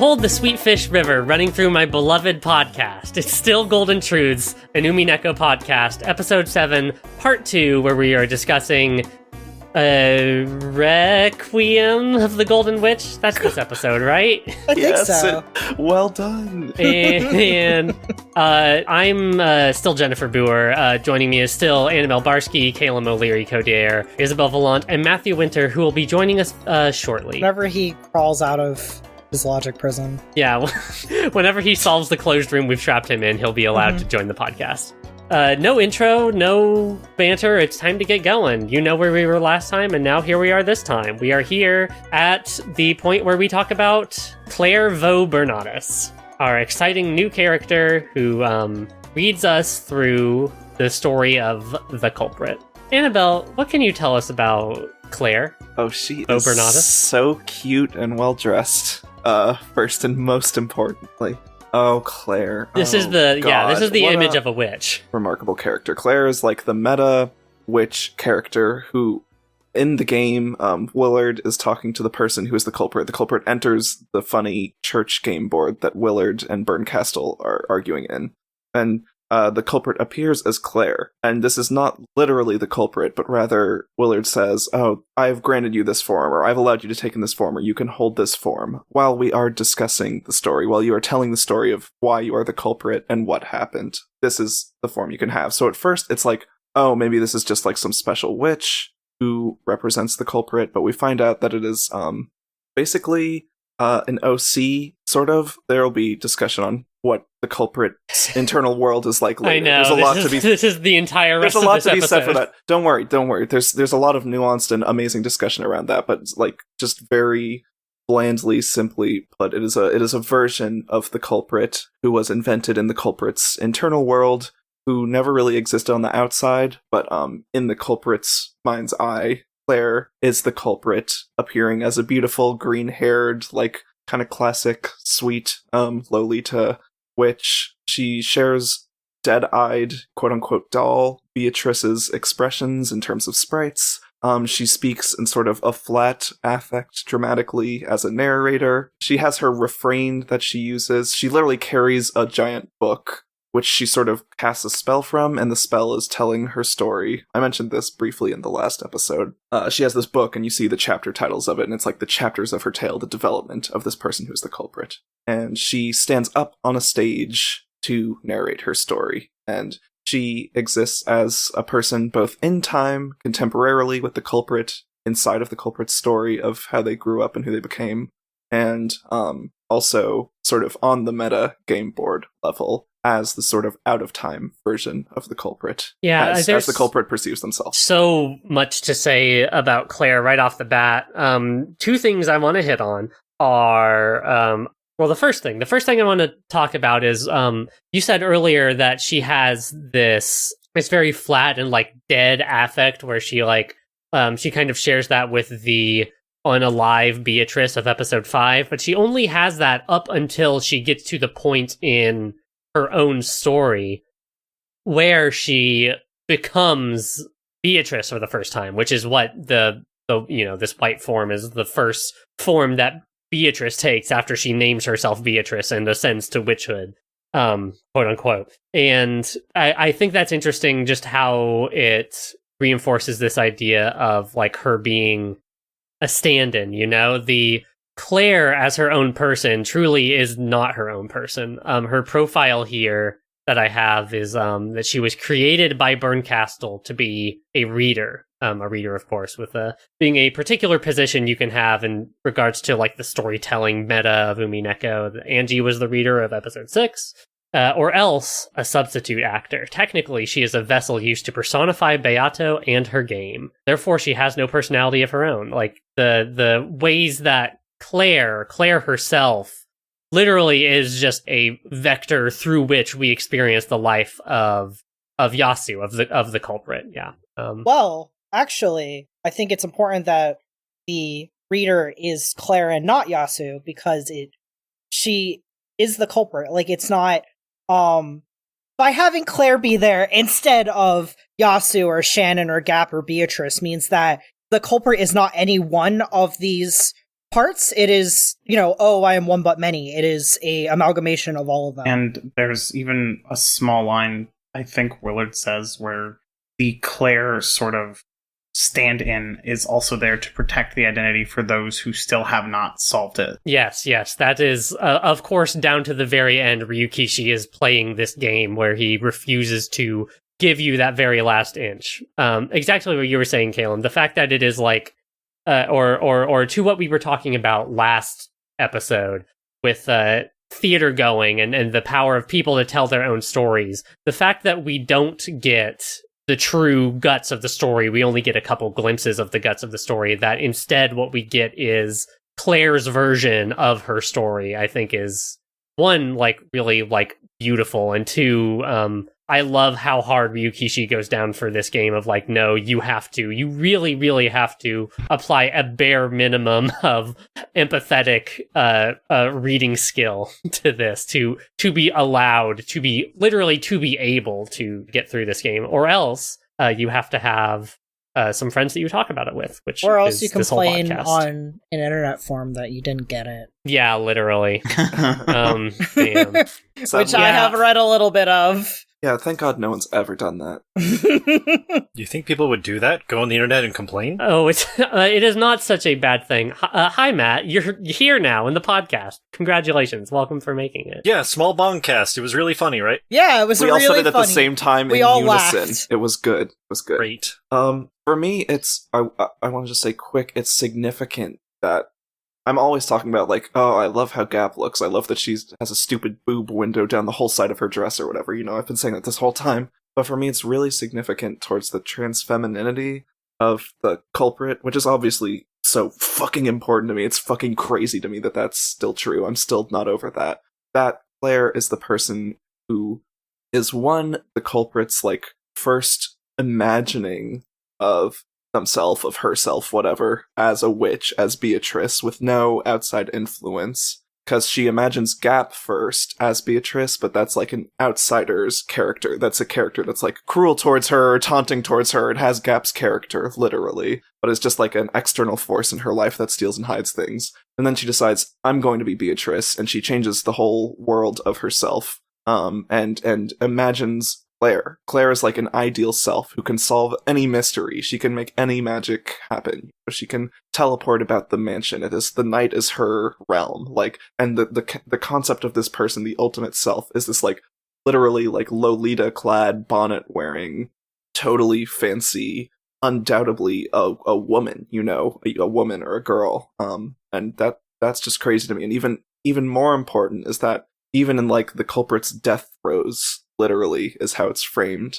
Behold the sweet fish river running through my beloved podcast. It's still Golden Truths, an Umineko podcast, episode 7, part 2, where we are discussing Requiem of the Golden Witch. That's this episode, right? I think so. Well done. And I'm still Jennifer Booher. Joining me is still Annabelle Barsky, Caelum O'Leary Codere, Isabelle Valant, and Matthew Winter, who will be joining us shortly. Whenever he crawls out of his logic prison. Yeah, whenever he solves the closed room we've trapped him in, he'll be allowed to join the podcast. No intro, no banter, it's time to get going. You know where we were last time, and now here we are this time. We are here at the point where we talk about Claire Vaux-Bernatus, our exciting new character who leads us through the story of the culprit. Annabelle, what can you tell us about Claire? Oh, she Vaux-Bernatus? is so cute and well-dressed, first and most importantly. Oh, Claire. This is the image of a witch. Remarkable character. Claire is like the meta witch character who, in the game, Willard is talking to the person who is the culprit. The culprit enters the funny church game board that Willard and Bernkastel are arguing in. And the culprit appears as Claire. And this is not literally the culprit, but rather Willard says, "Oh, I've granted you this form, or I've allowed you to take in this form, or you can hold this form," while we are discussing the story, while you are telling the story of why you are the culprit and what happened. This is the form you can have. So at first, it's like, oh, maybe this is just like some special witch who represents the culprit, but we find out that it is basically an OC, sort of. There will be discussion on what the culprit's internal world is like later. I know. There's a lot to be. This is the entire rest There's a lot of to this be said episode. for that. Don't worry. There's a lot of nuanced and amazing discussion around that, but like just very blandly, simply put, it is a version of the culprit who was invented in the culprit's internal world, who never really existed on the outside, but in the culprit's mind's eye, Claire is the culprit, appearing as a beautiful green-haired, like kind of classic, sweet Lolita witch. She shares dead-eyed, quote-unquote, doll Beatrice's expressions in terms of sprites. She speaks in sort of a flat affect dramatically as a narrator. She has her refrain that she uses. She literally carries a giant book, which she sort of casts a spell from, and the spell is telling her story. I mentioned this briefly in the last episode. She has this book, and you see the chapter titles of it, and it's like the chapters of her tale, the development of this person who's the culprit. And she stands up on a stage to narrate her story, and she exists as a person both in time, contemporarily with the culprit, inside of the culprit's story of how they grew up and who they became, and also sort of on the meta game board level, as the sort of out-of-time version of the culprit. Yeah, as the culprit perceives themselves. So much to say about Claire right off the bat. Two things I want to hit on are... well, the first thing I want to talk about is, you said earlier that she has this very flat and, like, dead affect where she, like, she kind of shares that with the unalive Beatrice of episode 5, but she only has that up until she gets to the point in her own story where she becomes Beatrice for the first time, which is what the this white form is the first form that Beatrice takes after she names herself Beatrice and ascends to witchhood, quote unquote. And I think that's interesting, just how it reinforces this idea of like her being a stand-in, the Claire as her own person truly is not her own person. Her profile here that I have is that she was created by Bernkastel to be a reader, of course, with being a particular position you can have in regards to like the storytelling meta of Umineko. Angie was the reader of episode 6, or else a substitute actor. Technically, she is a vessel used to personify Beato and her game. Therefore, she has no personality of her own. Like the ways that Claire herself literally is just a vector through which we experience the life of Yasu, of the culprit. Yeah. Well, actually, I think it's important that the reader is Claire and not Yasu, because she is the culprit. Like, it's not by having Claire be there instead of Yasu or Shannon or Gap or Beatrice means that the culprit is not any one of these parts, it is, oh, I am one but many. It is a amalgamation of all of them. And there's even a small line, I think Willard says, where the Claire sort of stand-in is also there to protect the identity for those who still have not solved it. Yes, that is, of course, down to the very end, Ryukishi is playing this game where he refuses to give you that very last inch. Exactly what you were saying, Caelum. The fact that it is like, or to what we were talking about last episode with theater going and the power of people to tell their own stories. The fact that we don't get the true guts of the story, we only get a couple glimpses of the guts of the story, that instead what we get is Claire's version of her story, I think is, one, like, really, like, beautiful, and two, I love how hard Ryukishi goes down for this game of like, no, you really, really have to apply a bare minimum of empathetic reading skill to this to be allowed to be, literally to be able to get through this game, or else you have to have some friends that you talk about it with, which or else is you this whole complain podcast. on an internet forum that you didn't get it. Yeah, literally. Damn. Which I have read a little bit of. Yeah, thank God no one's ever done that. You think people would do that? Go on the internet and complain? Oh, it is not such a bad thing. Hi, Matt. You're here now in the podcast. Congratulations. Welcome for making it. Yeah, small bongcast. It was really funny, right? Yeah, it was We really all said it at funny. the same time We in all unison. laughed. It was good. It was good. Great. For me, it's I want to just say quick. It's significant that I'm always talking about like, oh, I love how Gap looks. I love that she has a stupid boob window down the whole side of her dress or whatever. I've been saying that this whole time. But for me, it's really significant towards the trans femininity of the culprit, which is obviously so fucking important to me. It's fucking crazy to me that that's still true. I'm still not over that. That Claire is the person who is the culprit's like first imagining of themself, of herself, whatever, as a witch, as Beatrice, with no outside influence. Because she imagines Gap first as Beatrice, but that's like an outsider's character. That's a character that's like cruel towards her, taunting towards her. It has Gap's character, literally. But it's just like an external force in her life that steals and hides things. And then she decides, I'm going to be Beatrice, and she changes the whole world of herself. And imagines Claire. Claire is like an ideal self who can solve any mystery. She can make any magic happen. She can teleport about the mansion. The night is her realm. Like, and the concept of this person, the ultimate self, is this like literally like Lolita clad, bonnet wearing, totally fancy, undoubtedly a woman. A woman or a girl. And that's just crazy to me. And even more important is that even in like the culprit's death throes, literally is how it's framed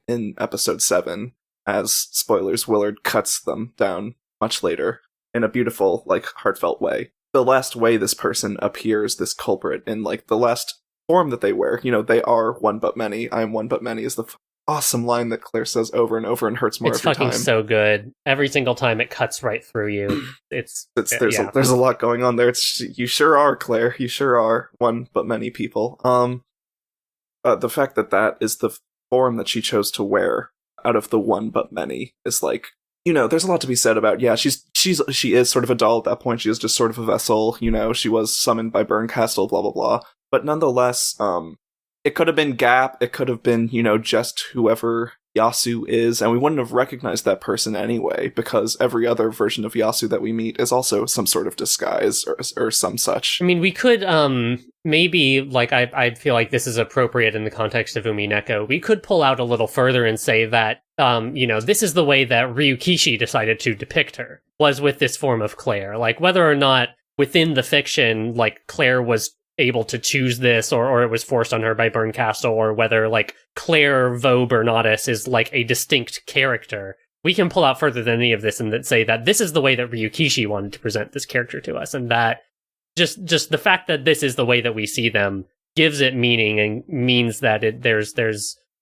in episode 7, as, spoilers, Willard cuts them down much later in a beautiful, like, heartfelt way. The last way this person appears, this culprit, in like the last form that they wear, they are one but many. I am one but many is the awesome line that Claire says over and over and hurts more it's every fucking time. so good. Every single time it cuts right through you. There's a lot going on there. You sure are, Claire. You sure are one but many people. The fact that is the form that she chose to wear out of the one but many is like, there's a lot to be said about, yeah, she is sort of a doll at that point. She is just sort of a vessel, she was summoned by Berncastle, blah, blah, blah. But nonetheless, it could have been Gap, it could have been, just whoever Yasu is, and we wouldn't have recognized that person anyway, because every other version of Yasu that we meet is also some sort of disguise or some such. I mean, we could, maybe, like, I feel like this is appropriate in the context of Umineko. We could pull out a little further and say that, this is the way that Ryukishi decided to depict her, was with this form of Claire. Like, whether or not within the fiction, like, Claire was able to choose this, or it was forced on her by Berncastle, or whether, like, Claire Vaux-Bernatus is, like, a distinct character. We can pull out further than any of this and say that this is the way that Ryukishi wanted to present this character to us, and that just the fact that this is the way that we see them gives it meaning and means that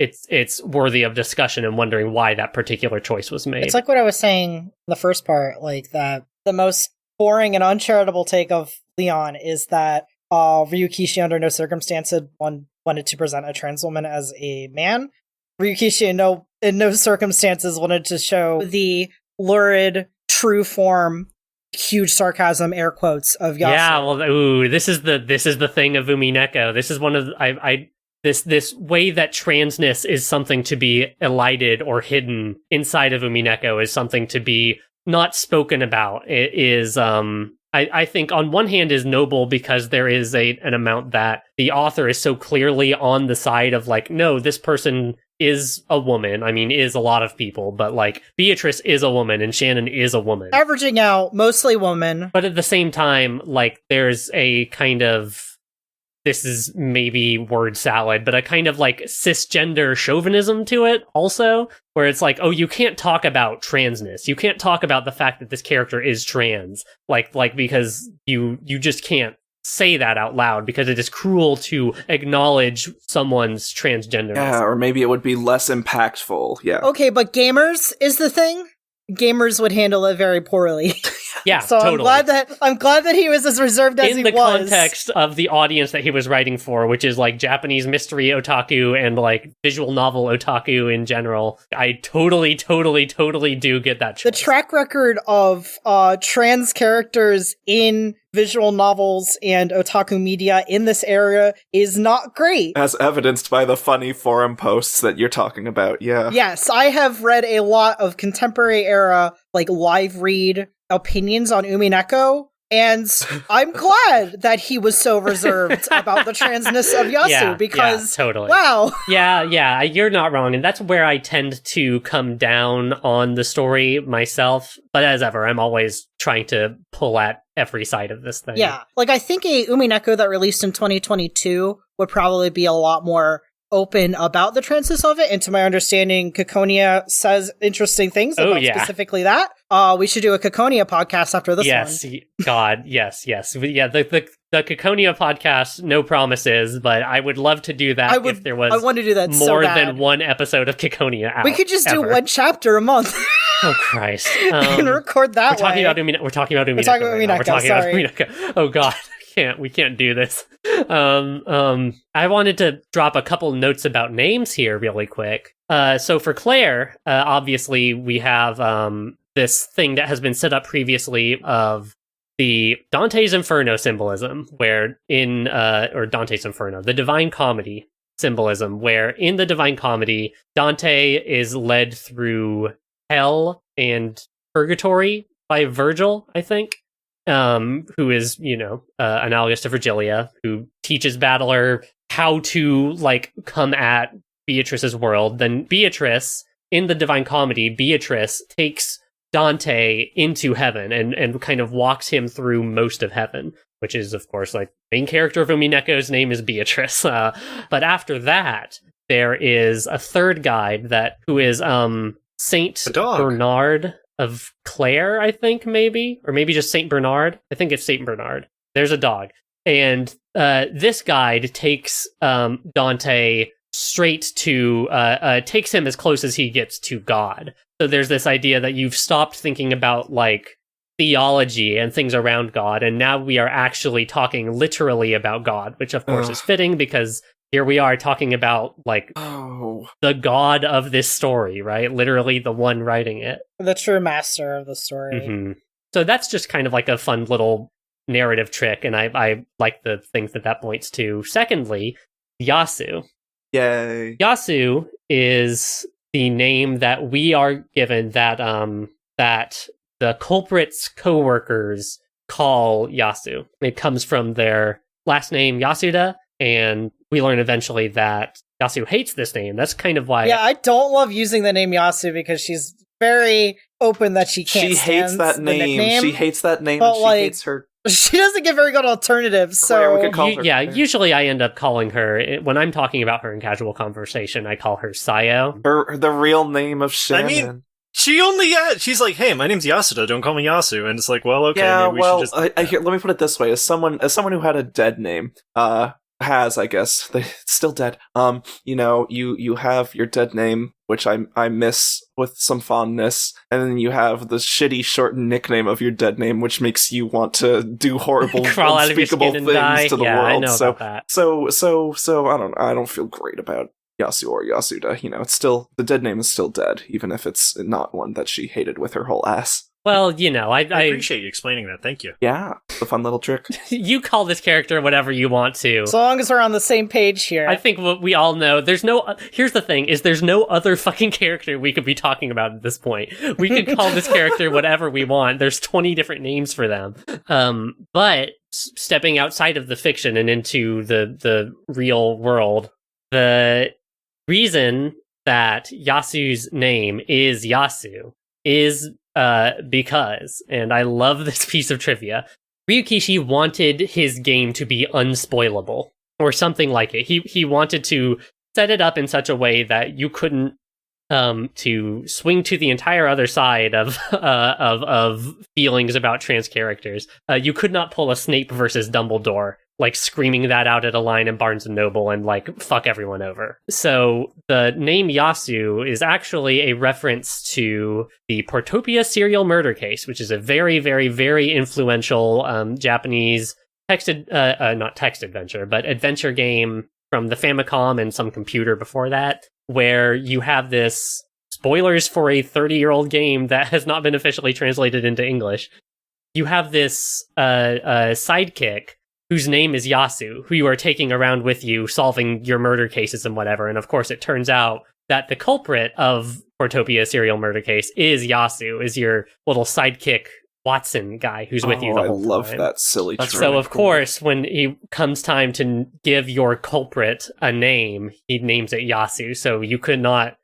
it's worthy of discussion and wondering why that particular choice was made. It's like what I was saying in the first part, like that the most boring and uncharitable take of Leon is that Ryukishi under no circumstances wanted to present a trans woman as a man. Ryukishi in no circumstances wanted to show the lurid true form huge sarcasm, air quotes, of Yasu. Yeah, well, this is the thing of Umineko. This is one of this way that transness is something to be elided or hidden inside of Umineko is something to be not spoken about. It is I think on one hand is noble because there is an amount that the author is so clearly on the side of like, no, this person is a woman. I mean, is a lot of people, but like Beatrice is a woman and Shannon is a woman. Averaging out, mostly woman. But at the same time, like there's a kind of, this is maybe word salad, but a kind of like cisgender chauvinism to it also, where it's like, oh, you can't talk about transness. You can't talk about the fact that this character is trans, like because you just can't say that out loud because it is cruel to acknowledge someone's transgenderness. Yeah, or maybe it would be less impactful. Yeah. Okay, but gamers is the thing. Gamers would handle it very poorly. Yeah, so totally. I'm glad that he was as reserved as he was. In the context of the audience that he was writing for, which is like Japanese mystery otaku and like visual novel otaku in general, I totally do get that choice. The track record of trans characters in visual novels and otaku media in this area is not great. As evidenced by the funny forum posts that you're talking about, yeah. Yes, I have read a lot of contemporary era, like live read opinions on Umineko, and I'm glad that he was so reserved about the transness of Yasu, because totally. Wow. Yeah, you're not wrong, and that's where I tend to come down on the story myself, but as ever, I'm always trying to pull at every side of this thing. Yeah, like I think a Umineko that released in 2022 would probably be a lot more open about the transness of it, and to my understanding, Caconia says interesting things about specifically that. We should do a Caconia podcast after this one. God, yes. But yeah, the Caconia podcast, no promises, but I would love to do that if there was I want to do that more than one episode of Caconia out. We could just do one chapter a month. Oh, Christ. And record that way. We're talking about Umineko. Oh, God. We can't do this. I wanted to drop a couple notes about names here really quick. So for Claire, obviously we have this thing that has been set up previously of the Dante's Inferno symbolism, where or Dante's Inferno, the Divine Comedy symbolism, where in the Divine Comedy, Dante is led through hell and purgatory by Virgil, I think. Who is, analogous to Virgilia, who teaches Battler how to, come at Beatrice's world. Then Beatrice, in the Divine Comedy, Beatrice takes Dante into heaven and kind of walks him through most of heaven, which is, of course, main character of Umineko's name is Beatrice. But after that, there is a third guide who is, Saint Bernard of Clare, I think, maybe, or maybe just Saint Bernard. I think it's Saint Bernard. There's a dog, and this guide takes Dante straight to takes him as close as he gets to God. So there's this idea that you've stopped thinking about theology and things around God, and now we are actually talking literally about God, which of course is fitting because here we are talking about the god of this story, right? Literally the one writing it. The true master of the story. Mm-hmm. So that's just kind of a fun little narrative trick, and I like the things that points to. Secondly, Yasu. Yay. Yasu is the name that we are given that the culprit's co-workers call Yasu. It comes from their last name, Yasuda, and we learn eventually that Yasu hates this name. That's kind of why... Yeah, I don't love using the name Yasu because she's very open that she can't stand that name. Nickname. She hates that name, but and she hates her... She doesn't get very good alternatives, Claire, so... we could call her Claire. Usually I end up calling her... When I'm talking about her in casual conversation, I call her Sayo. The real name of Shannon. I mean, she's like, hey, my name's Yasuda, don't call me Yasu. And it's like, well, okay, yeah, maybe we should just... let me put it this way. As someone who had a dead name, I guess, still dead. You have your dead name, which I miss with some fondness, and then you have the shitty shortened nickname of your dead name, which makes you want to do horrible, unspeakable things to the world. I know about that. So I don't feel great about Yasu or Yasuda. It's still, the dead name is still dead, even if it's not one that she hated with her whole ass. Well, you know, I appreciate you explaining that. Thank you. Yeah, it's a fun little trick. you call this character whatever you want to. So long as we're on the same page here. I think what we all know, there's no, here's the thing, is there's no other fucking character we could be talking about at this point. We could call this character whatever we want. There's 20 different names for them. But stepping outside of the fiction and into the real world, the reason that Yasu's name is Yasu is because, and I love this piece of trivia, Ryukishi wanted his game to be unspoilable, or something like it. He wanted to set it up in such a way that you couldn't to swing to the entire other side of feelings about trans characters. You could not pull a Snape versus Dumbledore, like screaming that out at a line in Barnes and Noble and like fuck everyone over. So the name Yasu is actually a reference to the Portopia serial murder case, which is a very, very, very influential Japanese not text adventure, but adventure game from the Famicom and some computer before that, where you have this, spoilers for a 30-year-old game that has not been officially translated into English. You have this sidekick whose name is Yasu, who you are taking around with you, solving your murder cases and whatever. And of course, it turns out that the culprit of Portopia serial murder case is Yasu, is your little sidekick Watson guy who's with you the whole time. I love that silly trick. So, of course, when it comes time to give your culprit a name, he names it Yasu. So you could not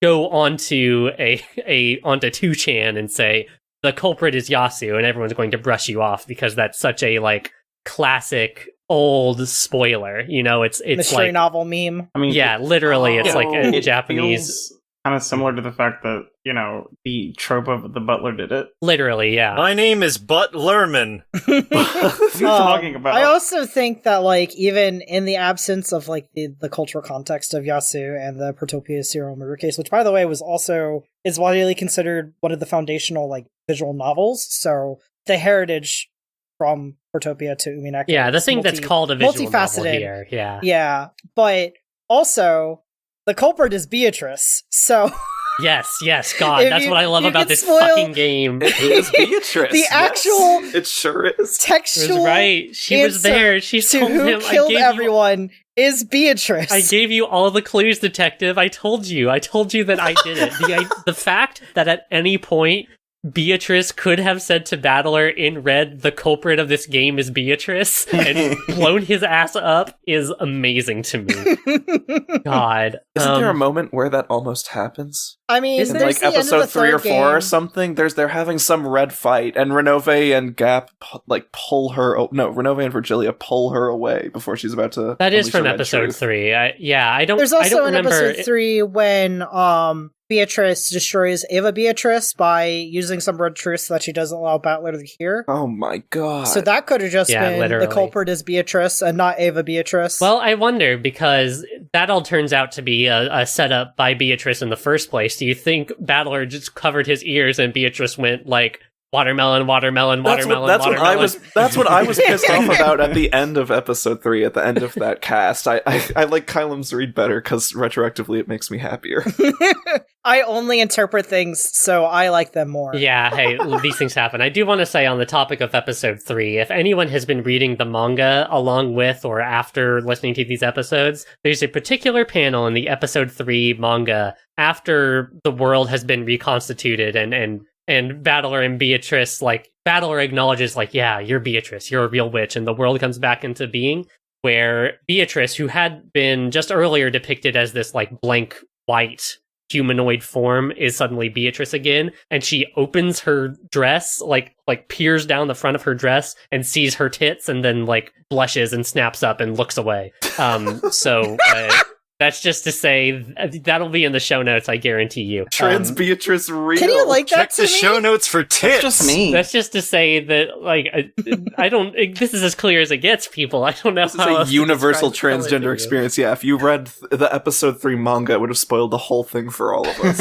go onto onto 2chan and say, the culprit is Yasu, and everyone's going to brush you off, because that's such a, like, classic old spoiler. You know, it's mystery like novel meme. I mean, yeah, literally, it's like a it Japanese. Kind of similar to the fact that, you know, the trope of the butler did it. Literally, yeah. My name is Butt Lerman. What are you talking about? I also think that, like, even in the absence of, like, the cultural context of Yasu and the Portopia serial murder case, which, by the way, is widely considered one of the foundational, like, visual novels. So the heritage from Portopia to Umineko. Yeah, the thing that's called a visual novel multifaceted here. Yeah. Yeah, but also the culprit is Beatrice. So Yes, God, that's what I love about this fucking game. It is Beatrice. The actual it sure is. Textual right. She was there. She to told who him, killed everyone is Beatrice. I gave you all the clues, detective. I told you that I did it. The fact that at any point Beatrice could have said to Battler in red, the culprit of this game is Beatrice, and blown his ass up is amazing to me. God. Isn't there a moment where that almost happens? I mean, in like episode 3 or 4 or something, they're having some red fight, and Renove and Gap pull her. Renove and Virgilia pull her away before she's about to. That is from episode 3. I don't. There's also I don't in remember episode 3 when Beatrice destroys Ava Beatrice by using some red truth that she doesn't allow Battler to hear. Oh my god! So that could have just been literally. The culprit is Beatrice and not Ava Beatrice. Well, I wonder, because that all turns out to be a setup by Beatrice in the first place. Do you think Battler just covered his ears and Beatrice went like watermelon? That's what I was pissed off about at the end of episode 3. At the end of that cast, I like Caelum's read better because retroactively it makes me happier. I only interpret things, so I like them more. Yeah, hey, these things happen. I do want to say on the topic of episode 3, if anyone has been reading the manga along with or after listening to these episodes, there's a particular panel in the episode 3 manga after the world has been reconstituted and Battler and Beatrice, like, Battler acknowledges, like, yeah, you're Beatrice, you're a real witch, and the world comes back into being, where Beatrice, who had been just earlier depicted as this, like, blank white humanoid form, is suddenly Beatrice again, and she opens her dress, like peers down the front of her dress and sees her tits, and then, like, blushes and snaps up and looks away. That's just to say, that'll be in the show notes, I guarantee you. Trans Beatrice real. Can you like Check that to the me? show notes for tits. That's just me. That's just to say that, like, I don't. This is as clear as it gets, people. I don't know This is how a else to universal describe color to transgender you. experience. Yeah, if you read the episode 3 manga, it would have spoiled the whole thing for all of us.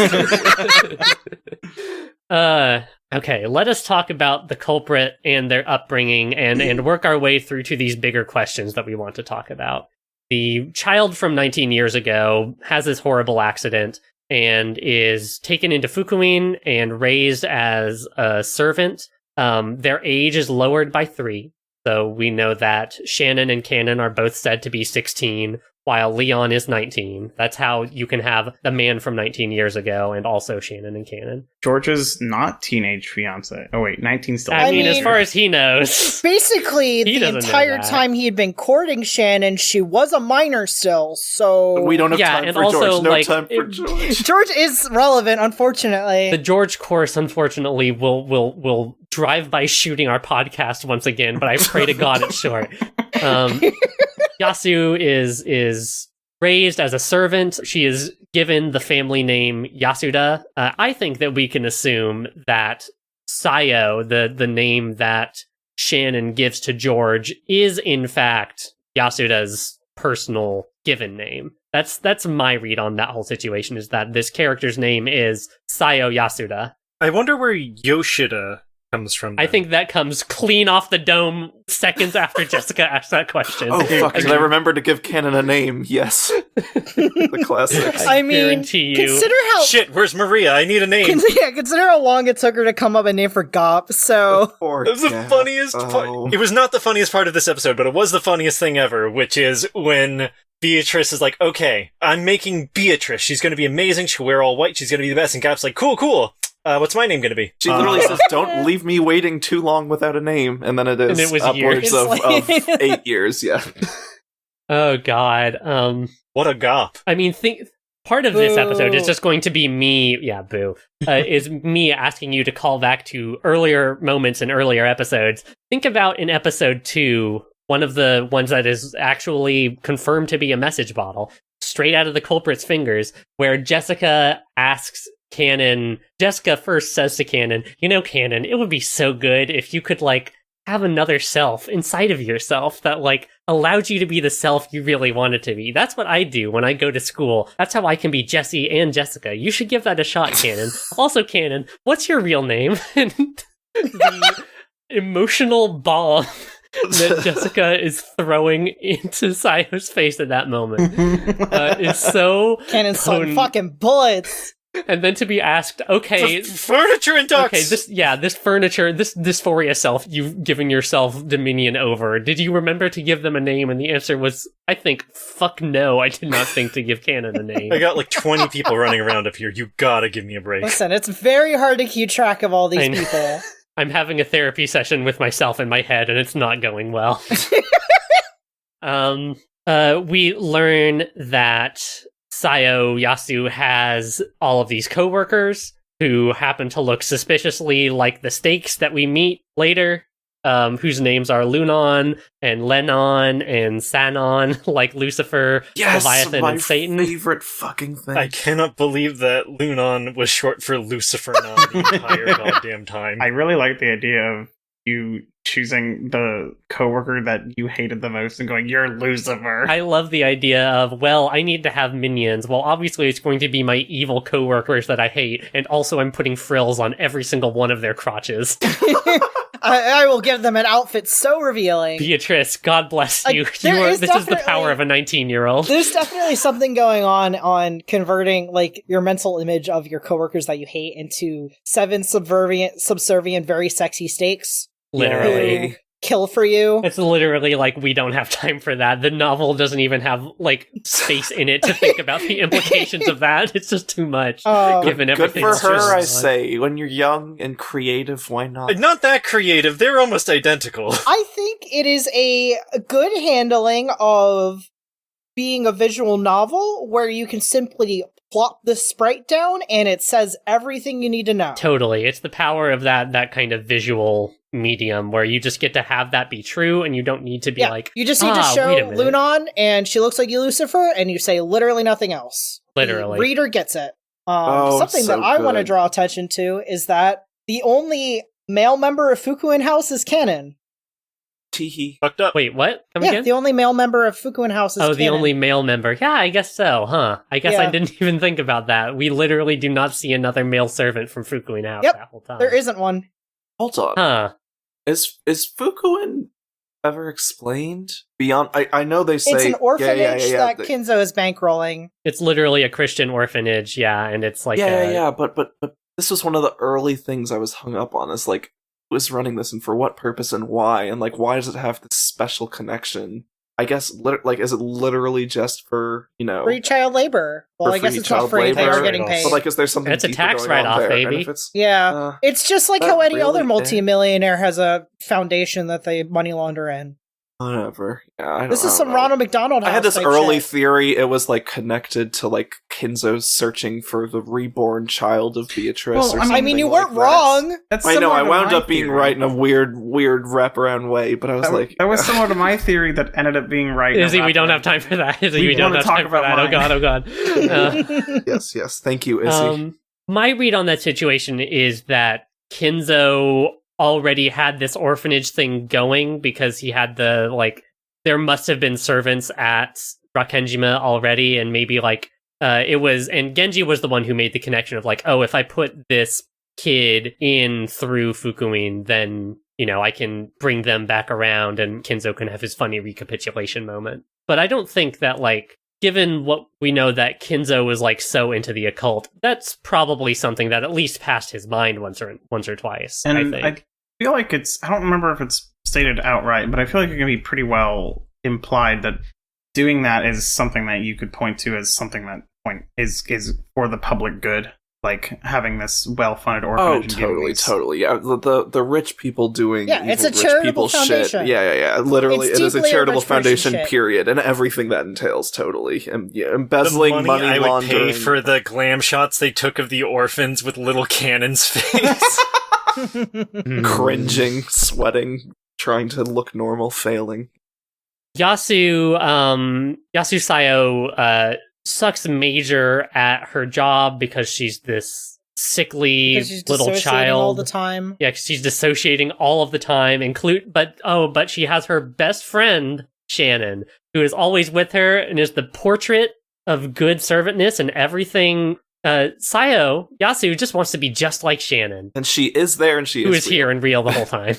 Okay, let us talk about the culprit and their upbringing and work our way through to these bigger questions that we want to talk about. The child from 19 years ago has this horrible accident. and is taken into Fukuin and raised as a servant. Their age is lowered by 3. So we know that Shannon and Cannon are both said to be 16, while Leon is 19. That's how you can have the man from 19 years ago and also Shannon and Cannon. George's not teenage fiance. Oh wait, 19 still. I mean, as far as he knows. Basically, He the doesn't know entire that. time he had been courting Shannon, she was a minor still, so... We don't have Yeah, time and for also, George. No like, time for George. George is relevant, unfortunately. The George course, unfortunately, will drive by shooting our podcast once again, but I pray to God it's short. Yasu is raised as a servant. She is given the family name Yasuda. I think that we can assume that Sayo, the name that Shannon gives to George, is in fact Yasuda's personal given name. That's my read on that whole situation, is that this character's name is Sayo Yasuda. I wonder where Yoshida comes from. I then. think that comes clean off the dome seconds after Jessica asked that question. Oh fuck! Did I remember to give Canon a name? Yes, the classics. I mean, guarantee you. consider how... Shit, where's Maria? I need a name. consider how long it took her to come up with a name for Gop, so... It was the funniest part. It was not the funniest part of this episode, but it was the funniest thing ever, which is when Beatrice is like, okay, I'm making Beatrice. She's going to be amazing. She'll wear all white. She's going to be the best. And Gap's like, cool. What's my name going to be? She literally says, "Don't leave me waiting too long without a name," and then it is And it was upwards years. of 8 years. Yeah. Oh god. What a Gop. I mean, part of this episode is Boo. just going to be me, is me asking you to call back to earlier moments in earlier episodes. Think about in episode 2, one of the ones that is actually confirmed to be a message bottle, straight out of the culprit's fingers, where Jessica asks Cannon. Jessica first says to Cannon, Cannon, it would be so good if you could, have another self inside of yourself that, allowed you to be the self you really wanted to be. That's what I do when I go to school. That's how I can be Jessie and Jessica. You should give that a shot, Cannon. Also, Cannon, what's your real name? And the emotional bomb that Jessica is throwing into Sayo's face at that moment is so Cannon's some potent. fucking bullets. And then to be asked, okay, Furniture and ducks! okay, this furniture, this dysphoria self you've given yourself dominion over, did you remember to give them a name? And the answer was, I think, fuck no, I did not think to give Cannon a name. I got 20 people running around up here. You gotta give me a break. Listen, it's very hard to keep track of all I these know. people. I'm having a therapy session with myself in my head, and it's not going well. We learn that Sayo Yasu has all of these coworkers who happen to look suspiciously like the stakes that we meet later, whose names are Lunon and Lenon and Sanon, like Lucifer, Yes, Leviathan, my and Satan. favorite fucking thing. I cannot believe that Lunon was short for Lucifer now the entire goddamn time. I really like the idea of you choosing the coworker that you hated the most and going, "You're Lucifer." I love the idea of, well, I need to have minions. Well, obviously it's going to be my evil coworkers that I hate, and also I'm putting frills on every single one of their crotches. I will give them an outfit so revealing. Beatrice, God bless you. There is This is the definitely- power of a 19-year-old. There's definitely something going on converting your mental image of your coworkers that you hate into 7 subservient, very sexy stakes. Literally. Who kill for you. It's literally we don't have time for that. The novel doesn't even have space in it to think about the implications of that. It's just too much. Given Good everything for that's her, going I on. say. When you're young and creative, why not? Not that creative. They're almost identical. I think it is a good handling of being a visual novel where you can simply plop the sprite down and it says everything you need to know. Totally. It's the power of that kind of visual medium where you just get to have that be true and you don't need to be you just need to wait a show minute." Lunon and she looks like you, Lucifer, and you say literally nothing else. Literally. The reader gets it. Oh, Something so that I want to good. draw attention to is that the only male member of Fukuin House is Canon. Teehee. Fucked up. Wait, what? Come Yeah, again? the only male member of Fukuin House is Oh, Canon. the only male member. Yeah, I guess so, huh? I guess I Yeah. didn't even think about that. We literally do not see another male servant from Fukuin House Yep, that whole time. There isn't one. Hold on. Huh. Is Fukuin ever explained? Beyond, I know they say It's an orphanage that they- Kinzo is bankrolling. It's literally a Christian orphanage, and it's like but this was one of the early things I was hung up on. Is like, who is running this and for what purpose and why, and like, why does it have this special connection? I guess, is it literally just for, free child labor? Well, I guess free it's not child free. They labor? are getting paid. But like, is there something? It's a deeper tax going on write-off, there? And baby. if it's, Yeah, it's just like that how any really other is. multimillionaire has a foundation that they money launder in. whatever. Yeah, I don't, This is some know. Ronald McDonald House I had this type early shit. theory. It was like connected to like Kinzo's searching for the reborn child of Beatrice. Well, or I mean, I mean, you something weren't like that. wrong. That's I know. similar I to wound my up being theory. right in a weird wraparound way, but I was That was similar to my theory that ended up being right. in a Izzy, we don't have wraparound time way. for that. Izzy, We we don't wanna have talk time for about that. Oh mine. god, oh god. yes. Thank you, Izzy. My read on that situation is that Kinzo already had this orphanage thing going because he had there must have been servants at Rakenjima already, and maybe and Genji was the one who made the connection of if I put this kid in through Fukuin, then I can bring them back around and Kinzo can have his funny recapitulation moment. But I don't think that given what we know that Kinzo was so into the occult, that's probably something that at least passed his mind once or twice. And I think. I feel like I don't remember if it's stated outright, but I feel like it can be pretty well implied that doing that is something that you could point to as something that is for the public good, like having this well-funded orphanage. Totally. Yeah, the rich people doing it's a rich charitable people foundation. shit. Yeah. Literally, It's it is a deeply a charitable rich person foundation. shit. Period, and everything that entails. Totally, and embezzling the money I would laundering. pay for the glam shots they took of the orphans with little Cannon's face. Cringing, sweating, trying to look normal, failing. Yasu Sayo sucks major at her job because she's this sickly Because she's little dissociating child all the time. Yeah, 'cause she's dissociating all of the time. But she has her best friend Shannon, who is always with her and is the portrait of good servantness and everything. Yasu just wants to be just like Shannon, And she is there, and she who is here and real the whole time.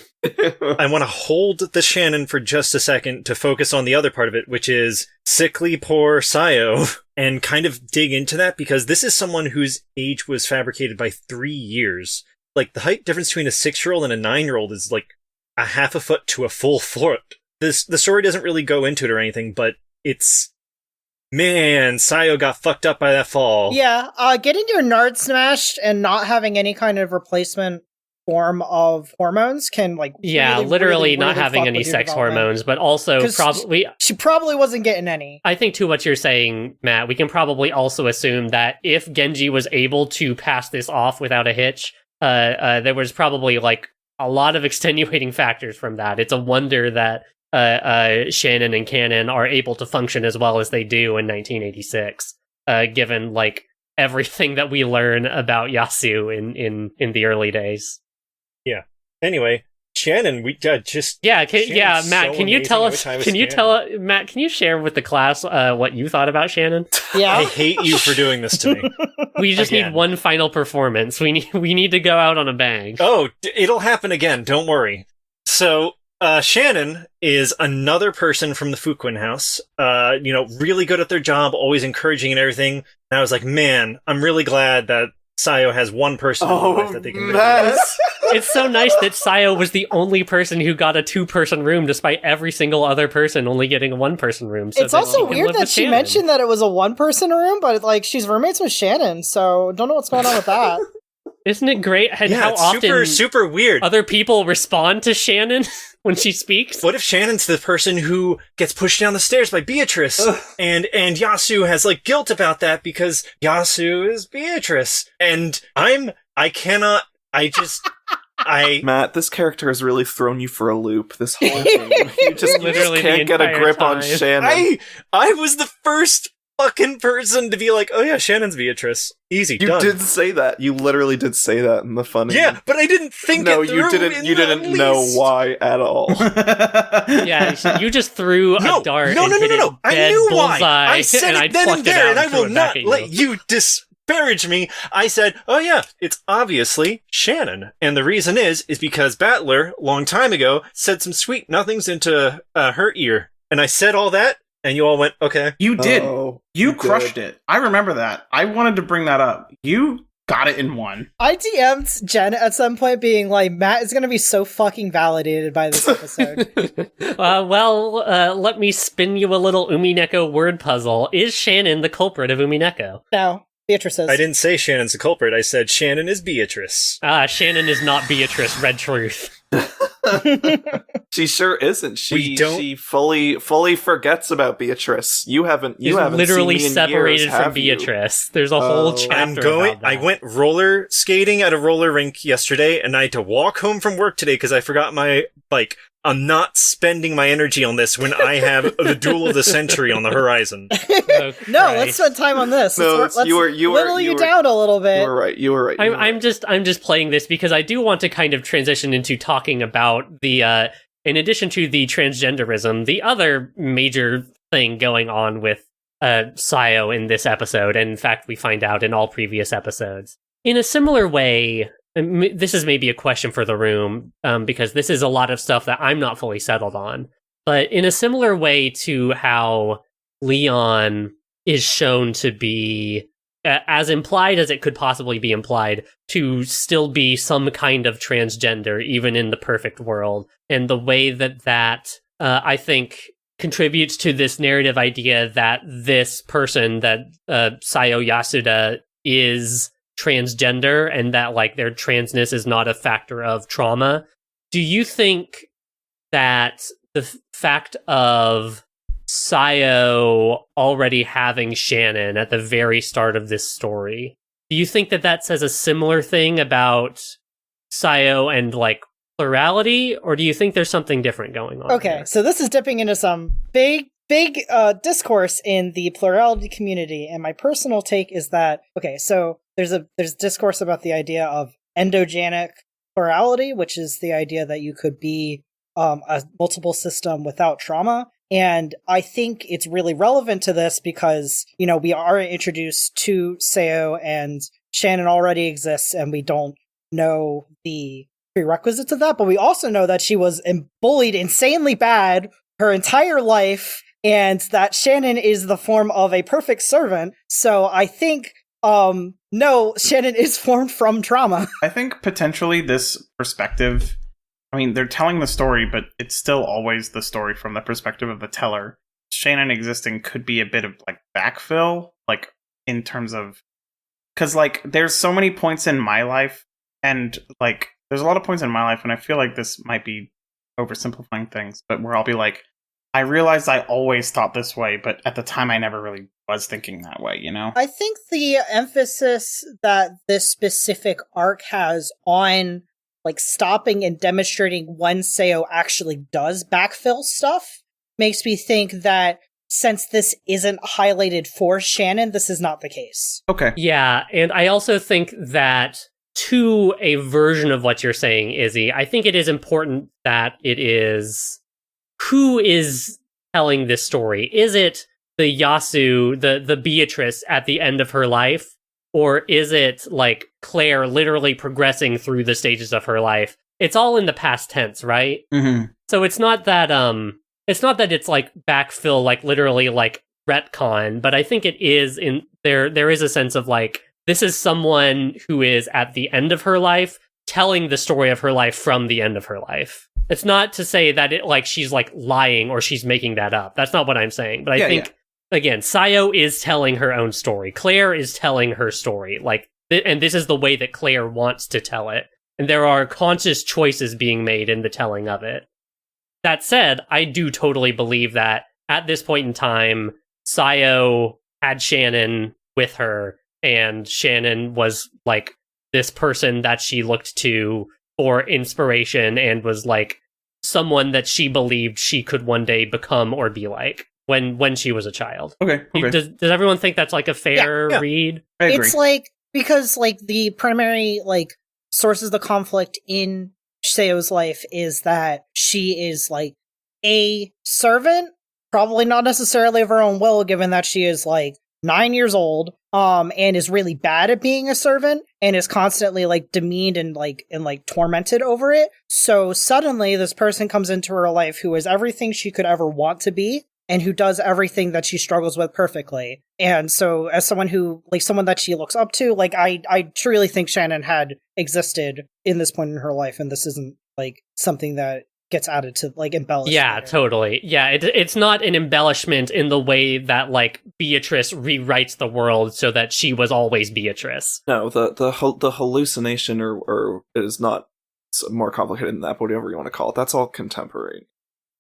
I want to hold the Shannon for just a second to focus on the other part of it, which is sickly poor Sayo, and kind of dig into that, because this is someone whose age was fabricated by 3 years. The height difference between a 6-year-old and a 9-year-old is a half a foot to a full foot. The story doesn't really go into it or anything, but it's... Man, Sayo got fucked up by that fall. Yeah, getting your nard smashed and not having any kind of replacement form of hormones can literally not really having fuck any with your sex development. hormones, but also 'Cause probably She probably wasn't getting any. I think to what you're saying, Matt, we can probably also assume that if Genji was able to pass this off without a hitch, there was probably a lot of extenuating factors from that. It's a wonder that Shannon and Cannon are able to function as well as they do in 1986, given everything that we learn about Yasu in the early days. Yeah. Anyway, Shannon, Matt. So Can you tell us? amazing every time I Can you see tell Matt? Can you share with the class what you thought about Shannon? I Yeah. hate you for doing this to me. We just Again. need one final performance. We need to go out on a bang. Oh, it'll happen again. Don't worry. So, Shannon is another person from the Fukuin house. Really good at their job, always encouraging and everything. And I was like, man, I'm really glad that Sayo has one person in her life that they can live with. It's so nice that Sayo was the only person who got a 2-person room, despite every single other person only getting a 1-person room. So It's also weird that she mentioned that it was a 1-person room, but she's roommates with Shannon, so don't know what's going on with that. Isn't it great how It's often super weird. other people respond to Shannon when she speaks? What if Shannon's the person who gets pushed down the stairs by Beatrice, and Yasu has guilt about that because Yasu is Beatrice, and Matt, this character has really thrown you for a loop. This whole thing, you just Literally can't the get a entire grip on time. Shannon. I was the first fucking person to be like, oh yeah, Shannon's Beatrice. Easy, You done. did say that. You literally did say that in the funny. Yeah, but I didn't think No, it you through didn't. in You the didn't know least. why at all. Yeah, you just threw a dart. No. And hit it I dead knew why. bullseye, I said and it then plucked and there, out and I threw will it back not at let you disparage me, I said, oh yeah, it's obviously Shannon. And the reason is because Battler, long time ago, said some sweet nothings into her ear. And I said all that, and you all went, okay. You did. Oh, you crushed it. I remember that. I wanted to bring that up. You got it in one. I DM'd Jen at some point being like, Matt is going to be so fucking validated by this episode. Let me spin you a little Umineko word puzzle. Is Shannon the culprit of Umineko? No, Beatrice is. I didn't say Shannon's the culprit. I said Shannon is Beatrice. Shannon is not Beatrice, Red Truth. She sure isn't. We don't- She fully forgets about Beatrice. You haven't Literally seen me in separated years, from have you? Beatrice. There's a whole chapter about that. I went roller skating at a roller rink yesterday, and I had to walk home from work today because I forgot my bike. I'm not spending my energy on this when I have the duel of the century on the horizon. Oh, No, let's Christ. spend time on this. No, let's you were whittle you down a little bit. You were right. I'm just playing this because I do want to kind of transition into talking about the in addition to the transgenderism, the other major thing going on with Sayo in this episode, and in fact we find out in all previous episodes. In a similar way, this is maybe a question for the room, because this is a lot of stuff that I'm not fully settled on. But in a similar way to how Leon is shown to be, as implied as it could possibly be implied, to still be some kind of transgender, even in the perfect world. And the way that I think contributes to this narrative idea that this person, that Sayo Yasuda, is transgender and that like their transness is not a factor of trauma. Do you think that the fact of Sayo already having Shannon at the very start of this story, do you think that says a similar thing about Sayo and like plurality, or do you think there's something different going on? Okay, here? so this is dipping into some big discourse in the plurality community, and my personal take is that so there's discourse about the idea of endogenic plurality, which is the idea that you could be a multiple system without trauma. And I think it's really relevant to this because, we are introduced to Sayo and Shannon already exists, and we don't know the prerequisites of that, but we also know that she was bullied insanely bad her entire life, and that Shannon is the form of a perfect servant. So I think, no, Shannon is formed from trauma. I think potentially this perspective, they're telling the story, but it's still always the story from the perspective of the teller. Shannon existing could be a bit of like backfill, like in terms of, because like there's so many points in my life, and like there's a lot of points in my life, and I feel like this might be oversimplifying things, but where I'll be like, I realized I always thought this way, but at the time I never really was thinking that way, I think the emphasis that this specific arc has on like stopping and demonstrating when Sayo actually does backfill stuff makes me think that since this isn't highlighted for Shannon, this is not the case. Okay. Yeah, and I also think that to a version of what you're saying, Izzy, I think it is important that it is who is telling this story. Is it the Yasu, the Beatrice at the end of her life? Or is it like Claire literally progressing through the stages of her life? It's all in the past tense, right? Mm-hmm. So it's not that it's like backfill, like literally like retcon, but I think it is in there is a sense of like, this is someone who is at the end of her life telling the story of her life from the end of her life. It's not to say that it like she's like lying or she's making that up. That's not what I'm saying. But I think again, Sayo is telling her own story. Claire is telling her story. Like, and this is the way that Claire wants to tell it. And there are conscious choices being made in the telling of it. That said, I do totally believe that at this point in time, Sayo had Shannon with her, and Shannon was like this person that she looked to for inspiration and was like someone that she believed she could one day become or be like when she was a child. Okay. Does everyone think that's like a fair read? I agree. It's like, because like the primary like sources of the conflict in Sayo's life is that she is like a servant, probably not necessarily of her own will, given that she is like 9 years old, and is really bad at being a servant and is constantly like demeaned and tormented over it. So suddenly this person comes into her life who is everything she could ever want to be and who does everything that she struggles with perfectly. And so as someone that she looks up to, like I truly think Shannon had existed in this point in her life, and this isn't like something that gets added to like embellish. Yeah, totally. Yeah, it's not an embellishment in the way that like Beatrice rewrites the world so that she was always Beatrice. No, the hallucination or it is not more complicated than that, but whatever you want to call it. That's all contemporary.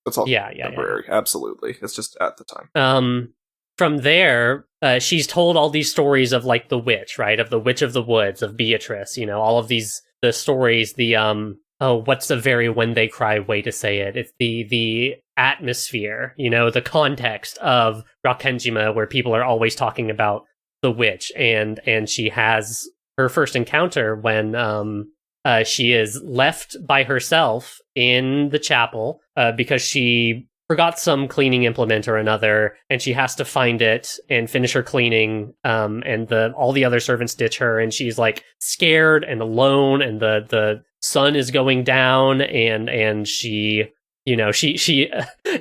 That's all contemporary. Yeah. Absolutely. It's just at the time. From there, she's told all these stories of like the witch, right? Of the Witch of the Woods, of Beatrice, all of the stories, what's the very when they cry way to say it? It's the atmosphere, the context of Rakenjima, where people are always talking about the witch, and she has her first encounter when she is left by herself in the chapel because she forgot some cleaning implement or another, and she has to find it and finish her cleaning, and all the other servants ditch her, and she's like scared and alone, and the sun is going down, and she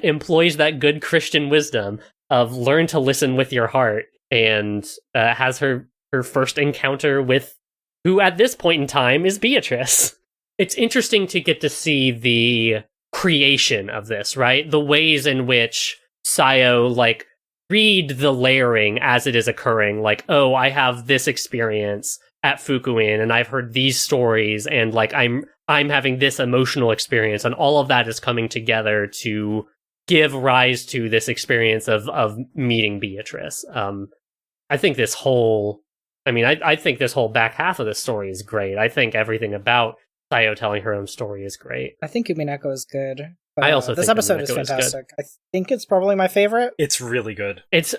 employs that good Christian wisdom of learn to listen with your heart, and has her first encounter with who at this point in time is Beatrice. It's interesting to get to see the creation of this, right? The ways in which Sayo like read the layering as it is occurring, like, oh, I have this experience at Fukuin, and I've heard these stories, and like I'm having this emotional experience, and all of that is coming together to give rise to this experience of meeting Beatrice. I think this whole back half of the story is great. I think everything about Sayo telling her own story is great. I think Umineko is good. But, I also this think episode is Umineko fantastic. I think it's probably my favorite. It's really good. It's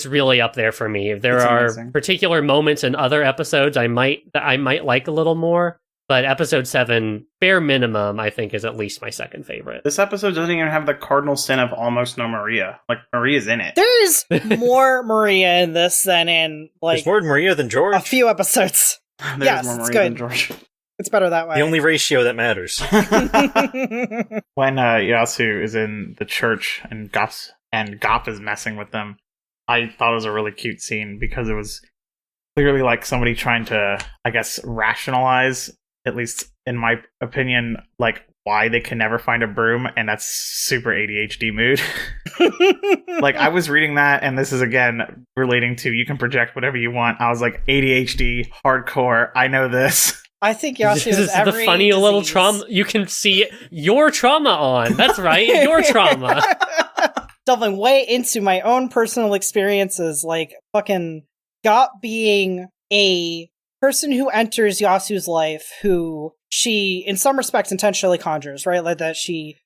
really up there for me. There are particular moments in other episodes I might like a little more, but episode 7, bare minimum, I think is at least my second favorite. This episode doesn't even have the cardinal sin of almost no Maria. Like, Maria's in it. There's more Maria in this than in like there's more Maria than George. A few episodes. There's more Maria than George. It's better that way. The only ratio that matters. When Yasu is in the church and Gop is messing with them, I thought it was a really cute scene because it was clearly like somebody trying to, I guess, rationalize, at least in my opinion, like why they can never find a broom, and that's super ADHD mood. Like, I was reading that, and this is again relating to you can project whatever you want. I was like, ADHD, hardcore, I know this. I think Yasu this is the funny disease. Little trauma you can see your trauma on. That's right, your trauma. Delving way into my own personal experiences, like fucking Gop being a person who enters Yasu's life, who she, in some respects, intentionally conjures, right? Like that she,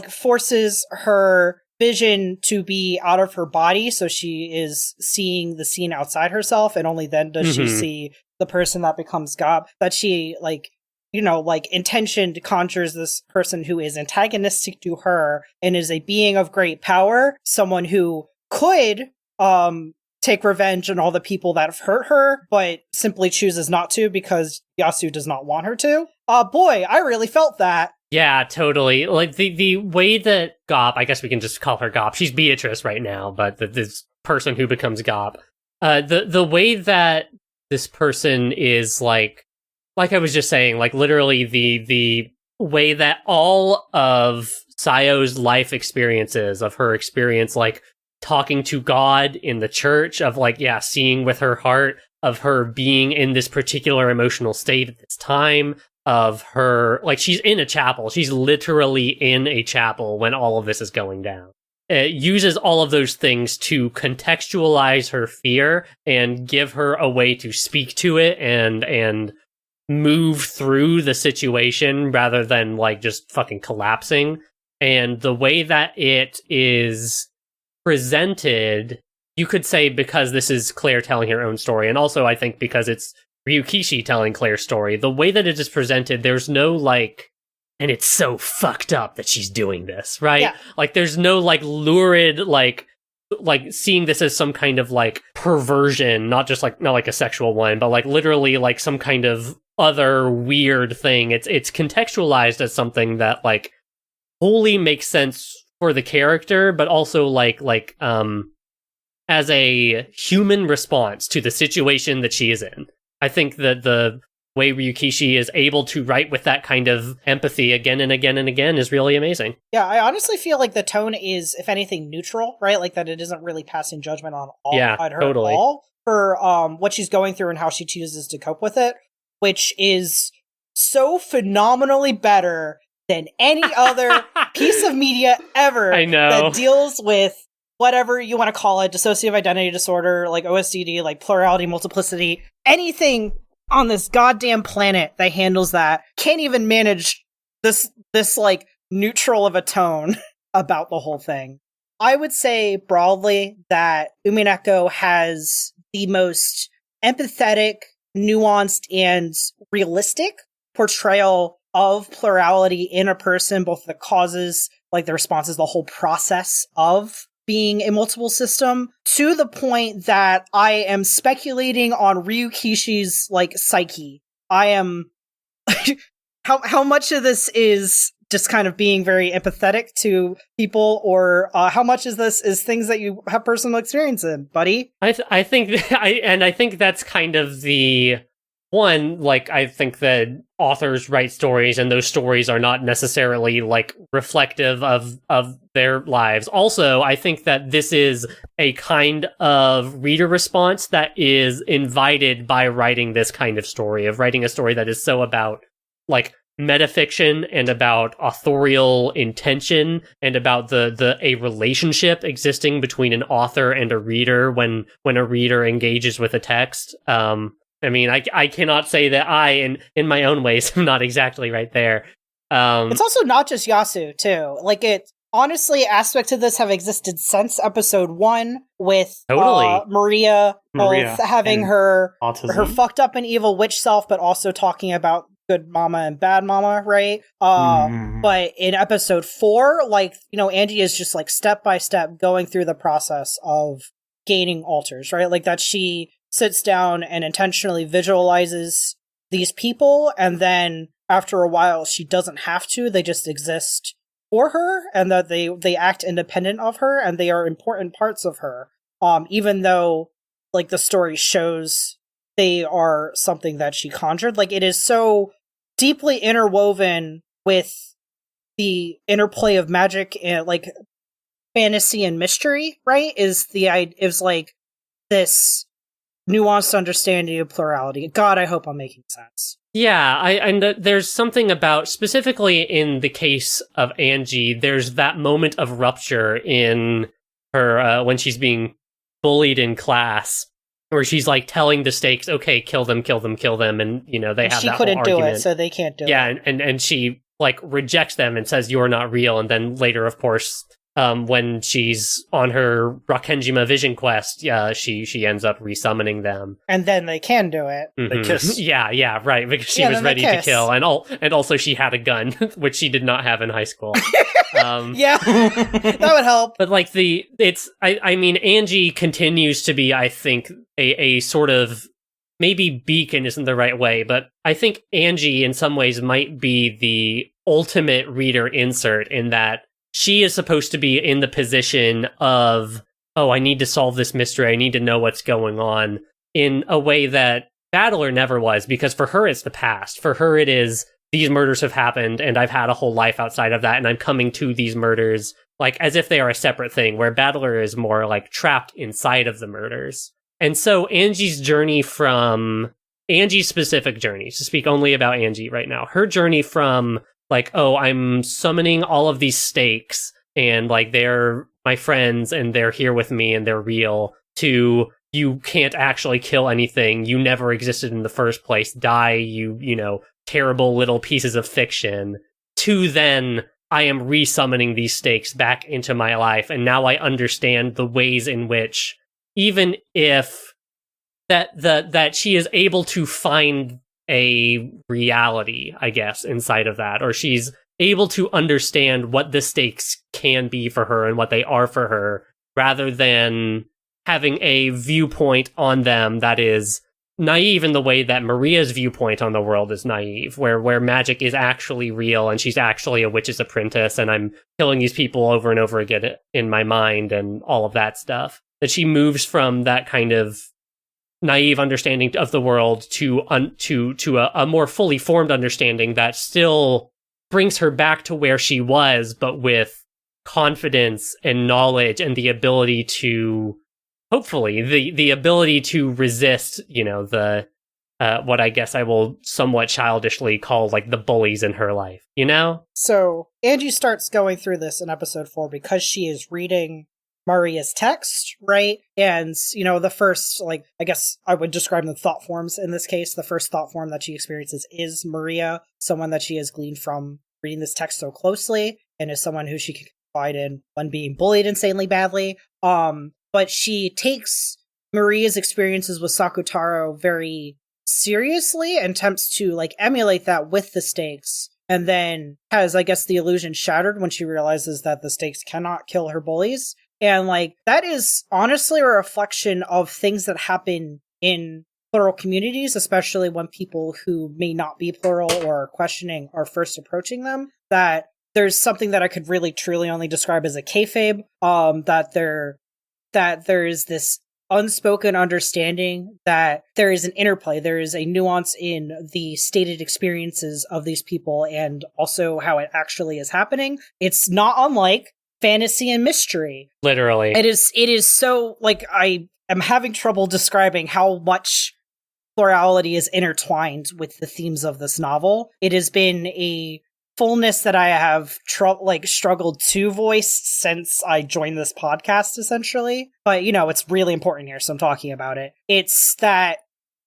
forces her vision to be out of her body, so she is seeing the scene outside herself, and only then does she see the person that becomes Gop. That she, intentioned conjures this person who is antagonistic to her and is a being of great power, someone who could, take revenge on all the people that have hurt her, but simply chooses not to because Yasu does not want her to. Boy, I really felt that. Yeah, totally. Like, the way that Gop, I guess we can just call her Gop, she's Beatrice right now, but this person who becomes Gop, the way that this person is, like I was just saying, like, literally the way that all of Sayo's life experiences, of her experience, like, talking to God in the church, of seeing with her heart, of her being in this particular emotional state at this time, of her, she's in a chapel. She's literally in a chapel when all of this is going down. It uses all of those things to contextualize her fear and give her a way to speak to it and move through the situation rather than just fucking collapsing. And the way that it is presented, you could say because this is Claire telling her own story, and also I think because it's Ryukishi telling Claire's story, the way that it is presented, there's no and it's so fucked up that she's doing this, right? Yeah. There's no lurid like seeing this as some kind of like perversion, not like a sexual one, but like literally like some kind of other weird thing. It's contextualized as something that like wholly makes sense for the character, but also like as a human response to the situation that she is in. I think that the way Ryukishi is able to write with that kind of empathy again and again and again is really amazing. Yeah, I honestly feel like the tone is, if anything, neutral, right? Like that it isn't really passing judgment on her totally. at all for what she's going through and how she chooses to cope with it, which is so phenomenally better than any other piece of media ever I know. that deals with whatever you want to call it, dissociative identity disorder, like OSDD, like plurality, multiplicity, anything on this goddamn planet that handles that can't even manage this like neutral of a tone about the whole thing. I would say broadly that Umineko has the most empathetic, nuanced, and realistic portrayal of plurality in a person, both the causes, like the responses, the whole process of being a multiple system, to the point that I am speculating on Ryukishi's like psyche. I am how much of this is just kind of being very empathetic to people, or how much is this is things that you have personal experience in, buddy? I think that's kind of the one. Like, I think that authors write stories, and those stories are not necessarily like reflective of their lives. Also, I think that this is a kind of reader response that is invited by writing this kind of story, of writing a story that is so about like metafiction and about authorial intention and about a relationship existing between an author and a reader when a reader engages with a text. I mean, I cannot say that I, in my own ways, am not exactly right there. It's also not just Yasu, too. Like, it honestly, aspects of this have existed since episode 1, with Maria both having her fucked up and evil witch self, but also talking about good mama and bad mama, right? But in episode 4, like, you know, Angie is just like step by step going through the process of gaining alters, right? Like that she sits down and intentionally visualizes these people, and then after a while she doesn't have to, they just exist for her, and that they act independent of her, and they are important parts of her, even though like the story shows they are something that she conjured. Like, it is so deeply interwoven with the interplay of magic and like fantasy and mystery, right? Is like this nuanced understanding of plurality. God, I hope I'm making sense. Yeah, there's something about, specifically in the case of Angie, there's that moment of rupture in her when she's being bullied in class, where she's like telling the stakes, okay, kill them, and you know, they have that whole argument. She couldn't do it, so they can't do it. Yeah, and she like rejects them and says, you're not real, and then later, of course, when she's on her Rakenjima vision quest, she ends up resummoning them, and then they can do it. Mm-hmm. They kiss. Yeah, right, because she was ready to kill, and also she had a gun, which she did not have in high school. Yeah, that would help. But like I mean, Angie continues to be, I think, a sort of, maybe beacon isn't the right way, but I think Angie in some ways might be the ultimate reader insert, in that she is supposed to be in the position of, oh, I need to solve this mystery, I need to know what's going on, in a way that Battler never was, because for her it's the past. For her it is, these murders have happened, and I've had a whole life outside of that, and I'm coming to these murders like as if they are a separate thing, where Battler is more like trapped inside of the murders. And so Angie's specific journey, to speak only about Angie right now, her journey from like, oh, I'm summoning all of these stakes, and like they're my friends, and they're here with me, and they're real, to you can't actually kill anything, you never existed in the first place, die, you know, terrible little pieces of fiction, to then I am resummoning these stakes back into my life, and now I understand the ways in which, even if that she is able to find a reality, I guess, inside of that, or she's able to understand what the stakes can be for her and what they are for her, rather than having a viewpoint on them that is naive in the way that Maria's viewpoint on the world is naive, where magic is actually real and she's actually a witch's apprentice and I'm killing these people over and over again in my mind and all of that stuff. That she moves from that kind of naive understanding of the world to a more fully formed understanding that still brings her back to where she was, but with confidence and knowledge and the ability to, hopefully, the ability to resist, the what I guess I will somewhat childishly call like the bullies in her life, So Angie starts going through this in episode 4 because she is reading Maria's text, right? And, the first, I guess I would describe the thought forms in this case. The first thought form that she experiences is Maria, someone that she has gleaned from reading this text so closely, and is someone who she can confide in when being bullied insanely badly. But she takes Maria's experiences with Sakutaro very seriously and attempts to, emulate that with the stakes. And then has, I guess, the illusion shattered when she realizes that the stakes cannot kill her bullies. And, that is honestly a reflection of things that happen in plural communities, especially when people who may not be plural or are questioning are first approaching them, that there's something that I could really truly only describe as a kayfabe, that there is this unspoken understanding that there is an interplay, there is a nuance in the stated experiences of these people and also how it actually is happening. It's not unlike fantasy and mystery. Literally. It is so, I am having trouble describing how much plurality is intertwined with the themes of this novel. It has been a fullness that I have struggled to voice since I joined this podcast, essentially. But, it's really important here, so I'm talking about it. It's that,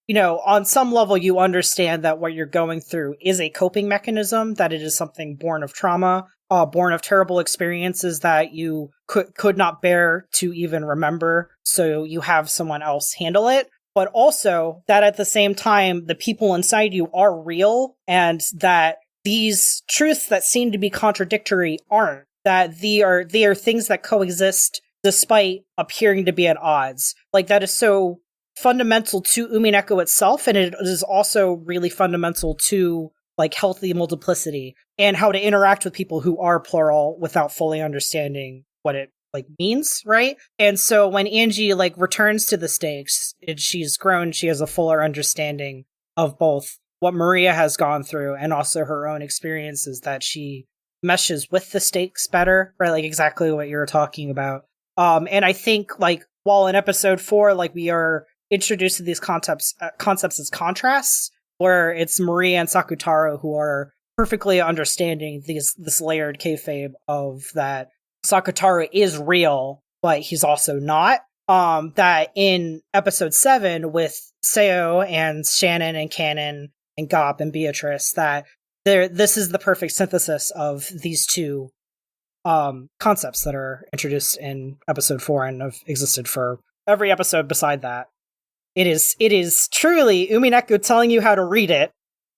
on some level you understand that what you're going through is a coping mechanism, that it is something born of trauma, born of terrible experiences that you could not bear to even remember, so you have someone else handle it. But also that at the same time, the people inside you are real, and that these truths that seem to be contradictory aren't. That they are things that coexist despite appearing to be at odds. That is so fundamental to Umineko itself, and it is also really fundamental to healthy multiplicity and how to interact with people who are plural without fully understanding what it means, right? And so when Angie returns to the stakes, she's grown, she has a fuller understanding of both what Maria has gone through and also her own experiences, that she meshes with the stakes better, right? Exactly what you were talking about. And I think while in episode 4, we are introduced to these concepts as contrasts, where it's Maria and Sakutaro who are perfectly understanding this layered kayfabe of that Sakutaro is real, but he's also not. That in episode 7 with Seo and Shannon and Cannon and Gop and Beatrice, that this is the perfect synthesis of these two concepts that are introduced in episode 4 and have existed for every episode beside that. It is truly Umineko telling you how to read it.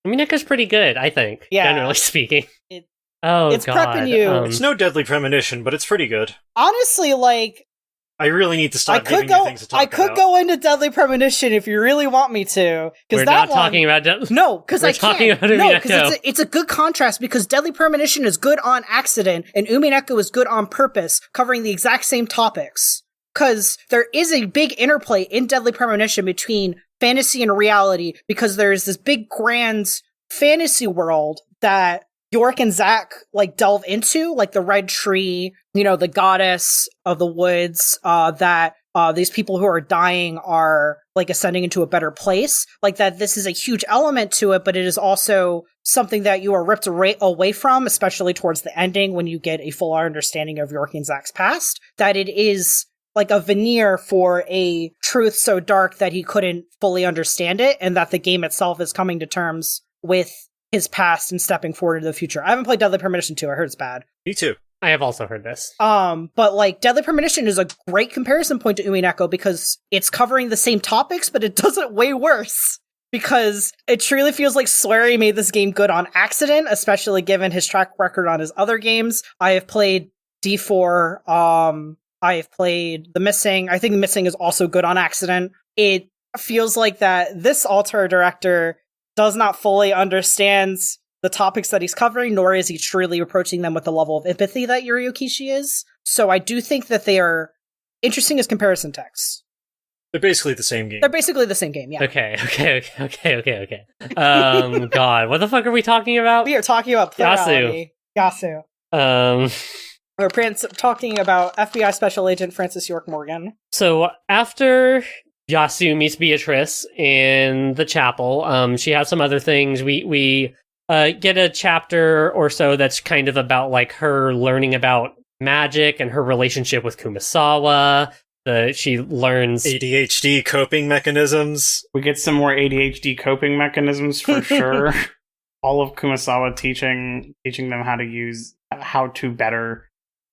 Umineko's pretty good, I think, generally speaking. It's prepping you. It's no Deadly Premonition, but it's pretty good. Honestly, I really need to stop giving you things to talk about. I could go into Deadly Premonition if you really want me to. We're not talking about No, because I can't. Talking about Umineko. No, because it's a good contrast, because Deadly Premonition is good on accident, and Umineko is good on purpose, covering the exact same topics. Because there is a big interplay in Deadly Premonition between fantasy and reality, because there's this big grand fantasy world that York and Zach delve into, the Red Tree, the goddess of the woods, that these people who are dying are ascending into a better place. That this is a huge element to it, but it is also something that you are ripped away from, especially towards the ending when you get a full understanding of York and Zach's past. That it is a veneer for a truth so dark that he couldn't fully understand it, and that the game itself is coming to terms with his past and stepping forward into the future. I haven't played Deadly Premonition 2. I heard it's bad. Me too. I have also heard this. But Deadly Premonition is a great comparison point to Umineko, because it's covering the same topics, but it does it way worse. Because it truly feels like Swery made this game good on accident, especially given his track record on his other games. I have played D4, I've played The Missing. I think The Missing is also good on accident. It feels like that this author director does not fully understand the topics that he's covering, nor is he truly approaching them with the level of empathy that Yuri Okishi is. So I do think that they are interesting as comparison texts. They're basically the same game. They're basically the same game, yeah. Okay. God, what the fuck are we talking about? We are talking about plurality. Yasu. We're talking about FBI Special Agent Francis York Morgan. So after Yasu meets Beatrice in the chapel, she has some other things. We get a chapter or so that's kind of about like her learning about magic and her relationship with Kumasawa. She learns ADHD coping mechanisms. We get some more ADHD coping mechanisms for sure. All of Kumasawa teaching them how to better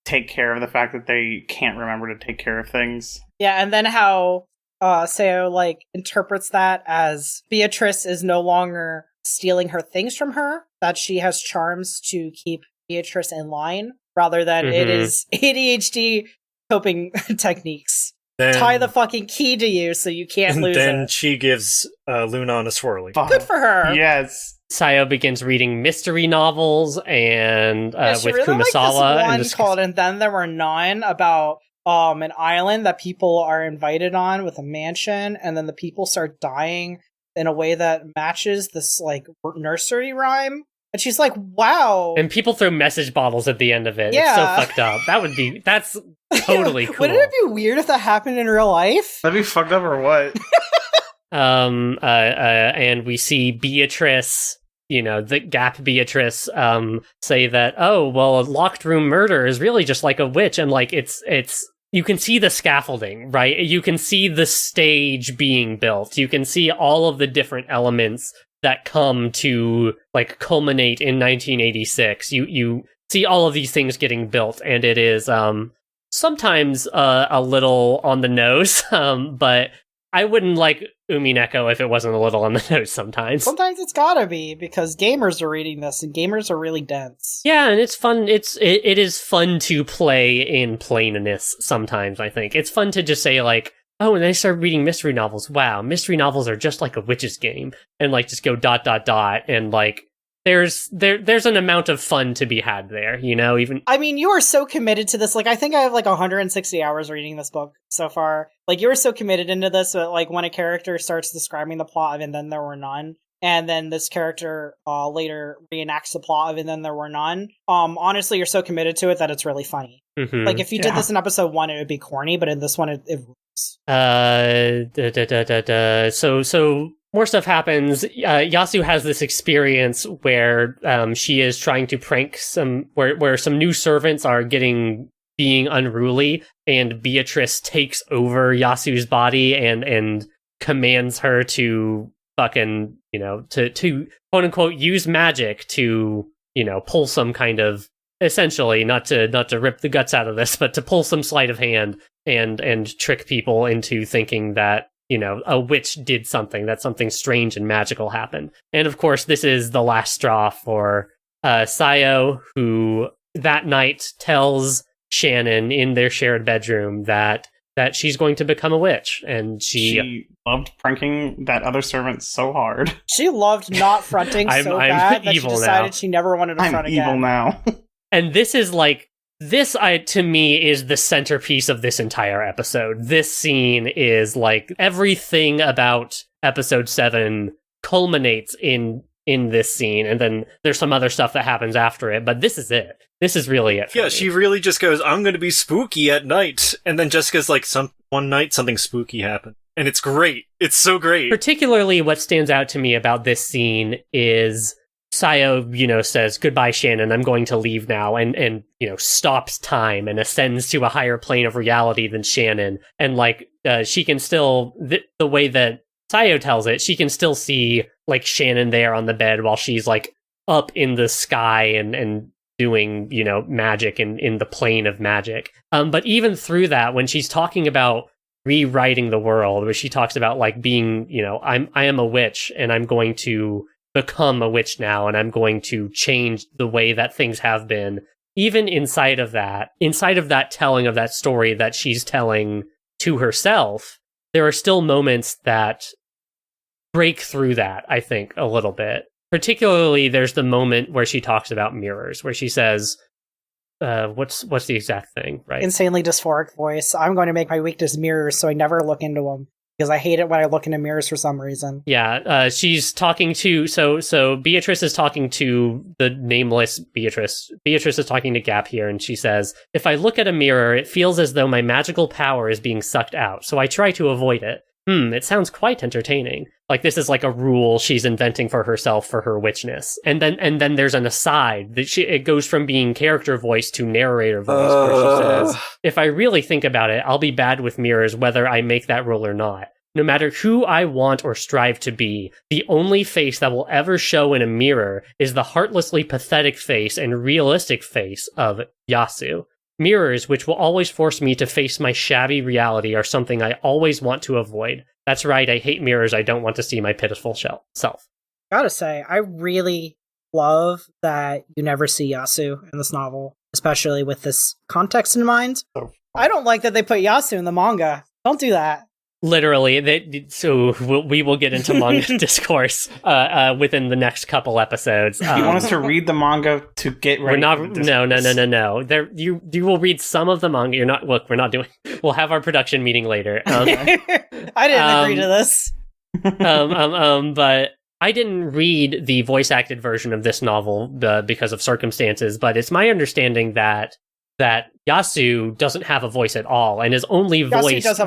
take care of the fact that they can't remember to take care of things. Yeah, and then how Sayo like interprets that as Beatrice is no longer stealing her things from her, that she has charms to keep Beatrice in line, rather than it is ADHD coping techniques. Then, tie the fucking key to you so you can't lose then it. she gives Lunon a swirly. Good for her. Yes. Sayo begins reading mystery novels and with really Kumasawa. Like this one called "And Then There Were None" about an island that people are invited on with a mansion, and then the people start dying in a way that matches this like nursery rhyme. And she's like, "Wow!" And people throw message bottles at the end of it. Yeah. It's so fucked up. That's totally cool. Wouldn't it be weird if that happened in real life? That'd be fucked up or what? And we see Beatrice, the Gap Beatrice, say that, oh, well, a locked room murder is really just like a witch, and like it's you can see the scaffolding, right? You can see the stage being built. You can see all of the different elements that come to like culminate in 1986. You see all of these things getting built, and it is sometimes a little on the nose, but I wouldn't like Umineko if it wasn't a little on the nose sometimes. Sometimes it's gotta be, because gamers are reading this, and gamers are really dense. Yeah, and it's fun. It is fun to play in plainness sometimes, I think. It's fun to just say, like, oh, and I started reading mystery novels. Wow, mystery novels are just like a witch's game. And, like, just go ... And, like, there's an amount of fun to be had there, even... I mean, you are so committed to this. Like, I think I have, like, 160 hours reading this book so far. Like, you were so committed into this that, like, when a character starts describing the plot of And Then There Were None, and then this character later reenacts the plot of And Then There Were None, honestly, you're so committed to it that it's really funny. Mm-hmm. Like, if you did this in episode 1, it would be corny, but in this one, it rules. So more stuff happens. Yasu has this experience where she is trying to prank where some new servants are being unruly, and Beatrice takes over Yasu's body and commands her to fucking, to quote unquote use magic to, pull some kind of, essentially, not to rip the guts out of this, but to pull some sleight of hand and trick people into thinking that, a witch did something, that something strange and magical happened. And of course, this is the last straw for Sayo, who that night tells Shannon in their shared bedroom that she's going to become a witch. And she loved pranking that other servant so hard. She loved not fronting so bad that she decided now. She never wanted to front again. I'm evil now. And this is like, to me, is the centerpiece of this entire episode. This scene is like everything about episode 7 culminates in this scene, and then there's some other stuff that happens after it, but this is it. This is really it. Yeah, she really just goes, I'm going to be spooky at night, and then Jessica's like, one night something spooky happened. And it's great. It's so great. Particularly what stands out to me about this scene is Sayo, says, goodbye, Shannon, I'm going to leave now, and stops time and ascends to a higher plane of reality than Shannon. And, like, she can still, the way that Sayo tells it, she can still see, like, Shannon there on the bed while she's, like, up in the sky and doing, magic in the plane of magic. But even through that, when she's talking about rewriting the world, where she talks about, like, being, I am a witch, and I'm going to become a witch now, and I'm going to change the way that things have been. even inside of that telling of that story that she's telling to herself, there are still moments that break through that, I think, a little bit. Particularly, there's the moment where she talks about mirrors, where she says, what's the exact thing, right? Insanely dysphoric voice. I'm going to make my weakness mirrors, so I never look into them. Because I hate it when I look into mirrors for some reason. Yeah, she's talking to... So Beatrice is talking to the nameless Beatrice. Beatrice is talking to Gap here, and she says, if I look at a mirror, it feels as though my magical power is being sucked out, so I try to avoid it. It sounds quite entertaining. Like, this is like a rule she's inventing for herself for her witchness. And then there's an aside that it goes from being character voice to narrator voice, where she says, if I really think about it, I'll be bad with mirrors whether I make that rule or not. No matter who I want or strive to be, the only face that will ever show in a mirror is the heartlessly pathetic face and realistic face of Yasu. Mirrors, which will always force me to face my shabby reality, are something I always want to avoid. That's right, I hate mirrors. I don't want to see my pitiful self. Gotta say, I really love that you never see Yasu in this novel, especially with this context in mind. I don't like that they put Yasu in the manga. Don't do that. Literally, so we will get into manga discourse within the next couple episodes. You want us to read the manga to get ready? No. You will read some of the manga. You're not. Look, we're not doing. We'll have our production meeting later. I didn't agree to this. But I didn't read the voice acted version of this novel because of circumstances. But it's my understanding that Yasu doesn't have a voice at all, and is only voiced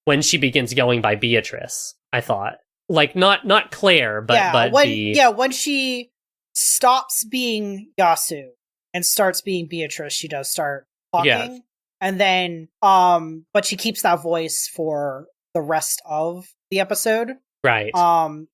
when she begins going by Beatrice. I thought, like, not Claire, but when she stops being Yasu and starts being Beatrice, she does start talking. Yeah. And then, but she keeps that voice for the rest of the episode. Right.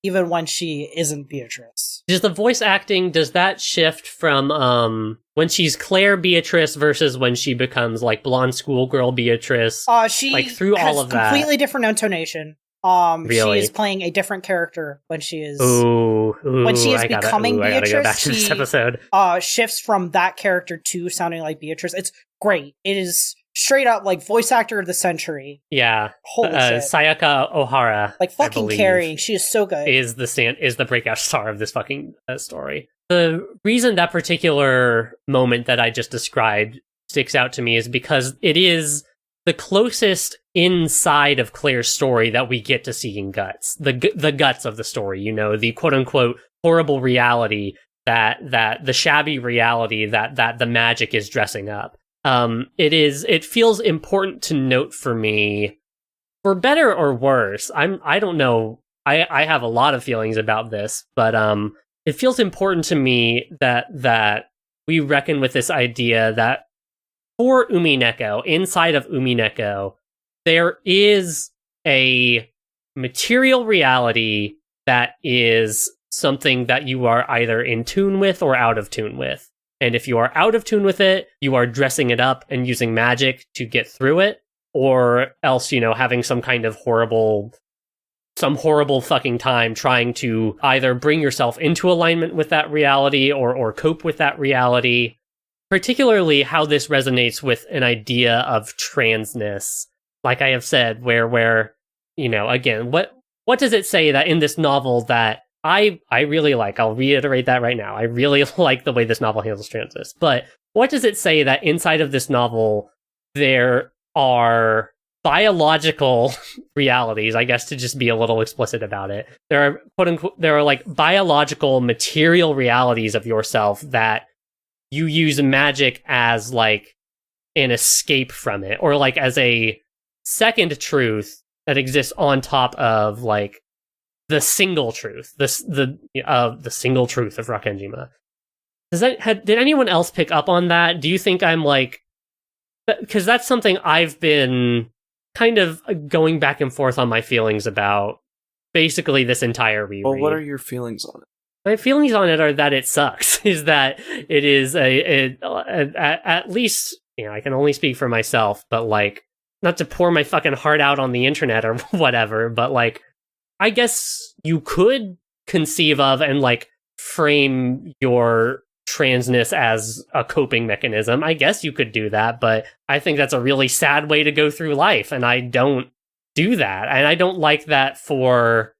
Even when she isn't Beatrice. Does the voice acting, does that shift from when she's Claire Beatrice versus when she becomes like blonde schoolgirl Beatrice? She like through has all of that. Completely different intonation. Really? She is playing a different character when she is becoming Beatrice. I gotta go back to this episode. Shifts from that character to sounding like Beatrice. It's great. It is straight up like voice actor of the century. Yeah. Holy shit. Sayaka Ohara, like fucking carrying. She is so good. Is the breakout star of this fucking story. The reason that particular moment that I just described sticks out to me is because it is the closest inside of Claire's story that we get to seeing guts. The guts of the story, you know, the quote unquote horrible reality that the shabby reality that the magic is dressing up. It feels important to note for me, for better or worse. I don't know. I have a lot of feelings about this, but it feels important to me that we reckon with this idea that for Umineko, inside of Umineko, there is a material reality that is something that you are either in tune with or out of tune with. And if you are out of tune with it, you are dressing it up and using magic to get through it, or else, you know, having some horrible fucking time trying to either bring yourself into alignment with that reality or cope with that reality. Particularly how this resonates with an idea of transness, like I have said, where you know, again, what does it say that in this novel that I really like? I'll reiterate that right now. I really like the way this novel handles transness. But what does it say that inside of this novel there are biological realities, I guess, to just be a little explicit about it. There are quote unquote like biological material realities of yourself that you use magic as like an escape from it, or like as a second truth that exists on top of like the single truth, the single truth of Rakenjima. Did anyone else pick up on that? Do you think I'm like, because that's something I've been kind of going back and forth on my feelings about basically this entire reread. Well, what are your feelings on it? My feelings on it are that it sucks. Is that it is at least, you know, I can only speak for myself, but like, not to pour my fucking heart out on the internet or whatever, but like, I guess you could conceive of and like frame your transness as a coping mechanism. I guess you could do that, but I think that's a really sad way to go through life, and I don't do that. And I don't like that for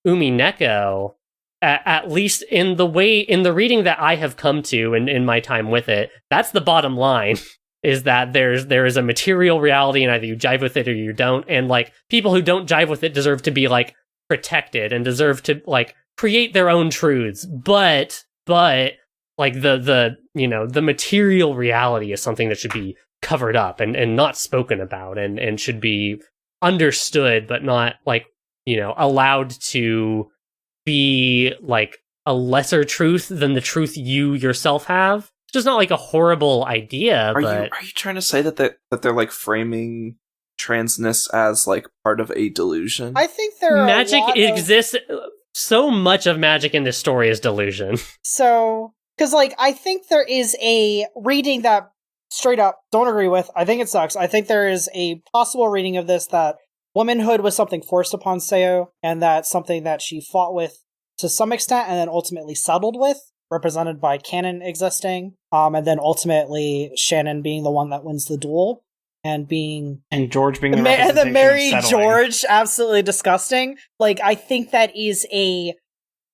Umineko, at least in the reading that I have come to and in my time with it. That's the bottom line, is that there is a material reality, and either you jive with it or you don't. And like, people who don't jive with it deserve to be like protected and deserve to like create their own truths. But like the material reality is something that should be covered up and not spoken about and should be understood, but not like, allowed to be like a lesser truth than the truth you yourself have. It's just not like a horrible idea. Are you trying to say that they're like framing transness as like part of a delusion? I think magic exists. So much of magic in this story is delusion. So, because like, I think there is a reading that straight up don't agree with. I think it sucks. I think there is a possible reading of this that womanhood was something forced upon Seo, and that's something that she fought with to some extent and then ultimately settled with, represented by Canon existing, and then ultimately Shannon being the one that wins the duel, and George being the and then Mary settling. George absolutely disgusting. Like, I think that is a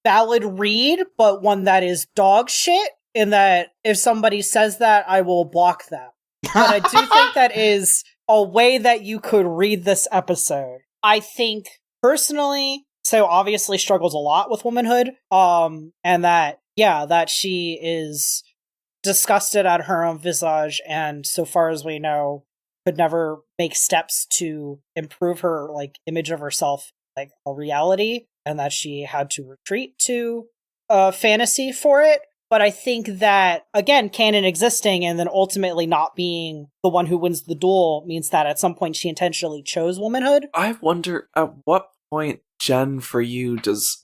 valid read, but one that is dog shit, in that if somebody says that, I will block them. But I do think that is a way that you could read this episode. I think, personally, Seo obviously struggles a lot with womanhood, and that she is disgusted at her own visage, and so far as we know, could never make steps to improve her like image of herself, like a reality, and that she had to retreat to fantasy for it. But I think that, again, canon existing and then ultimately not being the one who wins the duel means that at some point she intentionally chose womanhood. I wonder at what point, Jen, for you, does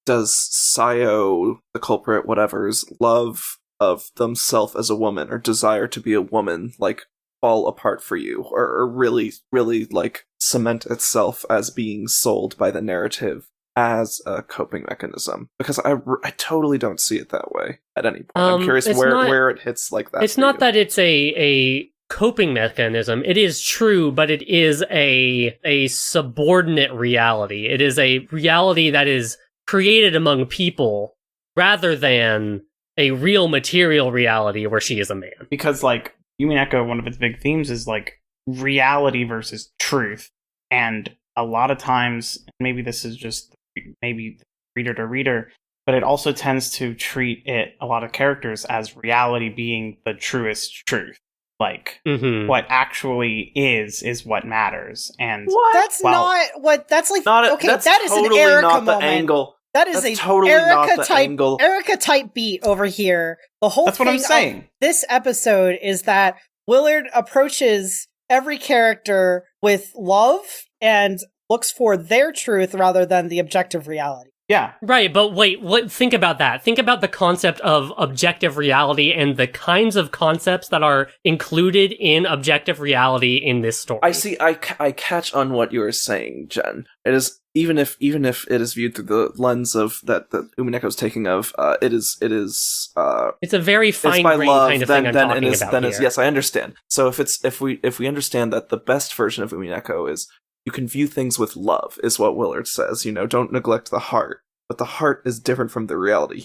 Seo, the culprit, whatever's love of themself as a woman or desire to be a woman, like, fall apart for you, or really, really, like, cement itself as being sold by the narrative as a coping mechanism? Because I totally don't see it that way at any point. I'm curious where it hits like that. It's not that it's a coping mechanism. It is true, but it is a subordinate reality. It is a reality that is created among people rather than a real material reality where she is a man. Because, like, Umineko, one of its big themes is, like, reality versus truth. And a lot of times, maybe this is just maybe reader to reader, but it also tends to treat a lot of characters as reality being the truest truth. Like, what actually is what matters. And that's not what that's like. Okay, that's that is totally an Erica not the moment. angle. That is that's a totally Erica type beat over here. The whole that's thing what I'm saying. This episode is that Willard approaches every character with love and looks for their truth rather than the objective reality. Yeah. Right, but wait, think about that. Think about the concept of objective reality and the kinds of concepts that are included in objective reality in this story. I see, I catch on what you are saying, Jen. It is, even if it is viewed through the lens of that Umineko's taking of, it's a very fine-grained kind of thing I'm talking about here. Yes, I understand. So if we understand that the best version of Umineko is, you can view things with love, is what Willard says. Don't neglect the heart. But the heart is different from the reality.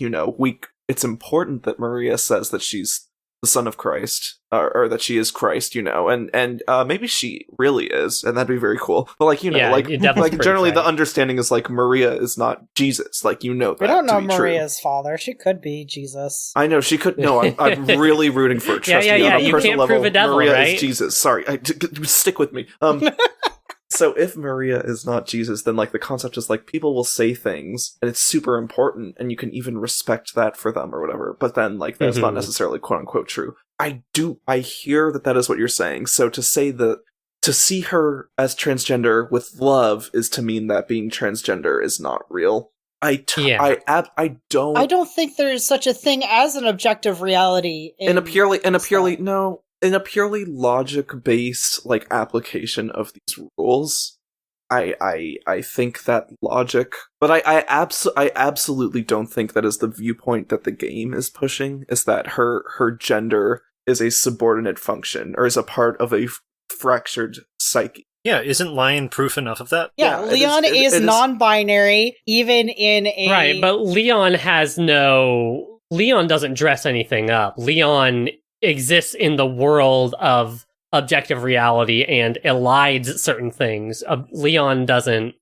It's important that Maria says that she's the son of Christ, or that she is Christ, and maybe she really is, and that'd be very cool. But generally the understanding is like Maria is not Jesus, like that. We don't know Maria's father. She could be Jesus. I know she could. No, I'm really rooting for it. Trust me, on a you personal can't level, prove a devil, Maria right? is Jesus. Sorry, stick with me. So if Maria is not Jesus, then like the concept is like people will say things and it's super important and you can even respect that for them or whatever. But then like that's not necessarily quote unquote true. I hear that is what you're saying. So to say that to see her as transgender with love is to mean that being transgender is not real. I don't think there is such a thing as an objective reality in a purely logic-based like application of these rules. I think that logic, but I absolutely don't think that is the viewpoint that the game is pushing, is that her gender is a subordinate function, or is a part of a fractured psyche. Yeah, isn't Lion proof enough of that? Yeah, Leon is non-binary, even in a... Right, but Leon doesn't dress anything up. Leon exists in the world of objective reality and elides certain things. Leon doesn't...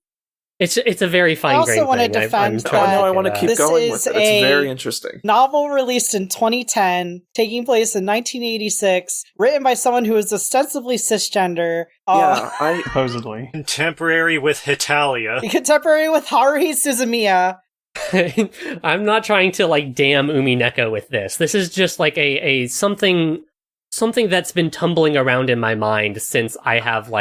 It's a very fine-grained thing. I also want to defend that I want to keep going with it. It's very interesting. Novel released in 2010, taking place in 1986, written by someone who is ostensibly cisgender. Supposedly. Contemporary with Hitalia. Contemporary with Haruhi Suzumiya. I'm not trying to, damn Umineko with this. This is just, a something that's been tumbling around in my mind since I have,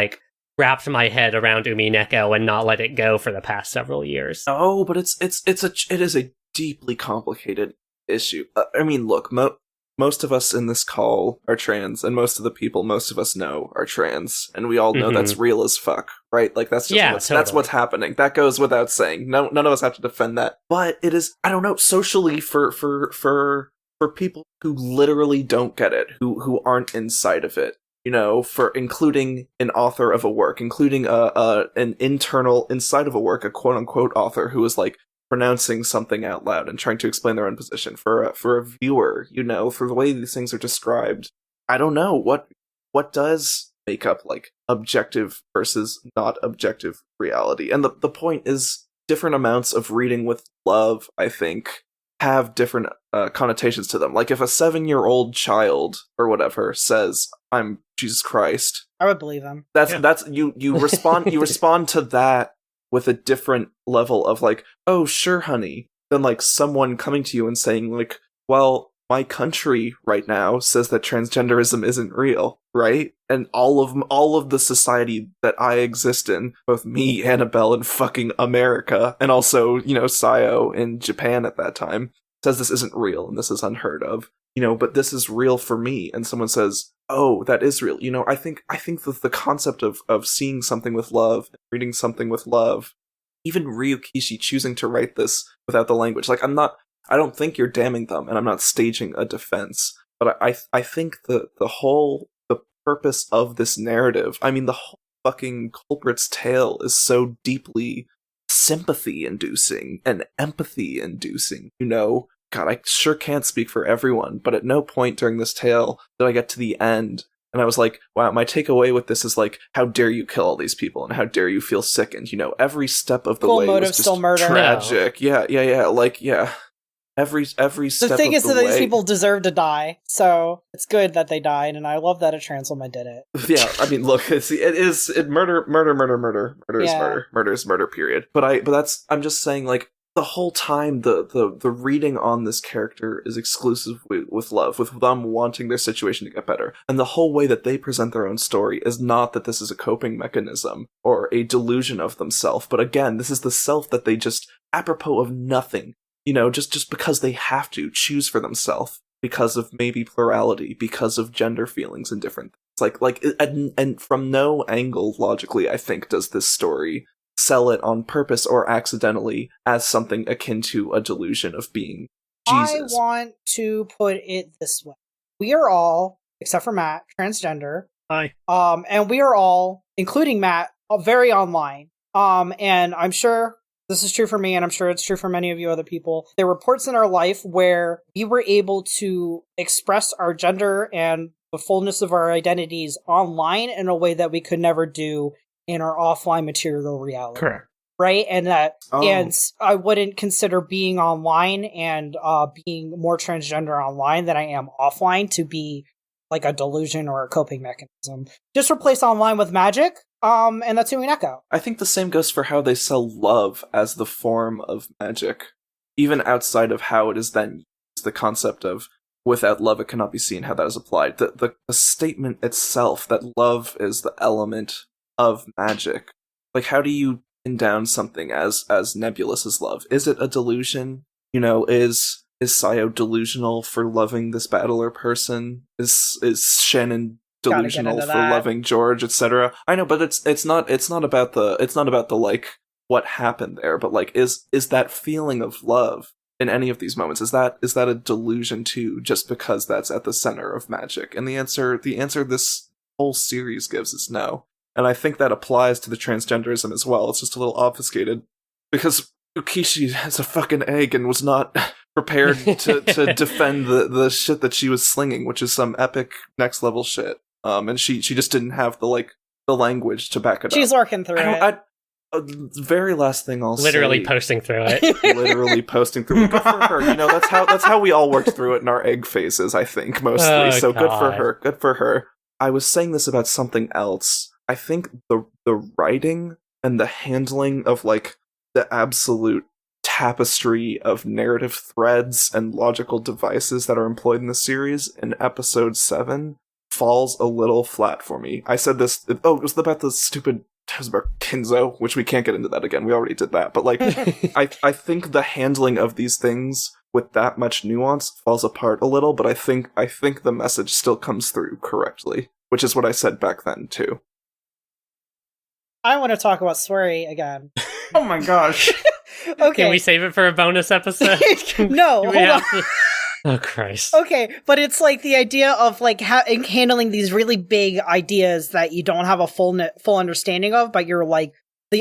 wrapped my head around Umineko and not let it go for the past several years. Oh, but it is a deeply complicated issue. I mean, look, most of us in this call are trans, and most of the people most of us know are trans, and we all know that's real as fuck, right? That's just that's what's happening. That goes without saying. No, none of us have to defend that. But it is, I don't know, socially for people who literally don't get it, who aren't inside of it. For including an author of a work, including an internal inside of a work, a quote unquote author who is pronouncing something out loud and trying to explain their own position. For a viewer, for the way these things are described, I don't know what does make up objective versus not objective reality. And the point is, different amounts of reading with love, I think, have different connotations to them. If a 7-year-old child or whatever says, "I'm Jesus Christ," I would believe him. That's you respond to that with a different level of "Oh, sure, honey," than someone coming to you and saying "Well, my country right now says that transgenderism isn't real," right? And all of the society that I exist in, both me, Annabelle, and fucking America, and also, Sayo in Japan at that time, says this isn't real and this is unheard of. But this is real for me, and someone says, "Oh, that is real." I think that the concept of seeing something with love, reading something with love, even Ryukishi choosing to write this without the language, I don't think you're damning them, and I'm not staging a defense, but I think the purpose of this narrative, I mean, the whole fucking culprit's tale is so deeply sympathy-inducing and empathy-inducing, God, I sure can't speak for everyone, but at no point during this tale did I get to the end and I was like, wow, my takeaway with this is how dare you kill all these people and how dare you feel sickened, every step of the way was just still murder. Tragic. No. Yeah. Every step of the way. The thing is that these people deserve to die, so it's good that they died, and I love that a trans woman did it. Yeah, I mean, look, murder is murder. Murder is murder, period. But I'm just saying, the whole time, the reading on this character is exclusive with love, with them wanting their situation to get better. And the whole way that they present their own story is not that this is a coping mechanism or a delusion of themselves, but again, this is the self that they just, apropos of nothing, just because they have to choose for themselves, because of maybe plurality, because of gender feelings and different things. And from no angle, logically, I think, does this story sell it on purpose or accidentally as something akin to a delusion of being Jesus. I want to put it this way. We are all, except for Matt, transgender. Hi. And we are all, including Matt, very online. And I'm sure this is true for me, and I'm sure it's true for many of you other people. There were reports in our life where we were able to express our gender and the fullness of our identities online in a way that we could never do in our offline material reality. Correct. Right? And and I wouldn't consider being online and being more transgender online than I am offline to be a delusion or a coping mechanism. Just replace online with magic. And that's Umineko. I think the same goes for how they sell love as the form of magic, even outside of how it is then used. The concept of without love it cannot be seen, how that is applied. The statement itself that love is the element of magic. How do you pin down something as nebulous as love? Is it a delusion? Is Sayo delusional for loving this battler person? Is Shannon delusional for loving George, etc. I know, but it's not about the like what happened there, but like is that feeling of love in any of these moments, is that a delusion too, just because that's at the center of magic? And the answer this whole series gives is no. And I think that applies to the transgenderism as well. It's just a little obfuscated because Ukishi is a fucking egg and was not prepared to defend the shit that she was slinging, which is some epic next level shit. And she just didn't have the language to back it up. She's working through it. Very last thing I'll literally say, posting through it. literally posting through it. Good for her. You know, that's how we all worked through it in our egg phases, I think, mostly. Oh, so God. Good for her. I was saying this about something else. I think the writing and the handling of like the absolute tapestry of narrative threads and logical devices that are employed in the series in episode 7 falls a little flat for me. I said this. It was about the stupid. It was about Kinzo, which we can't get into that again. We already did that. But like, I think the handling of these things with that much nuance falls apart a little. But I think the message still comes through correctly, which is what I said back then too. I want to talk about Swery again. Oh my gosh. Okay. Can we save it for a bonus episode? No, hold on. Oh, Christ. Okay, but it's like the idea of like handling these really big ideas that you don't have a full understanding of, but you're like,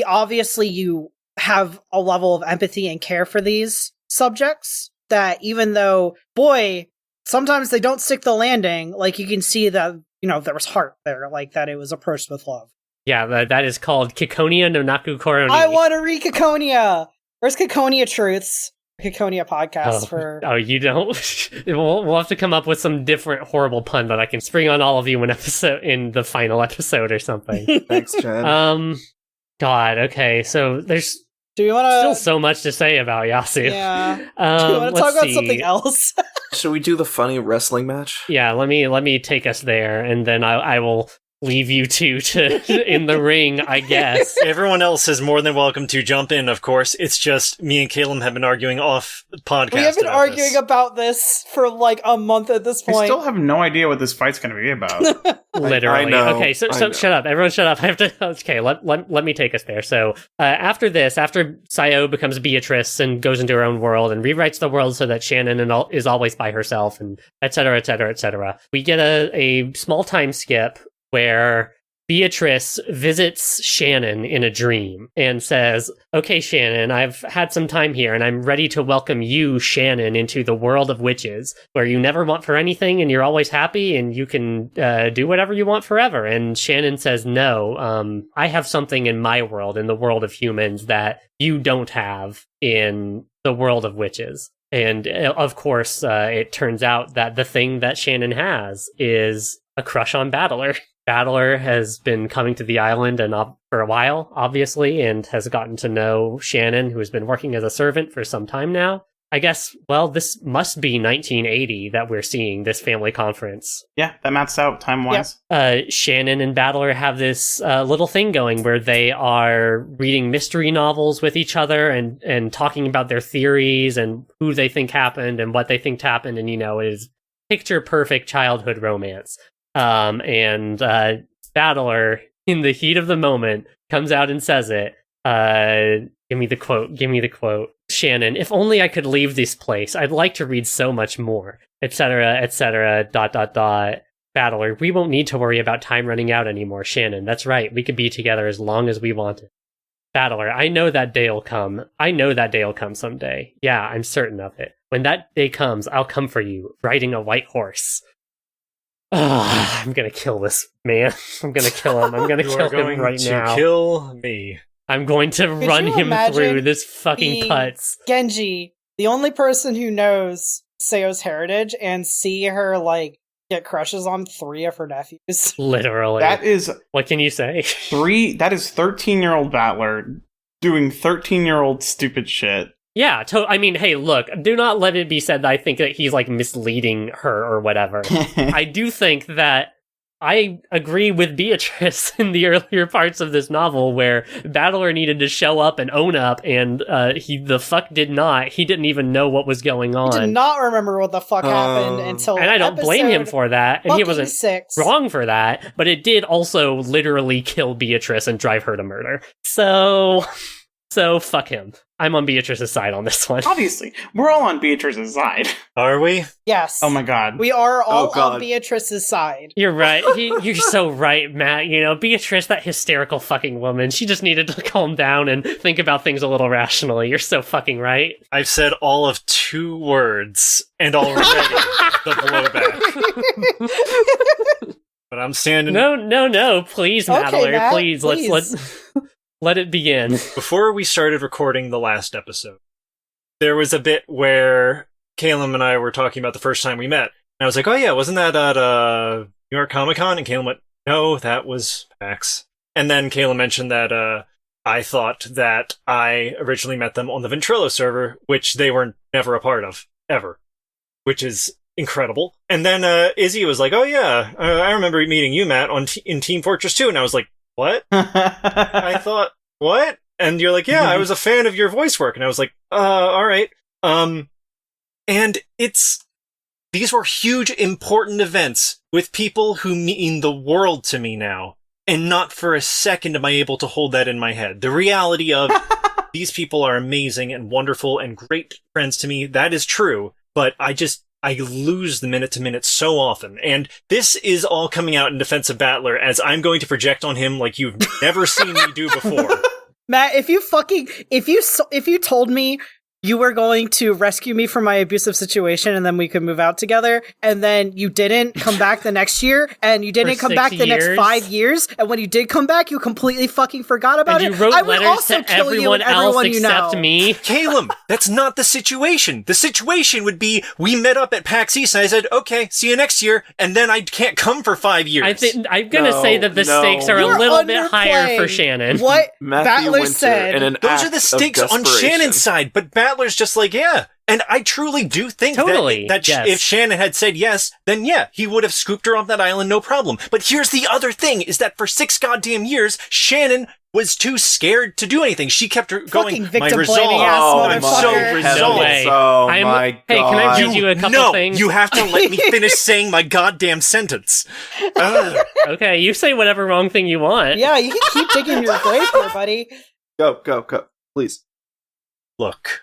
obviously you have a level of empathy and care for these subjects that even though, boy, sometimes they don't stick the landing, like you can see that, you know, there was heart there, like that it was approached with love. Yeah, that is called Kikonia no Naku Koroni. I want to read Kikonia! Where's Kikonia Truths? Kikonia podcast for... Oh, you don't? we'll have to come up with some different horrible pun that I can spring on all of you in the final episode or something. Thanks, Jen. God, okay, so there's Do you want to... still so much to say about Yasu. Yeah. Do you want to talk about something else? Should we do the funny wrestling match? Yeah, let me take us there, and then I will leave you two to in the ring, I guess. Everyone else is more than welcome to jump in, of course. It's just me and Caelum have been arguing off podcast. We have been arguing about this for like a month at this point. I still have no idea what this fight's going to be about. Literally. I know, okay, so shut up. Everyone shut up. I have to... Okay, let me take us there. So after Sayo becomes Beatrice and goes into her own world and rewrites the world so that Shannon is always by herself and et cetera, et cetera, et cetera, we get a small time skip where Beatrice visits Shannon in a dream and says, okay, Shannon, I've had some time here and I'm ready to welcome you, Shannon, into the world of witches where you never want for anything and you're always happy and you can do whatever you want forever. And Shannon says, no, I have something in my world, in the world of humans, that you don't have in the world of witches. And of course, it turns out that the thing that Shannon has is a crush on Battler. Battler has been coming to the island for a while, obviously, and has gotten to know Shannon, who has been working as a servant for some time now. I guess, well, this must be 1980 that we're seeing this family conference. Yeah, that maps out time-wise. Yep. Shannon and Battler have this little thing going where they are reading mystery novels with each other and talking about their theories and who they think happened and what they think happened, and, you know, it is picture-perfect childhood romance. And Battler, in the heat of the moment, comes out and says it. Give me the quote. Shannon, if only I could leave this place. I'd like to read so much more, etc., etc., ... Battler, we won't need to worry about time running out anymore. Shannon, that's right. We could be together as long as we wanted. Battler, I know that day'll come. I know that day'll come someday. Yeah, I'm certain of it. When that day comes, I'll come for you, riding a white horse. I'm gonna kill this man. I'm gonna kill him. I'm gonna kill him right now. Kill me. I'm going to run him through this fucking cuts. Genji, the only person who knows Seo's heritage, and see her like get crushes on 3 of her nephews. Literally. That is... What can you say? 3... That is 13-year-old Battler doing 13-year-old stupid shit. Yeah, I mean, hey, look, do not let it be said that I think that he's, like, misleading her or whatever. I do think that I agree with Beatrice in the earlier parts of this novel where Battler needed to show up and own up, and he the fuck did not. He didn't even know what was going on. I did not remember what the fuck happened until and I don't blame him for that, and he wasn't 6. wrong for that, but it did also literally kill Beatrice and drive her to murder. So fuck him. I'm on Beatrice's side on this one. Obviously. We're all on Beatrice's side. Are we? Yes. Oh my god. We are all God. on Beatrice's side. You're right. You're so right, Matt. You know, Beatrice, that hysterical fucking woman, she just needed to calm down and think about things a little rationally. You're so fucking right. I've said all of 2 words, and already the blowback. But I'm standing... No, please, Okay, Madeline, Matt, please. Let it begin. Before we started recording the last episode, there was a bit where Caelum and I were talking about the first time we met. And I was like, oh yeah, wasn't that at New York Comic Con? And Caelum went, no, that was PAX. And then Caelum mentioned that I thought that I originally met them on the Ventrilo server, which they were never a part of, ever. Which is incredible. And then Izzy was like, oh yeah, I remember meeting you, Matt, in Team Fortress 2. And I was like, what? I thought, what? And you're like, yeah, I was a fan of your voice work. And I was like, all right. And these were huge, important events with people who mean the world to me now. And not for a second am I able to hold that in my head. The reality of these people are amazing and wonderful and great friends to me, that is true. But I lose the minute to minute so often. And this is all coming out in defense of Battler, as I'm going to project on him like you've never seen me do before. Matt, if you told me you were going to rescue me from my abusive situation and then we could move out together, and then you didn't come back the next year, and you didn't come back the next 5 years, and when you did come back, you completely fucking forgot about and it. you wrote I would letters also to kill everyone you and else everyone you except know. me. Caelum, that's not the situation. The situation would be, we met up at PAX East, and I said, okay, see you next year, and then I can't come for 5 years. I'm gonna say that the stakes are a little bit higher for Shannon. What Matthew Battler Winter said. in an Those act are the of stakes on desperation. Shannon's side, but Battler's just like, yeah. And I truly do think that yes. if Shannon had said yes, then yeah, he would have scooped her off that island, no problem. But here's the other thing, is that for 6 goddamn years, Shannon was too scared to do anything. She kept her going, my victim resolve. blaming ass I'm motherfucker. so resolved. way. Oh I'm- my god. Hey, can I read you a couple things? You have to let me finish saying my goddamn sentence. Okay, you say whatever wrong thing you want. Yeah, you can keep digging your grave here, buddy. Go, please. Look.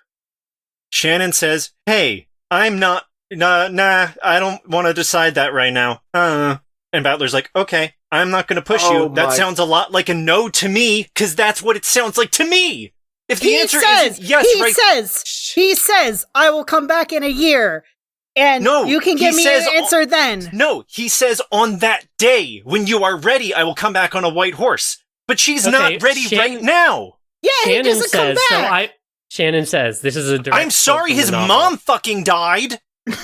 Shannon says, hey, I'm not, nah, I don't want to decide that right now. And Battler's like, okay, I'm not going to push Oh you. That my- sounds a lot like a no to me, because that's what it sounds like to me. If the answer is yes, He says, I will come back in a year. And No, you can he give me says an answer then. No, he says on that day, when you are ready, I will come back on a white horse. But she's Okay, not ready right now. Yeah, he Shannon doesn't come says, back. Shannon says, this is a direct I'm sorry, quote from his the novel. mom fucking died. This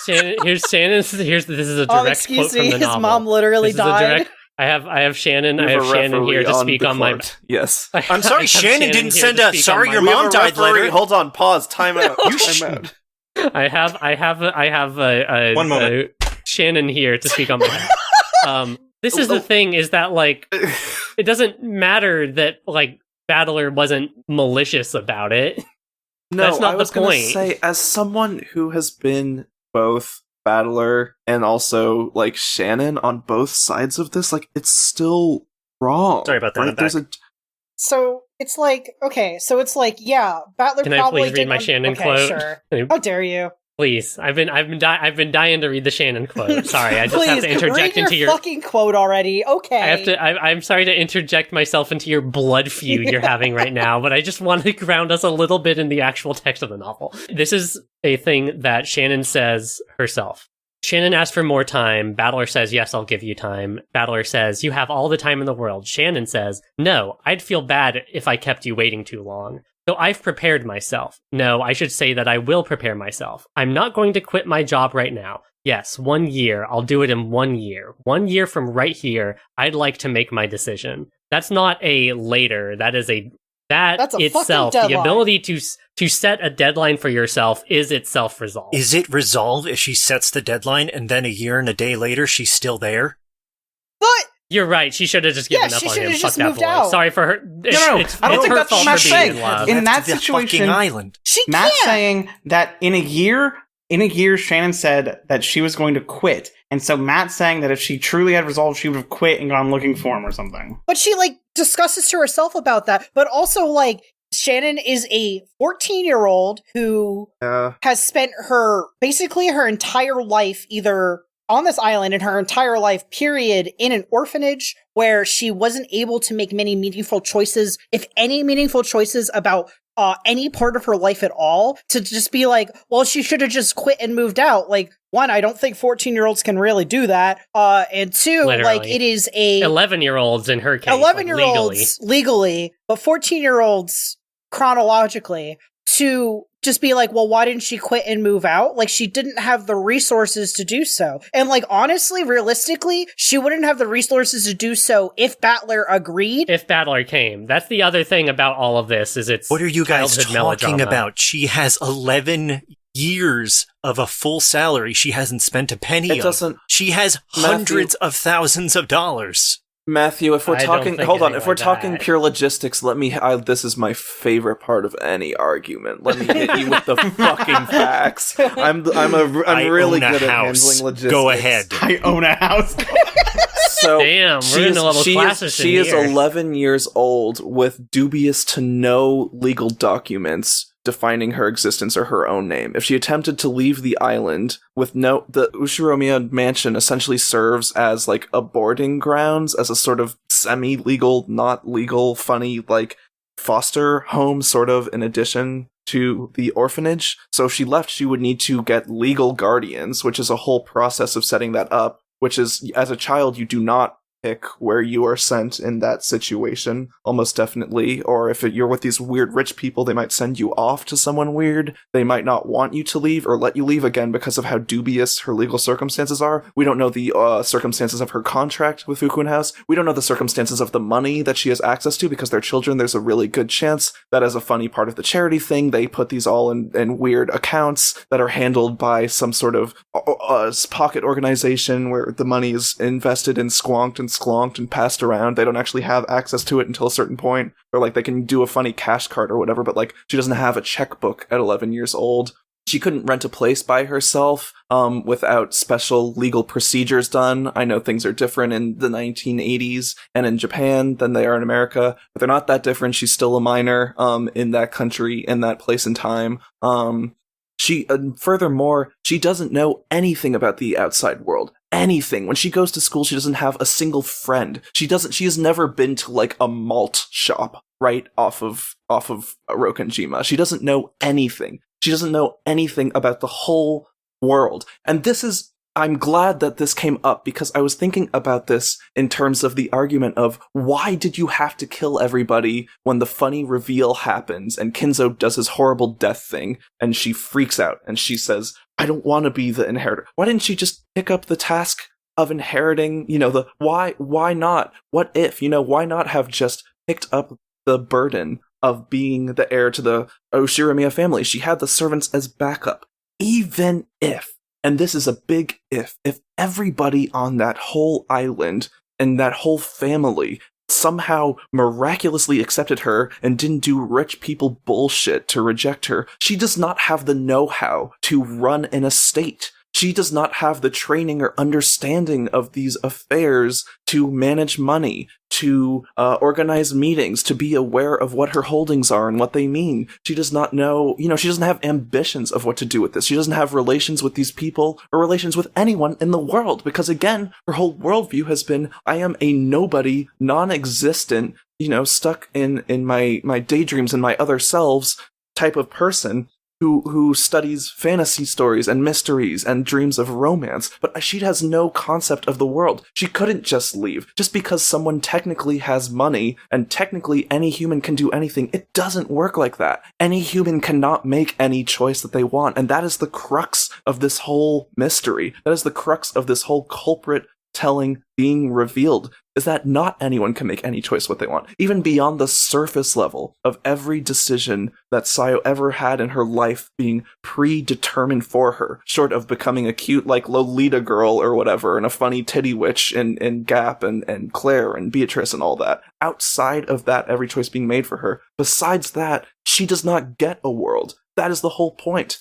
is a direct excuse quote from me, the his novel. mom literally This is a died. direct- I have Shannon. We I have have a Shannon here referee to speak the on my. court. Yes. I'm sorry, I have Shannon didn't here send to a speak sorry on your my- We have mom a died referee. letter. Hold on, pause, time out. Time out. I have 1 moment. Shannon here to speak on my behalf. This is the thing, is that like it doesn't matter that like Battler wasn't malicious about it. No, That's not I was the gonna point. say, as someone who has been both Battler and also like Shannon on both sides of this, like it's still wrong. Sorry about that, I'm Right? There's back. a So it's like, yeah, Battler Can I probably please read my Shannon quote? Sure. Can you- How dare you? Please, I've been dying to read the Shannon quote. Sorry, I just Please, have to interject read into your your. fucking quote already. Okay. I have to. I'm sorry to interject myself into your blood feud you're having right now, but I just want to ground us a little bit in the actual text of the novel. This is a thing that Shannon says herself. Shannon asks for more time. Battler says, yes, I'll give you time. Battler says, you have all the time in the world. Shannon says, no, I'd feel bad if I kept you waiting too long. So I've prepared myself. No, I should say that I will prepare myself. I'm not going to quit my job right now. Yes, 1 year. I'll do it in 1 year. 1 year from right here, I'd like to make my decision. That's not a later. That's a itself, fucking the deadline. ability to set a deadline for yourself is itself resolved. Is it resolve if she sets the deadline and then a year and a day later she's still there? But You're right. She should have just given Yeah, up she on should him. have Fuck just that moved boy. out. Sorry for her. No, It's I don't think her that's fault what for Matt's being saying. in love. In that To the situation- fucking island. she Matt's can't. saying that in a year, Shannon said that she was going to quit. And so Matt's saying that if she truly had resolve, she would have quit and gone looking for him or something. But she, like, discusses to herself about that. But also, like, Shannon is a 14-year-old who has spent basically her entire life either on this island and her entire life period in an orphanage where she wasn't able to make many meaningful choices, if any meaningful choices about any part of her life at all, to just be like, well, she should have just quit and moved out. Like, one, I don't think 14-year-olds can really do that. And two, Literally. like, it is a 11-year-olds in her case. 11-year-olds legally, but 14-year-olds chronologically, to just be like, well, why didn't she quit and move out? Like, she didn't have the resources to do so. And, like, honestly, realistically, she wouldn't have the resources to do so if Battler agreed. If Battler came. That's the other thing about all of this, is it's What are you guys childhood talking melodrama. about? She has 11 years of a full salary she hasn't spent a penny It of. doesn't. She has hundreds of thousands of dollars. Matthew, if we're I don't talking, think hold on. anything If we're like talking that. pure logistics, this is my favorite part of any argument. Let me hit you with the fucking facts. I'm I really own a good at house. handling logistics. Go ahead. I own a house. So Damn, we're in a level classist she in is here. 11 years old with dubious to no legal documents defining her existence or her own name. If she attempted to leave the island with the Ushiromiya mansion essentially serves as like a boarding grounds, as a sort of semi-legal, not legal, funny, like foster home sort of, in addition to the orphanage. So if she left, she would need to get legal guardians, which is a whole process of setting that up, which is, as a child, you do not pick where you are sent in that situation, almost definitely. Or if you're with these weird rich people, they might send you off to someone weird. They might not want you to leave or let you leave, again, because of how dubious her legal circumstances are. We don't know the circumstances of her contract with Fukuen House. We don't know the circumstances of the money that she has access to, because they're children. There's a really good chance that, as a funny part of the charity thing, they put these all in weird accounts that are handled by some sort of pocket organization where the money is invested and squonked and passed around. They don't actually have access to it until a certain point, or like they can do a funny cash card or whatever, but like she doesn't have a checkbook at 11 years old. She couldn't rent a place by herself without special legal procedures done. I know things are different in the 1980s and in Japan than they are in America, but they're not that different. She's still a minor in that country, in that place and time. Furthermore, she doesn't know anything about the outside world. Anything. When she goes to school, she doesn't have a single friend. She has never been to like a malt shop right off of Rokenjima. She doesn't know anything. She doesn't know anything about the whole world. And I'm glad that this came up, because I was thinking about this in terms of the argument of, why did you have to kill everybody when the funny reveal happens and Kinzo does his horrible death thing and she freaks out and she says, I don't want to be the inheritor. Why didn't she just pick up the task of inheriting, why not? What if, why not have just picked up the burden of being the heir to the Oshirimiya family? She had the servants as backup. Even if, and this is a big if everybody on that whole island and that whole family somehow miraculously accepted her and didn't do rich people bullshit to reject her, she does not have the know-how to run an estate. She does not have the training or understanding of these affairs to manage money, to organize meetings, to be aware of what her holdings are and what they mean. She does not know, she doesn't have ambitions of what to do with this. She doesn't have relations with these people or relations with anyone in the world, because again, her whole worldview has been, I am a nobody, non-existent, stuck in my daydreams and my other selves type of person who studies fantasy stories and mysteries and dreams of romance, but she has no concept of the world. She couldn't just leave. Just because someone technically has money and technically any human can do anything, it doesn't work like that. Any human cannot make any choice that they want, and that is the crux of this whole mystery. That is the crux of this whole culprit telling, being revealed, is that not anyone can make any choice what they want. Even beyond the surface level of every decision that Sayo ever had in her life being predetermined for her, short of becoming a cute, like, Lolita girl or whatever, and a funny titty witch in Gap and Claire and Beatrice and all that. Outside of that, every choice being made for her, besides that, she does not get a world. That is the whole point.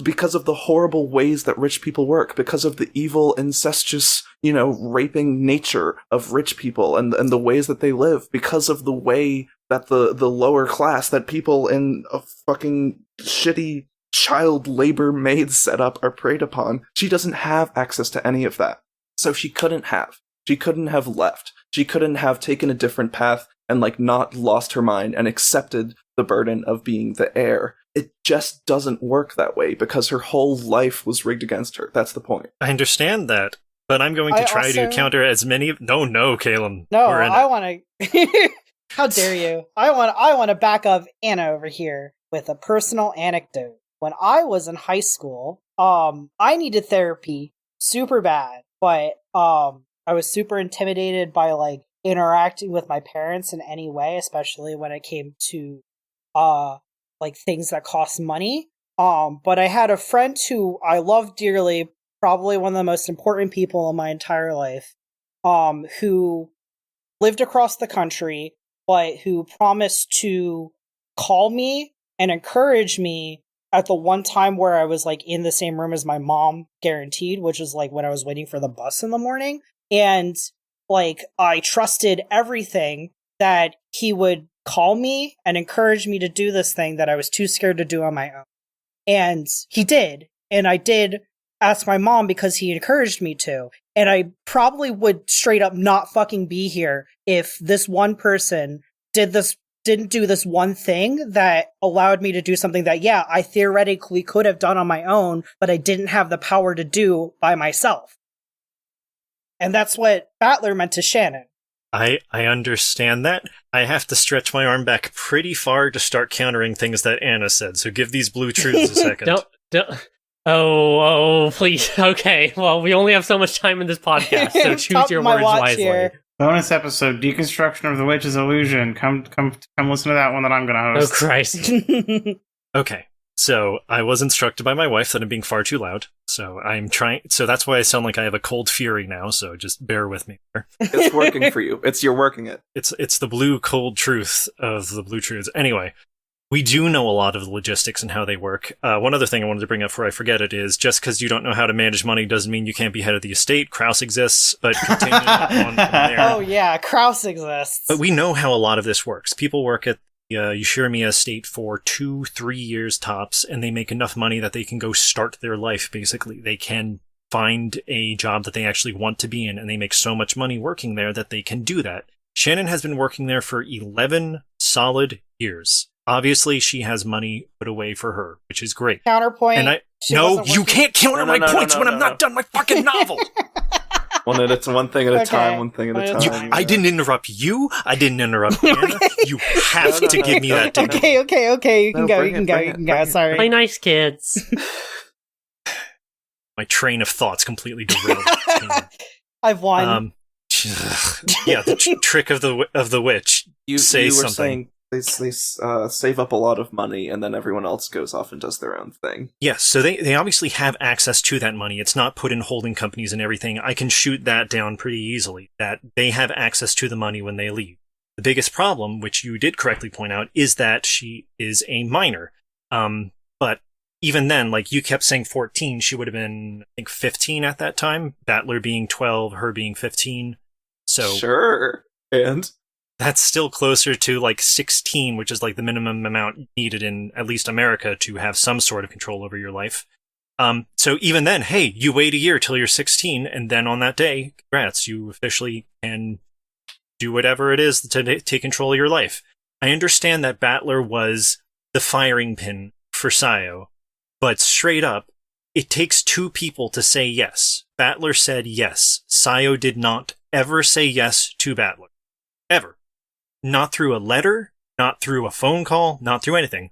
Because of the horrible ways that rich people work, because of the evil, incestuous, raping nature of rich people and the ways that they live, because of the way that the lower class, that people in a fucking shitty child labor maid setup are preyed upon, she doesn't have access to any of that. So she couldn't have. She couldn't have left. She couldn't have taken a different path and, not lost her mind and accepted the burden of being the heir. It just doesn't work that way because her whole life was rigged against her. That's the point. I understand that, but I'm going to try to counter as many of... No, Caelum. No, I want to... How dare you? I want to back up Anna over here with a personal anecdote. When I was in high school, I needed therapy super bad, but I was super intimidated by, interacting with my parents in any way, especially when it came to things that cost money. But I had a friend who I loved dearly, probably one of the most important people in my entire life, who lived across the country, but who promised to call me and encourage me at the one time where I was in the same room as my mom, guaranteed, which was when I was waiting for the bus in the morning. And I trusted everything that he would call me and encourage me to do this thing that I was too scared to do on my own. And he did. And I did ask my mom because he encouraged me to. And I probably would straight up not fucking be here if this one person didn't do this one thing that allowed me to do something that, yeah, I theoretically could have done on my own, but I didn't have the power to do by myself. And that's what Battler meant to Shannon. I understand that. I have to stretch my arm back pretty far to start countering things that Anna said, so give these blue truths a second. Oh, please. Okay, well, we only have so much time in this podcast, so choose your words wisely. Here. Bonus episode, Deconstruction of the Witch's Illusion. Come listen to that one that I'm going to host. Oh, Christ. Okay. So I was instructed by my wife that I'm being far too loud. So so that's why I sound like I have a cold fury now. So just bear with me there. It's working for you. You're working it. It's the blue cold truth of the blue truths. Anyway, we do know a lot of the logistics and how they work. One other thing I wanted to bring up before I forget it is just because you don't know how to manage money doesn't mean you can't be head of the estate. Kraus exists, but continuing on from there. Oh yeah, Kraus exists. But we know how a lot of this works. People work at Yushirimiya estate for 2-3 years tops, and they make enough money that they can go start their life, basically. They can find a job that they actually want to be in, and they make so much money working there that they can do that. Shannon has been working there for 11 solid years. Obviously, she has money put away for her, which is great. Counterpoint. And you can't counter my points when I'm not done my fucking novel! It's one thing at a time, one thing at a time. I didn't interrupt you. I didn't interrupt Anna. You have to give me that dignity. Okay. You can go. Sorry. Play nice, kids. My train of thoughts completely derailed. I've won. Yeah, the trick of the witch. You say were something. Saying they save up a lot of money, and then everyone else goes off and does their own thing. Yes, so they obviously have access to that money. It's not put in holding companies and everything. I can shoot that down pretty easily, that they have access to the money when they leave. The biggest problem, which you did correctly point out, is that she is a minor. But even then, you kept saying 14, she would have been, I think, 15 at that time. Battler being 12, her being 15. So sure, and that's still closer to 16, which is the minimum amount needed in at least America to have some sort of control over your life. So even then, hey, you wait a year till you're 16, and then on that day, congrats, you officially can do whatever it is to take control of your life. I understand that Battler was the firing pin for Sayo, but straight up, it takes two people to say yes. Battler said yes. Sayo did not ever say yes to Battler. Ever. Not through a letter, not through a phone call, not through anything.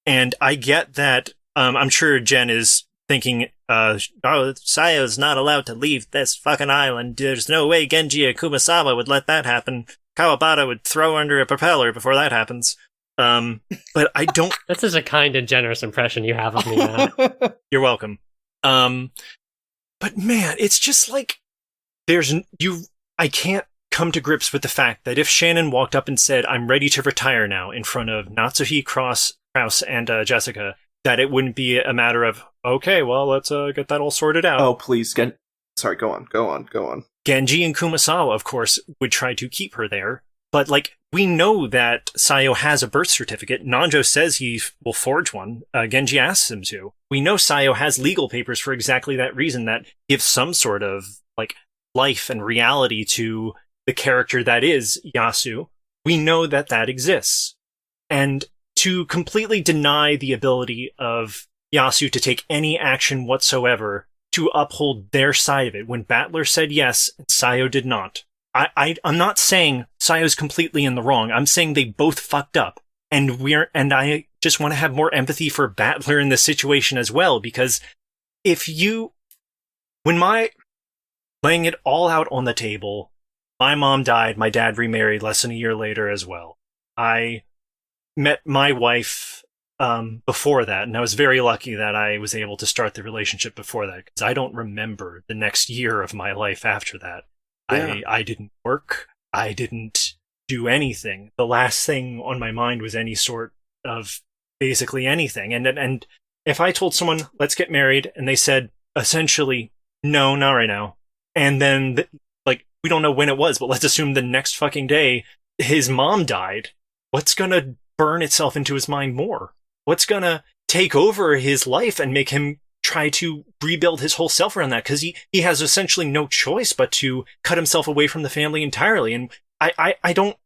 And I get that, I'm sure Jen is thinking, Sayo's not allowed to leave this fucking island. There's no way Genji or Kumasawa would let that happen. Kawabata would throw under a propeller before that happens. But I don't... That's such a kind and generous impression you have of me, Matt. You're welcome. But man, it's just like, I can't come to grips with the fact that if Shannon walked up and said, I'm ready to retire now in front of Natsuhi, Kraus, and Jessica, that it wouldn't be a matter of, okay, well, let's get that all sorted out. Oh, please, sorry, go on. Genji and Kumasawa, of course, would try to keep her there. But, like, we know that Sayo has a birth certificate. Nanjo says he will forge one. Genji asks him to. We know Sayo has legal papers for exactly that reason, that gives some sort of, like, life and reality to the character that is Yasu. We know that that exists. And to completely deny the ability of Yasu to take any action whatsoever to uphold their side of it, when Battler said yes and Sayo did not. I'm not saying Sayo's completely in the wrong. I'm saying they both fucked up. And I just want to have more empathy for Battler in this situation as well, because laying it all out on the table, my mom died, my dad remarried less than a year later as well. I met my wife before that, and I was very lucky that I was able to start the relationship before that, because I don't remember the next year of my life after that. Yeah. I didn't work. I didn't do anything. The last thing on my mind was any sort of basically anything. And if I told someone, let's get married, and they said, essentially, no, not right now. And then, we don't know when it was, but let's assume the next fucking day, his mom died. What's gonna burn itself into his mind more? What's gonna take over his life and make him try to rebuild his whole self around that? Because he has essentially no choice but to cut himself away from the family entirely. And I don't...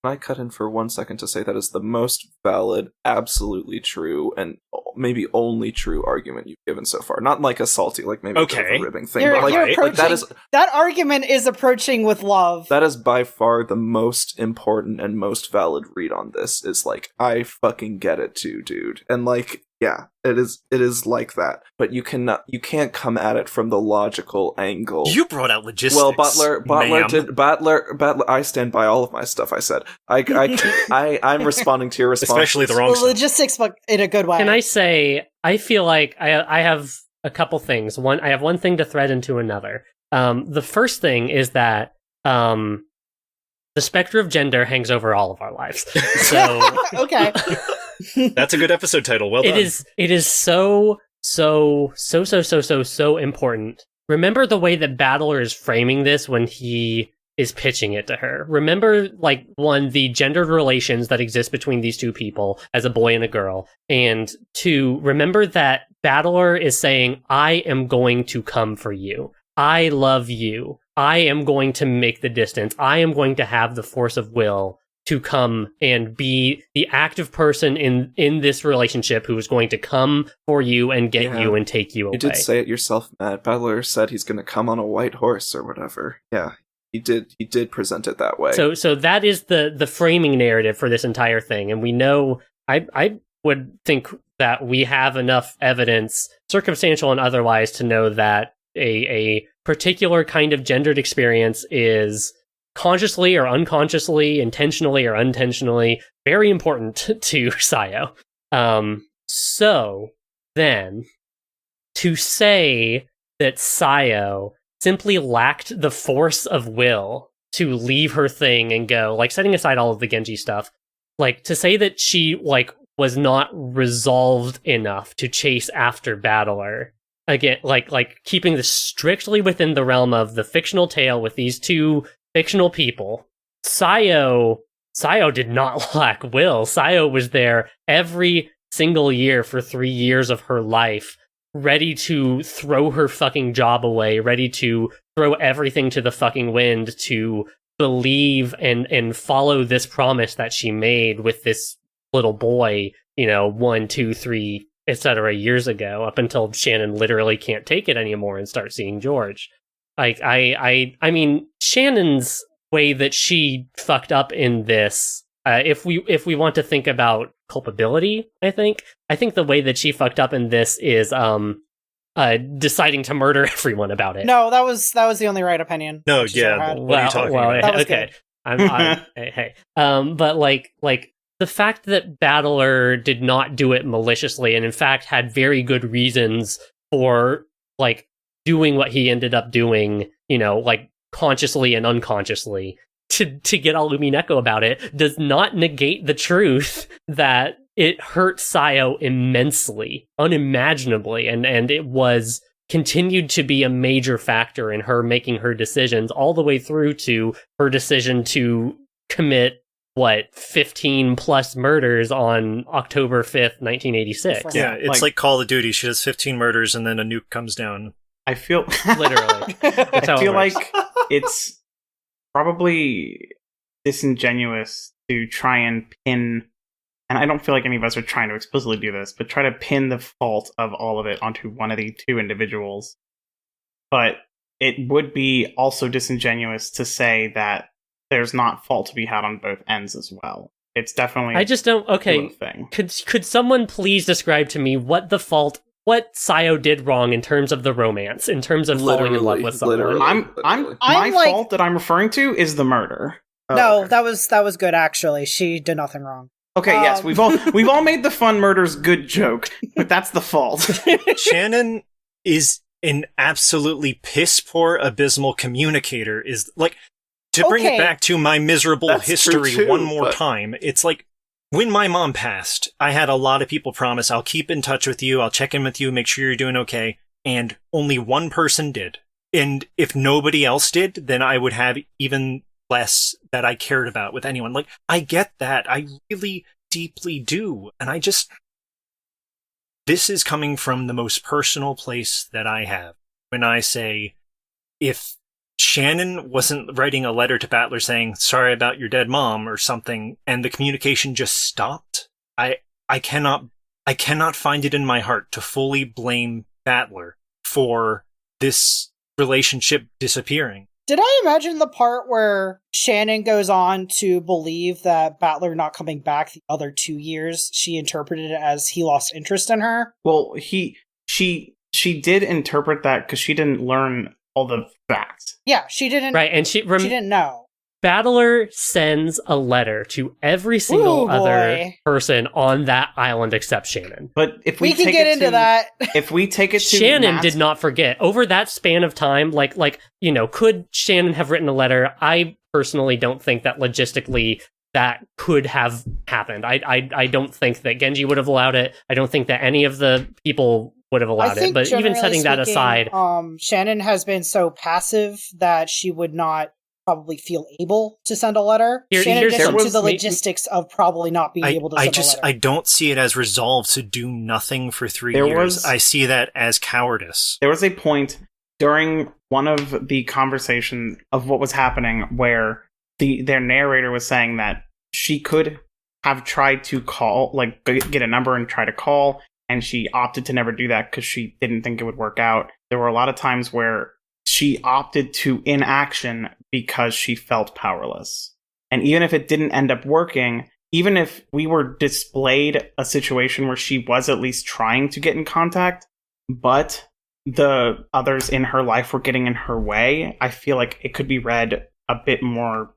Can I cut in for 1 second to say that is the most valid, absolutely true, and maybe only true argument you've given so far? Not like a salty, like maybe a bit of a ribbing thing, but that argument is approaching with love. That is by far the most important and most valid read on this. Is like, I fucking get it too, dude, and like, yeah, it is like that. But you can't come at it from the logical angle. You brought out logistics. Well, Battler. I stand by all of my stuff I said. I'm responding to your response, especially the wrong stuff. Logistics, but in a good way. Can I say, I feel like I have a couple things. I have one thing to thread into another. The first thing is that the specter of gender hangs over all of our lives. So okay. That's a good episode title. Well done. It is so important. Remember the way that Battler is framing this when he is pitching it to her. Remember, like, one, the gendered relations that exist between these two people as a boy and a girl. And two, remember that Battler is saying, I am going to come for you. I love you. I am going to make the distance. I am going to have the force of will to come and be the active person in this relationship who is going to come for you and get you and take you away. You did say it yourself, Matt. Battler said he's going to come on a white horse or whatever. Yeah, he did present it that way. So that is the framing narrative for this entire thing. And we know, I would think that we have enough evidence, circumstantial and otherwise, to know that a particular kind of gendered experience is consciously or unconsciously, intentionally or unintentionally, very important to Sayo. So then, to say that Sayo simply lacked the force of will to leave her thing and go, like, setting aside all of the Genji stuff, like, to say that she, like, was not resolved enough to chase after Battler, again, like keeping this strictly within the realm of the fictional tale with these two fictional people, Sayo did not lack will. Sayo was there every single year for 3 years of her life, ready to throw her fucking job away, ready to throw everything to the fucking wind to believe and follow this promise that she made with this little boy, 1, 2, 3, etc. years ago, up until Shannon literally can't take it anymore and start seeing George. Like, I mean, Shannon's way that she fucked up in this, if we want to think about culpability, I think. I think the way that she fucked up in this is deciding to murder everyone about it. No, that was the only right opinion. No, she's ever had. what are you talking about? That was okay. good. Hey. But like the fact that Battler did not do it maliciously and in fact had very good reasons for like doing what he ended up doing, you know, like consciously and unconsciously to get all Umineko about it does not negate the truth that it hurt Sayo immensely, unimaginably, and it was continued to be a major factor in her making her decisions all the way through to her decision to commit 15 plus murders on October 5th, 1986. Yeah, it's like Call of Duty. She does 15 murders and then a nuke comes down. I feel Literally. I feel like it's probably disingenuous to try and pin, and I don't feel like any of us are trying to explicitly do this, but try to pin the fault of all of it onto one of the two individuals. But it would be also disingenuous to say that there's not fault to be had on both ends as well. It's definitely I just don't thing. Could someone please describe to me what Sayo did wrong in terms of the romance, in terms of falling in love with someone? My fault that I'm referring to is the murder. No, that was good actually. She did nothing wrong. Okay, yes, we've all made the fun murders good joke, but that's the fault. Shannon is an absolutely piss poor, abysmal communicator. Is like, to bring it back to my miserable history one more time, it's like, when my mom passed, I had a lot of people promise, I'll keep in touch with you, I'll check in with you, make sure you're doing okay, and only one person did. And if nobody else did, then I would have even less that I cared about with anyone. Like, I get that. I really deeply do. And this is coming from the most personal place that I have. When I say, if Shannon wasn't writing a letter to Battler saying, sorry about your dead mom or something, and the communication just stopped, I cannot find it in my heart to fully blame Battler for this relationship disappearing. Did I imagine the part where Shannon goes on to believe that Battler not coming back the other 2 years, she interpreted it as he lost interest in her? Well, she did interpret that because she didn't learn all the facts. Yeah, she didn't. Right, and she didn't know. Battler sends a letter to every single other person on that island except Shannon. But if we can get into that, if we take it to Shannon did not forget over that span of time. Like could Shannon have written a letter? I personally don't think that logistically that could have happened. I don't think that Genji would have allowed it. I don't think that any of the people would have allowed it. But even setting that aside, Shannon has been so passive that she would not probably feel able to send a letter. Shannon gets into the logistics of probably not being able to send a letter. I don't see it as resolve to do nothing for 3 years. I see that as cowardice. There was a point during one of the conversations of what was happening where their narrator was saying that she could have tried to call, like get a number and try to call, and she opted to never do that because she didn't think it would work out. There were a lot of times where she opted to inaction because she felt powerless. And even if it didn't end up working, even if we were displayed a situation where she was at least trying to get in contact, but the others in her life were getting in her way, I feel like it could be read a bit more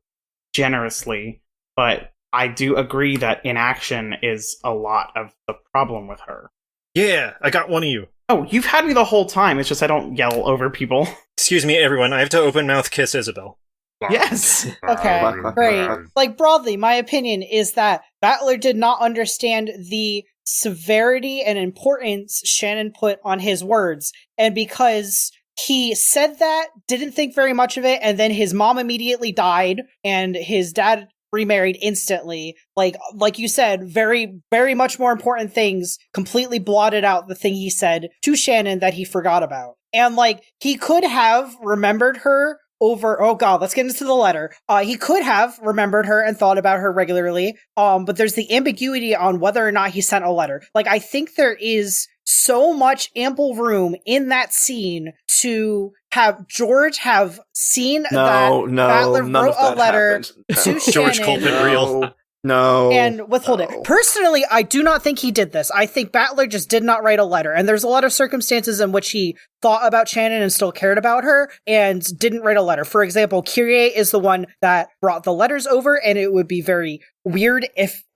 generously. But I do agree that inaction is a lot of the problem with her. Yeah, I got one of you. Oh, you've had me the whole time. It's just I don't yell over people. Excuse me, everyone. I have to open mouth kiss Isabelle. Yes. Okay, great. Like, broadly, my opinion is that Battler did not understand the severity and importance Shannon put on his words. And because he said that, didn't think very much of it, and then his mom immediately died, and his dad remarried instantly. Like you said, very, very much more important things completely blotted out the thing he said to Shannon that he forgot about. And like, he could have remembered her over, oh god, let's get into the letter. He could have remembered her and thought about her regularly. But there's the ambiguity on whether or not he sent a letter. Like, I think there is so much ample room in that scene to have George have seen that Battler wrote a letter to Shannon. George Colton real. No. And withhold it. Personally, I do not think he did this. I think Battler just did not write a letter. And there's a lot of circumstances in which he thought about Shannon and still cared about her and didn't write a letter. For example, Kyrie is the one that brought the letters over, and it would be very weird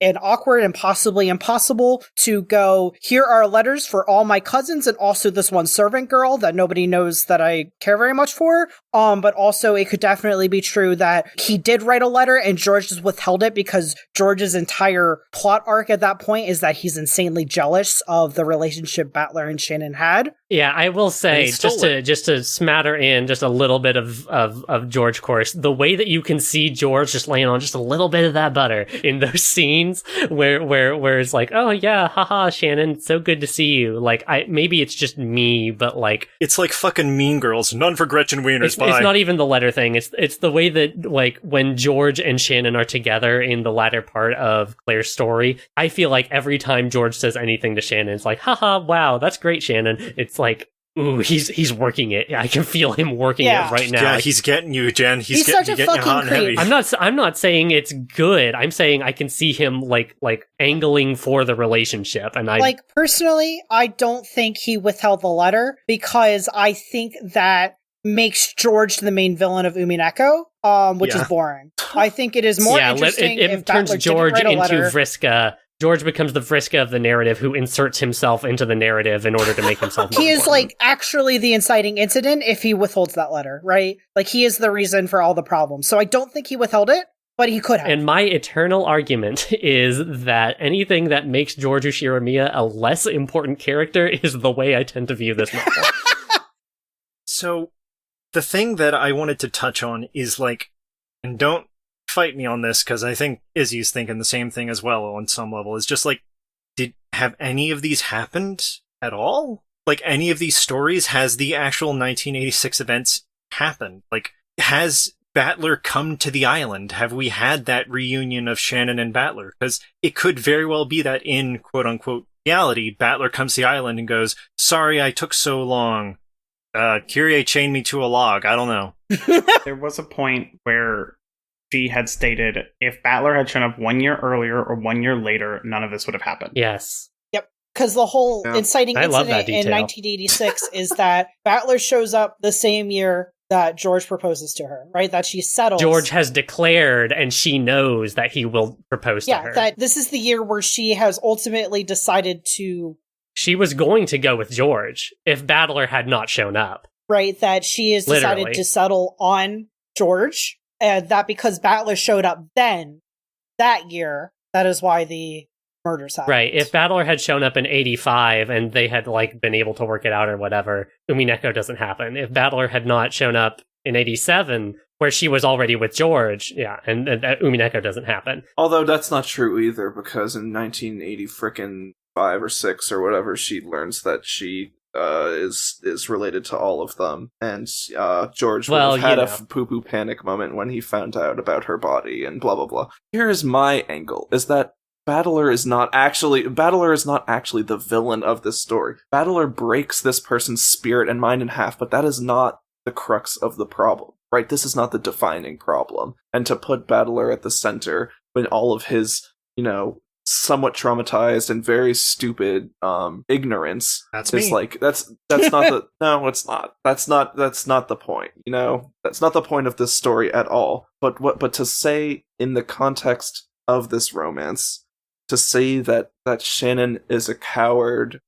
and awkward and possibly impossible to go, here are letters for all my cousins and also this one servant girl that nobody knows that I care very much for. But also it could definitely be true that he did write a letter and George just withheld it because George's entire plot arc at that point is that he's insanely jealous of the relationship Battler and Shannon had. Yeah, I will say, just to smatter in just a little bit of George course, the way that you can see George just laying on just a little bit of that butter in those scenes where it's like, oh yeah, haha, Shannon, so good to see you. Like, maybe it's just me, but like, it's like fucking Mean Girls. None for Gretchen Wieners. It's not even the letter thing. It's the way that, like, when George and Shannon are together in the latter part of Claire's story, I feel like every time George says anything to Shannon, it's like, haha, wow, that's great, Shannon. It's like, ooh, he's working it. I can feel him working it right now. Yeah, he's getting you, Jen. He's such a getting you hot and heavy. I'm not saying it's good. I'm saying I can see him like angling for the relationship, and personally, I don't think he withheld the letter because I think that makes George the main villain of Umineko, which is boring. I think it is more interesting if turns Battler George didn't write a into letter. Vriska. George becomes the Vriska of the narrative who inserts himself into the narrative in order to make himself more He is important. like actually the inciting incident if he withholds that letter, right? Like he is the reason for all the problems. So I don't think he withheld it, but he could have. And my eternal argument is that anything that makes George Ushiramiya a less important character is the way I tend to view this novel. So, the thing that I wanted to touch on is like, and don't fight me on this because I think Izzy's thinking the same thing as well on some level, is just like, have any of these happened at all? Like, any of these stories, has the actual 1986 events happened? Like, has Battler come to the island? Have we had that reunion of Shannon and Battler? Because it could very well be that in quote-unquote reality, Battler comes to the island and goes, sorry I took so long. Kyrie chained me to a log. I don't know. There was a point where she had stated if Battler had shown up 1 year earlier or 1 year later, none of this would have happened. Yes. Yep. Because the whole inciting incident in 1986 is that Battler shows up the same year that George proposes to her, right? That she settles. George has declared, and she knows that he will propose to her. Yeah, that this is the year where she has ultimately decided to... She was going to go with George if Battler had not shown up. Right, that she has decided to settle on George, and that because Battler showed up then, that year, that is why the murders happened. Right, if Battler had shown up in 85 and they had, like, been able to work it out or whatever, Umineko doesn't happen. If Battler had not shown up in 87, where she was already with George, and Umineko doesn't happen. Although that's not true either, because in 1980 frickin' 5 or 6 or whatever, she learns that she is related to all of them, and George would have had a poo-poo panic moment when he found out about her body and blah blah blah. Here's my angle: is that Battler is not actually the villain of this story. Battler breaks this person's spirit and mind in half, but that is not the crux of the problem, right? This is not the defining problem, and to put Battler at the center when all of his, somewhat traumatized and very stupid ignorance that's not the no, it's not. That's not the point, That's not the point of this story at all. But to say in the context of this romance, to say that Shannon is a coward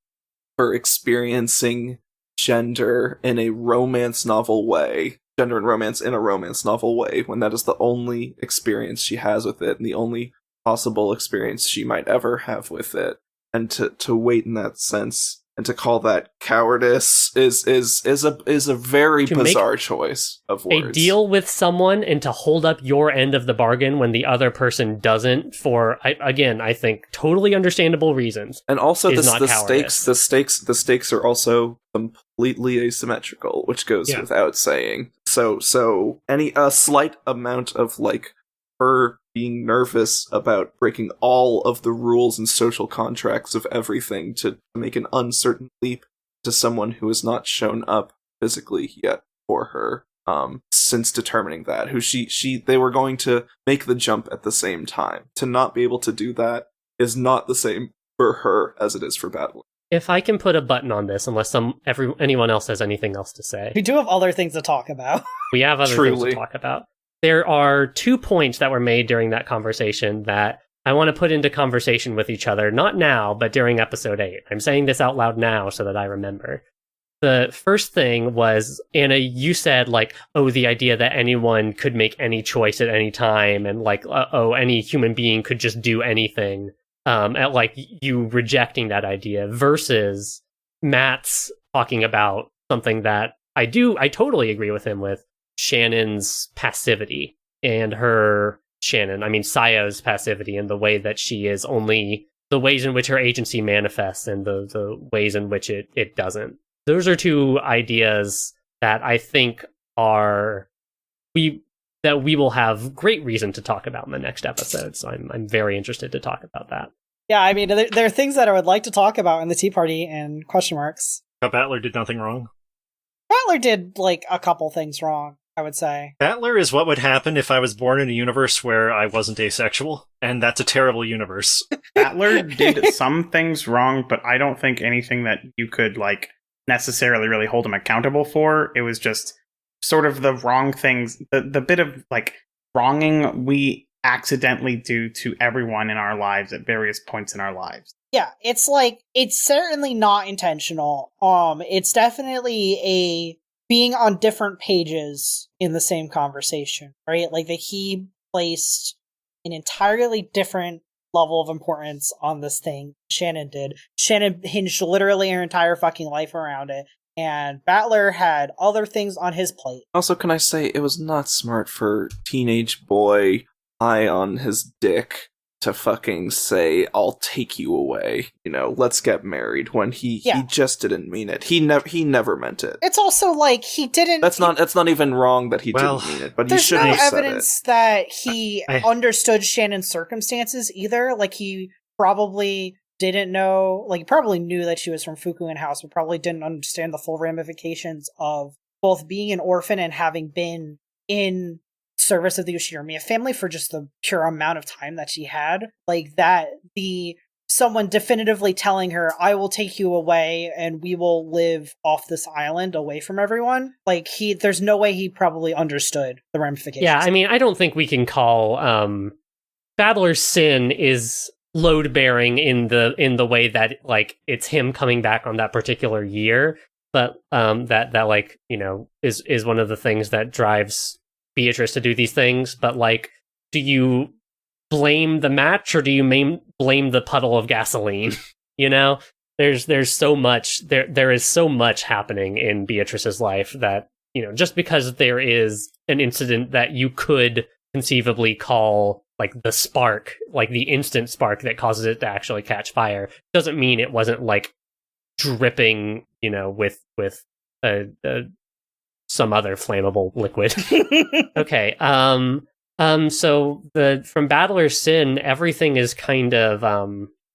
for experiencing gender in a romance novel way, gender and romance in a romance novel way, when that is the only experience she has with it and the only possible experience she might ever have with it, and to wait in that sense and to call that cowardice is a very bizarre choice of words. A deal with someone and to hold up your end of the bargain when the other person doesn't, for I think totally understandable reasons. And also the stakes are also completely asymmetrical, which goes without saying. So a slight amount of her being nervous about breaking all of the rules and social contracts of everything to make an uncertain leap to someone who has not shown up physically yet for her since determining that, who they were going to make the jump at the same time. To not be able to do that is not the same for her as it is for Battler. If I can put a button on this, unless anyone else has anything else to say. We do have other things to talk about. We have other things to talk about. There are 2 points that were made during that conversation that I want to put into conversation with each other, not now, but during episode 8. I'm saying this out loud now so that I remember. The first thing was, Anna, you said, like, oh, the idea that anyone could make any choice at any time, and, like, any human being could just do anything. At like you rejecting that idea versus Matt's talking about something that I totally agree with him with, Shannon's passivity and Saya's passivity and the way that she is only the ways in which her agency manifests and the ways in which it doesn't. Those are 2 ideas that I think we will have great reason to talk about in the next episode. So I'm very interested to talk about that. Yeah, I mean, there are things that I would like to talk about in the Tea Party and question marks. Battler did nothing wrong. Battler did, like, a couple things wrong, I would say. Battler is what would happen if I was born in a universe where I wasn't asexual, and that's a terrible universe. Battler did some things wrong, but I don't think anything that you could, like, necessarily really hold him accountable for. It was just sort of the wrong things, the bit of, like, wronging we accidentally do to everyone in our lives at various points in our lives. Yeah, it's like, it's certainly not intentional. It's definitely a being on different pages in the same conversation, right? Like, that he placed an entirely different level of importance on this thing Shannon did. Shannon hinged literally her entire fucking life around it, and Battler had other things on his plate. Also, can I say, it was not smart for teenage boy high on his dick to fucking say, I'll take you away, let's get married, when he just didn't mean it. He never meant it. It's also like, he didn't... That's not even wrong that he didn't mean it, but he shouldn't have said it. There's no evidence that he understood Shannon's circumstances either. Like, he probably didn't know, like, he probably knew that she was from Fukuin House, but probably didn't understand the full ramifications of both being an orphan and having been in service of the Yoshirimiya family for just the pure amount of time that she had. Like, that someone definitively telling her, I will take you away and we will live off this island away from everyone. Like, there's no way he probably understood the ramifications. Yeah, I mean, I don't think we can call Battler's sin is load bearing in the way that, like, it's him coming back on that particular year, but that like, is one of the things that drives Beatrice to do these things. But, like, do you blame the match or do you blame the puddle of gasoline? There's so much there is so much happening in Beatrice's life that, just because there is an incident that you could conceivably call, like, the spark, like the instant spark that causes it to actually catch fire, doesn't mean it wasn't, like, dripping, with some other flammable liquid. Okay. So from Battler's Sin, everything is kind of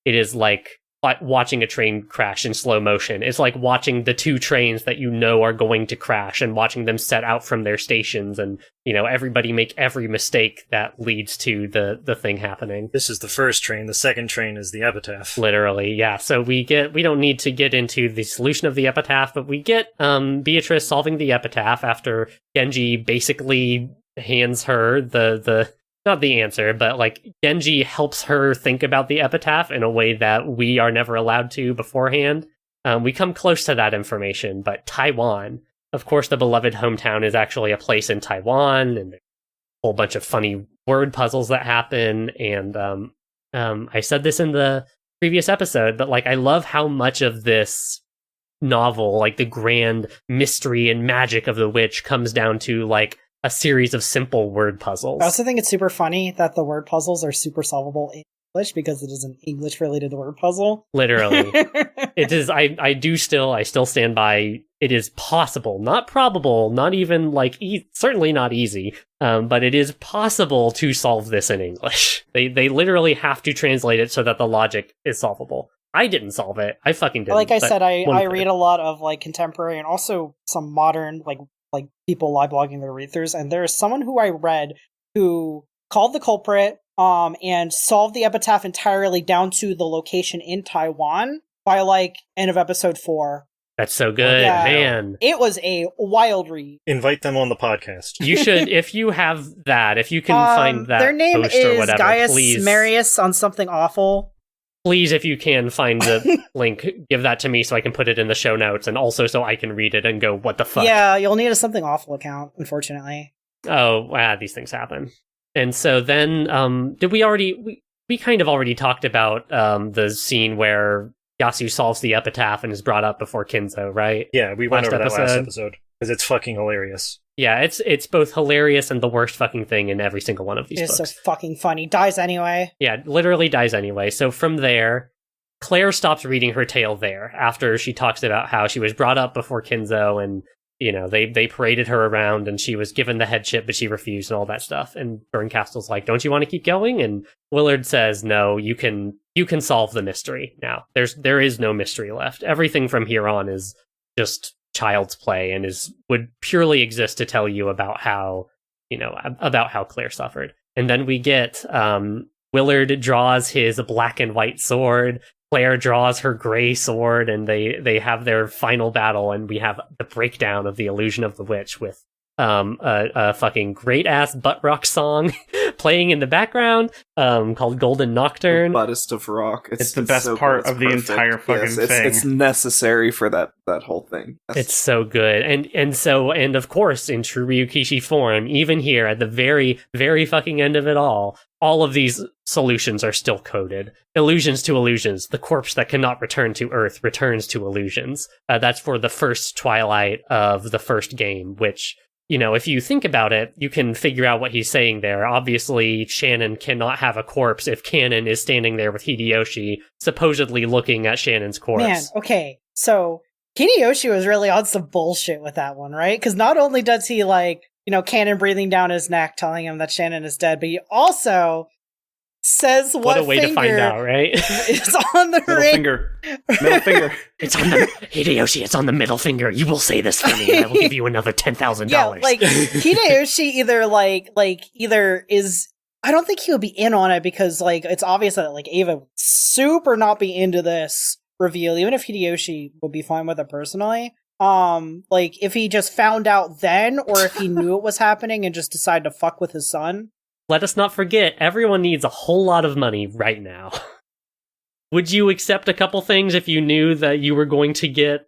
it is like watching a train crash in slow motion. It's like watching the 2 trains that are going to crash and watching them set out from their stations, and everybody make every mistake that leads to the thing happening. This is the first train. The second train is the epitaph. Literally, yeah. So we don't need to get into the solution of the epitaph, but we get Beatrice solving the epitaph after Genji basically hands her the not the answer, but, like, Genji helps her think about the epitaph in a way that we are never allowed to beforehand. We come close to that information, but Taiwan, of course, the beloved hometown is actually a place in Taiwan, and there's a whole bunch of funny word puzzles that happen. And I said this in the previous episode, but, like, I love how much of this novel, like, the grand mystery and magic of the witch, comes down to, like, a series of simple word puzzles. I also think it's super funny that the word puzzles are super solvable in English, because it is an English-related word puzzle. Literally. It is, I still stand by, it is possible, not probable, not even, like, certainly not easy, but it is possible to solve this in English. They literally have to translate it so that the logic is solvable. I didn't solve it. I fucking didn't. Like I said, I read a lot of, like, contemporary and also some modern, like, like people live blogging their read-throughs, and there's someone who I read who called the culprit and solved the epitaph entirely down to the location in Taiwan by like end of episode 4. That's so good, man. It was a wild read. Invite them on the podcast. You should, if you have that, if you can find that their name post is or whatever, Gaius please. Marius on something awful. Please, if you can find the link, give that to me so I can put it in the show notes, and also so I can read it and go, what the fuck? Yeah, you'll need a something awful account, unfortunately. Oh, these things happen. And so then, did we already, we kind of already talked about the scene where Yasu solves the epitaph and is brought up before Kinzo, right? Yeah, we went over that last episode, because it's fucking hilarious. Yeah, it's both hilarious and the worst fucking thing in every single one of these books. It's so fucking funny. Dies anyway. Yeah, literally dies anyway. So from there, Claire stops reading her tale there after she talks about how she was brought up before Kinzo and, you know, they paraded her around and she was given the headship, but she refused and all that stuff. And Berncastle's like, don't you want to keep going? And Willard says, no, you can solve the mystery now. There is no mystery left. Everything from here on is just child's play and would purely exist to tell you about how, you know, about how Claire suffered. And then we get Willard draws his black and white sword, Claire draws her gray sword, and they have their final battle, and we have the breakdown of the illusion of the witch with a fucking great ass butt rock song playing in the background called Golden Nocturne. Buttest of rock. It's the best part of the entire fucking thing. It's necessary for that whole thing. It's so good. And of course, in true Ryukishi form, even here at the very, very fucking end of it all of these solutions are still coded. Illusions to illusions. The corpse that cannot return to Earth returns to illusions. That's for the first Twilight of the first game, which, you know, if you think about it, you can figure out what he's saying there. Obviously, Shannon cannot have a corpse if Cannon is standing there with Hideyoshi, supposedly looking at Shannon's corpse. Man, okay, so Hideyoshi was really on some bullshit with that one, right? Because not only does he, like, you know, Cannon breathing down his neck, telling him that Shannon is dead, but he also says what a way to find out, right? It's on the Middle ring. finger. Middle finger. It's on the Hideyoshi. It's on the middle finger. You will say this for me, and I will give you another $10,000. Yeah, like Hideyoshi either is. I don't think he would be in on it because like it's obvious that like Ava would super not be into this reveal, even if Hideyoshi would be fine with it personally. Like if he just found out then, or if he knew it was happening and just decided to fuck with his son. Let us not forget, everyone needs a whole lot of money right now. Would you accept a couple things if you knew that you were going to get,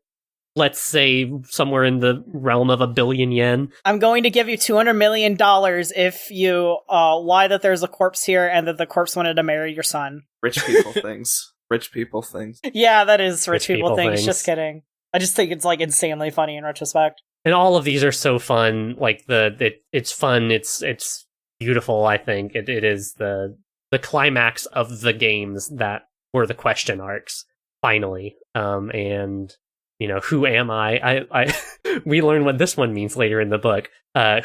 let's say, somewhere in the realm of 1 billion yen? I'm going to give you $200 million if you lie that there's a corpse here and that the corpse wanted to marry your son. Rich people things. Rich people things. Yeah, that is rich people things. things. Just kidding. I just think it's like insanely funny in retrospect. And all of these are so fun. Like it's fun. It's beautiful. I think it is the climax of the games that were the question arcs finally. And you know, who am I? I we learn what this one means later in the book.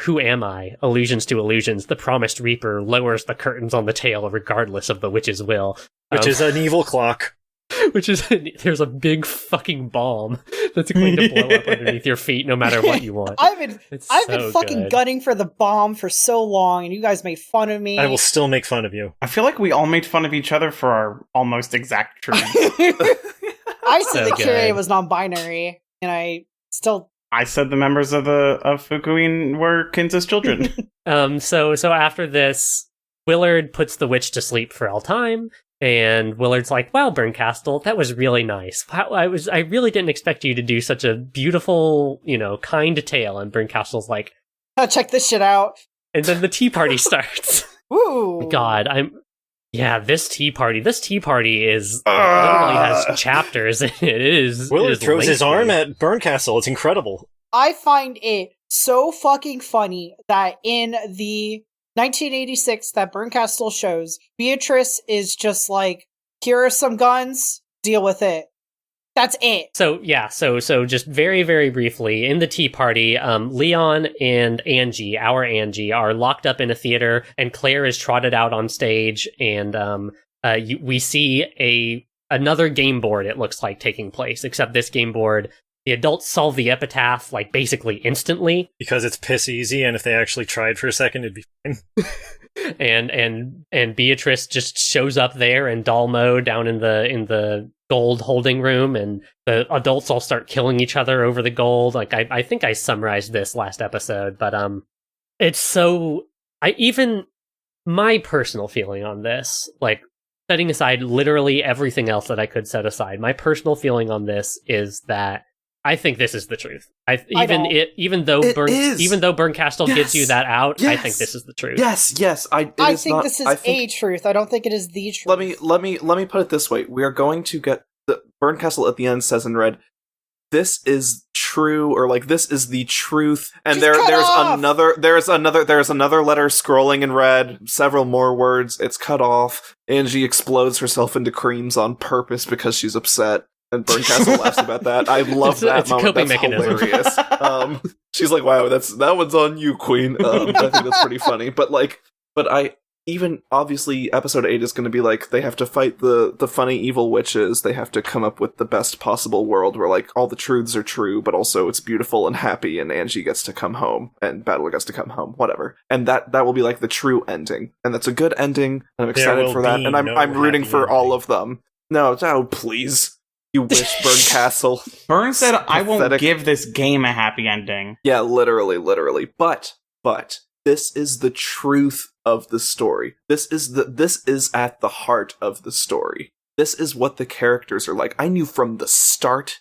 Who am I? Allusions to illusions. The promised reaper lowers the curtains on the tale regardless of the witch's will. Which is an evil clock. Which is, there's a big fucking bomb that's going to blow up underneath your feet no matter what you want. I've been fucking good. gunning for the bomb for so long, and you guys made fun of me. I will still make fun of you. I feel like we all made fun of each other for our almost exact truths. I said So the Kyrie good. was non-binary, and I still... I said the members of Fukuin were Kinza's children. So after this, Willard puts the witch to sleep for all time. And Willard's like, wow, Berncastle, that was really nice. Wow, I really didn't expect you to do such a beautiful, you know, kind tale. And Berncastle's like, check this shit out. and then the tea party starts. Ooh. God, this tea party is literally has chapters in it. It is. Willard throws his arm at Berncastle. It's incredible. I find it so fucking funny that in the 1986 that Berncastle shows, Beatrice is just like, here are some guns, deal with it. That's it. So just very, very briefly, in the tea party, Leon and Angie, our Angie, are locked up in a theater, and Claire is trotted out on stage, and we see another game board, it looks like, taking place, except this game board the adults solve the epitaph like basically instantly. Because it's piss easy, and if they actually tried for a second, it'd be fine. and Beatrice just shows up there in doll mode down in the gold holding room, and the adults all start killing each other over the gold. Like I think I summarized this last episode, but it's so my personal feeling on this, like setting aside literally everything else that I could set aside, my personal feeling on this is that I think this is the truth. Even though Bernkastel gives you that out, I think this is the truth. Yes. I think this is a truth. I don't think it is the truth. Let me put it this way: we are going to get the Bernkastel at the end says in red, "This is true," or like "This is the truth." And there's another letter scrolling in red, several more words. It's cut off. Angie explodes herself into creams on purpose because she's upset. And Bernkastel laughs about that. I love that moment. That's mechanism. Hilarious. She's like, "Wow, that one's on you, Queen." I think that's pretty funny. But obviously, episode 8 is going to be like they have to fight the funny evil witches. They have to come up with the best possible world where like all the truths are true, but also it's beautiful and happy, and Angie gets to come home, and Battler gets to come home, whatever. And that will be like the true ending, and that's a good ending. And I'm excited for that, and I'm rooting for all of them. No, please. You wish, Bernkastel. Bern said, "I won't give this game a happy ending." Yeah, literally. But this is the truth of the story. This is at the heart of the story. This is what the characters are like. I knew from the start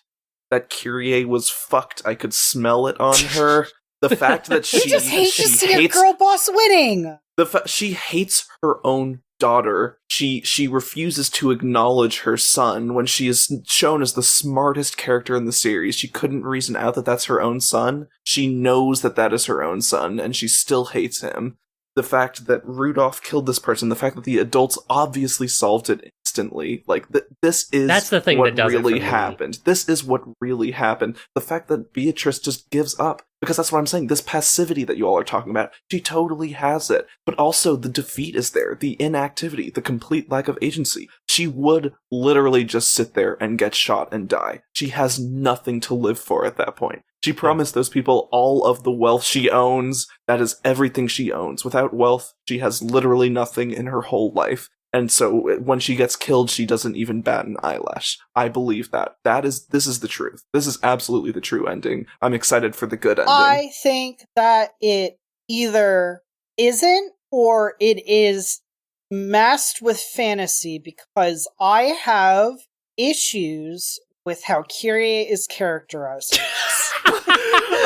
that Kyrie was fucked. I could smell it on her. The fact that she just hates to see a girl boss winning. She hates her own daughter. She refuses to acknowledge her son when she is shown as the smartest character in the series. She couldn't reason out that that's her own son. She knows that is her own son, and she still hates him. The fact that Rudolph killed this person, the fact that the adults obviously solved it instantly, like that's the thing what that really happened. This is what really happened. The fact that Beatrice just gives up, because that's what I'm saying. This passivity that you all are talking about, she totally has it. But also the defeat is there, the inactivity, the complete lack of agency. She would literally just sit there and get shot and die. She has nothing to live for at that point. She promised those people all of the wealth she owns. That is everything she owns. Without wealth, she has literally nothing in her whole life. And so when she gets killed, she doesn't even bat an eyelash. I believe that. This is the truth. This is absolutely the true ending. I'm excited for the good ending. I think that it either isn't or it is masked with fantasy, because I have issues with how Kyrie is characterized.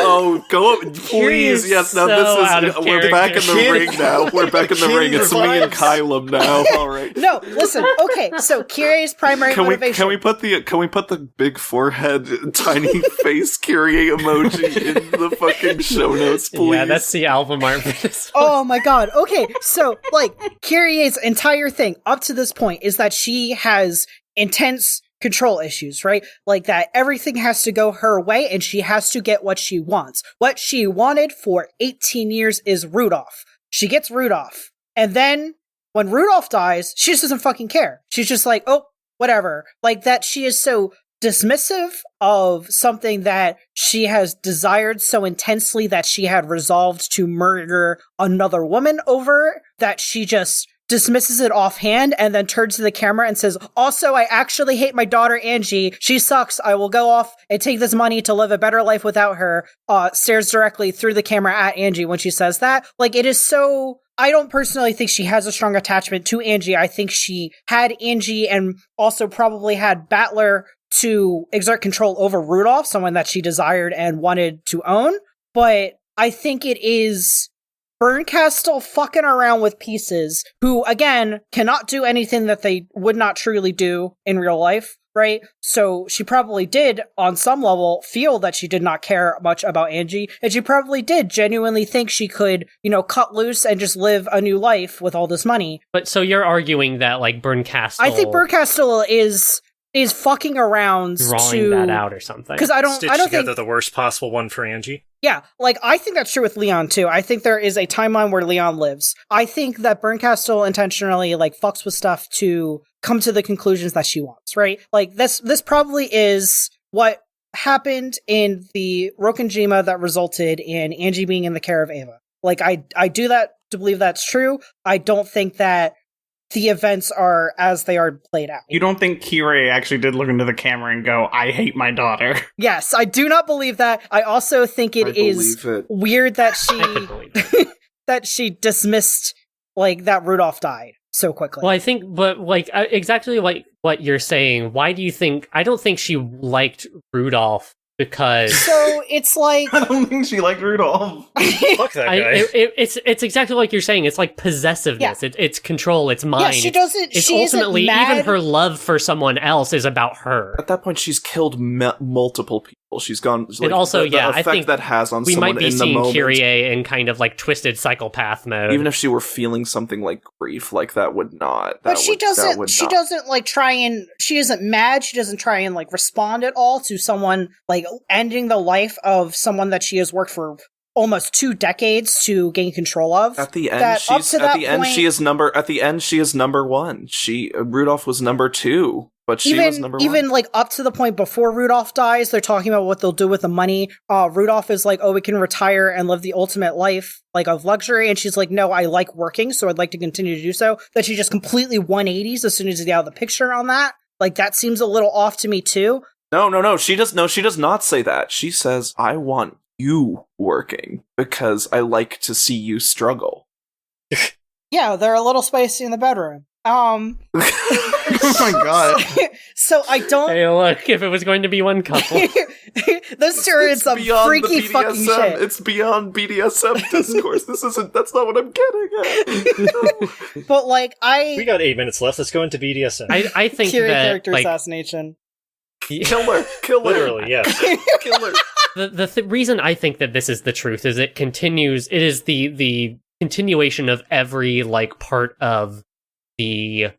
Oh, go please! Yes, now this is we're back in the ring now. We're back in the ring. It's me and Caelum now. All right. No, listen. Okay, so Kyrie's primary motivation. Can we put the big forehead, tiny face Kyrie emoji in the fucking show notes, please? Yeah, that's the album art for this one. Oh my god. Okay, so like Kyrie's entire thing up to this point is that she has intense control issues, right? Like that everything has to go her way and she has to get what she wants. What she wanted for 18 years is Rudolph. She gets Rudolph. And then when Rudolph dies, she just doesn't fucking care. She's just like, oh, whatever. Like that she is so dismissive of something that she has desired so intensely that she had resolved to murder another woman over, that she just dismisses it offhand and then turns to the camera and says, also, I actually hate my daughter, Angie. She sucks. I will go off and take this money to live a better life without her. Stares directly through the camera at Angie when she says that. Like, it is so... I don't personally think she has a strong attachment to Angie. I think she had Angie and also probably had Battler to exert control over Rudolph, someone that she desired and wanted to own. But I think it is Bernkastel fucking around with pieces who, again, cannot do anything that they would not truly do in real life, right? So she probably did, on some level, feel that she did not care much about Angie, and she probably did genuinely think she could, cut loose and just live a new life with all this money. But so you're arguing that, like, Bernkastel... I think Bernkastel is fucking around drawing that out or something. Because I don't together think the worst possible one for Angie. Yeah, like, I think that's true with Leon, too. I think there is a timeline where Leon lives. I think that Bernkastel intentionally, like, fucks with stuff to come to the conclusions that she wants, right? Like, this probably is what happened in the Rokenjima that resulted in Angie being in the care of Ava. Like, I do that to believe that's true. I don't think that the events are as they are played out. You don't think Kirei actually did look into the camera and go, I hate my daughter? Yes, I do not believe that. I also think it is weird that that she dismissed, like, that Rudolph died so quickly. Well, I think, but, like, exactly like what you're saying, why do you think... I don't think she liked Rudolph because... So, it's like... I don't think she liked Rudolph. Fuck that guy. It's exactly like you're saying. It's like possessiveness. Yeah. It's control. It's mine. Yeah, she doesn't... It's she ultimately, isn't mad. even her love for someone else is about her. At that point, she's killed multiple people. She's gone. Like, and also, the I effect think that has on we someone might be in the seeing moment. Kyrie in kind of like twisted psychopath mode. Even if she were feeling something like grief, like that would not. But she doesn't. She doesn't like try and. She isn't mad. She doesn't try and like respond at all to someone like ending the life of someone that she has worked for almost 2 decades to gain control of. At the end, she is number. At the end, she is number 1. Rudolph was number 2. But she was number 1. Even like up to the point before Rudolph dies, they're talking about what they'll do with the money. Rudolph is like, oh, we can retire and live the ultimate life, like, of luxury. And she's like, no, I like working, so I'd like to continue to do so. That she just completely 180s as soon as he's out of the picture on that. Like, that seems a little off to me too. No. She does not say that. She says, I want you working because I like to see you struggle. Yeah, they're a little spicy in the bedroom. Oh my god. So I don't... Hey, look, if it was going to be one couple. Those two are in some freaky fucking shit. It's beyond BDSM discourse. That's not what I'm getting at. But like, we got 8 minutes left. Let's go into BDSM. I think Kiri that, character like, assassination. Killer. Literally, yes. Killer. The reason I think that this is the truth is it is the continuation of every, like, part of the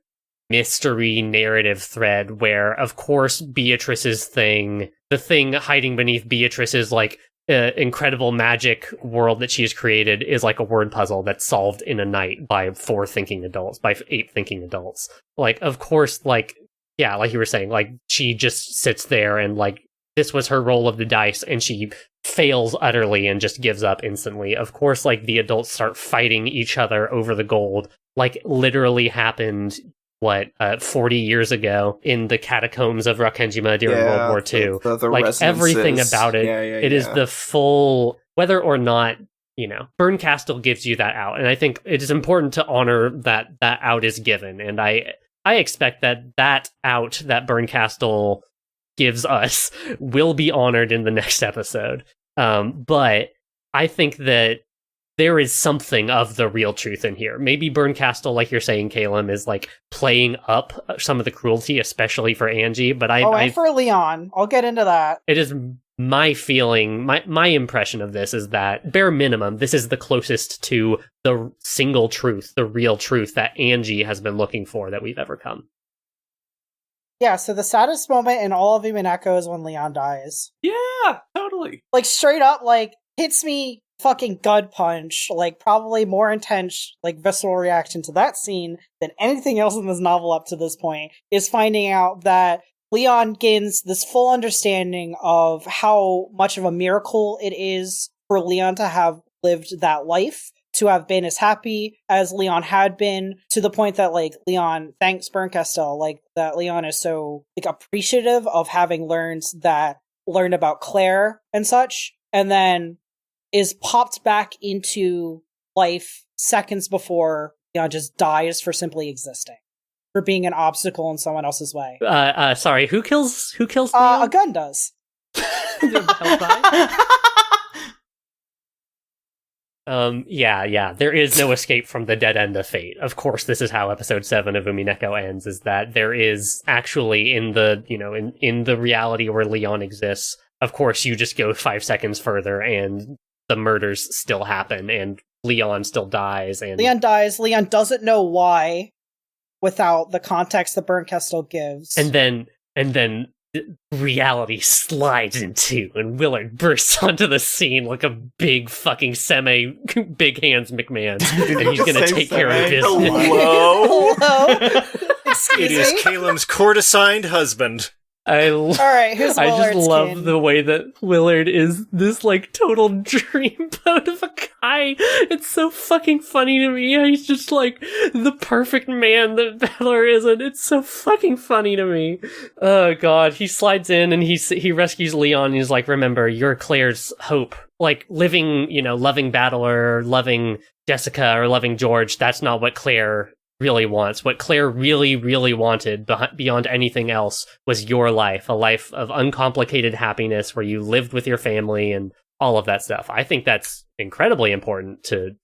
mystery narrative thread where, of course, Beatrice's thing, the thing hiding beneath Beatrice's, like, incredible magic world that she has created is like a word puzzle that's solved in a night by 8 thinking adults. Like, of course, like, yeah, like you were saying, like, she just sits there and, like, this was her roll of the dice and she fails utterly and just gives up instantly. Of course, like, the adults start fighting each other over the gold, like, literally happened, 40 years ago in the catacombs of Rokenjima during World War II. The like, everything about it, it is the full, whether or not, you know, Bernkastel gives you that out. And I think it is important to honor that out is given. And I expect that out that Bernkastel gives us will be honored in the next episode. But I think that there is something of the real truth in here. Maybe Bernkastel, like you're saying, Caelum, is like playing up some of the cruelty, especially for Angie. But and for Leon, I'll get into that. It is my feeling, my impression of this is that, bare minimum, this is the closest to the single truth, the real truth that Angie has been looking for that we've ever come. Yeah, so the saddest moment in all of Umineko is when Leon dies. Yeah, totally. Like, straight up, like, hits me fucking gut punch, like, probably more intense, like, visceral reaction to that scene than anything else in this novel up to this point, is finding out that Leon gains this full understanding of how much of a miracle it is for Leon to have lived that life, to have been as happy as Leon had been, to the point that, like, Leon thanks Bernkastel, like, that Leon is so, like, appreciative of having learned about Claire and such, and then is popped back into life seconds before Leon just dies for simply existing, for being an obstacle in someone else's way. Sorry, who kills Leon? A gun does. Yeah, there is no escape from the dead end of fate. Of course, this is how episode 7 of Umineko ends, is that there is actually in the reality where Leon exists, of course, you just go 5 seconds further and the murders still happen and Leon still dies. And Leon dies. Leon doesn't know why without the context that Bernkastel gives. And then reality slides in two, and Willard bursts onto the scene like a big fucking big hands McMahon, and he's gonna take care of business. Hello? Hello? Excuse It is me? Caelum's court-assigned husband. All right, who's I just Willard's love kin? the way that Willard is this like total dreamboat of a guy. It's so fucking funny to me. He's just like the perfect man that Battler is, and it's so fucking funny to me. Oh god, he slides in and he rescues Leon and he's like, remember, you're Claire's hope. Like living, loving Battler, loving Jessica, or loving George, that's not what Claire really wants. What Claire really, really wanted beyond anything else was your life, a life of uncomplicated happiness where you lived with your family and all of that stuff. I think that's incredibly important to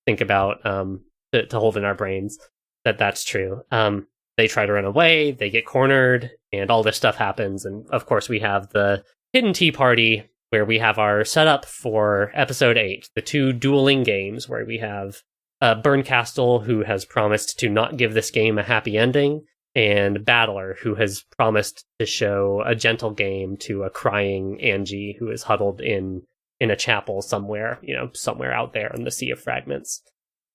think about, to hold in our brains, that's true. They try to run away, they get cornered, and all this stuff happens. And of course, we have the hidden tea party where we have our setup for episode 8, the 2 dueling games, where we have Berncastle, who has promised to not give this game a happy ending, and Battler, who has promised to show a gentle game to a crying Angie, who is huddled in a chapel somewhere, somewhere out there in the Sea of Fragments.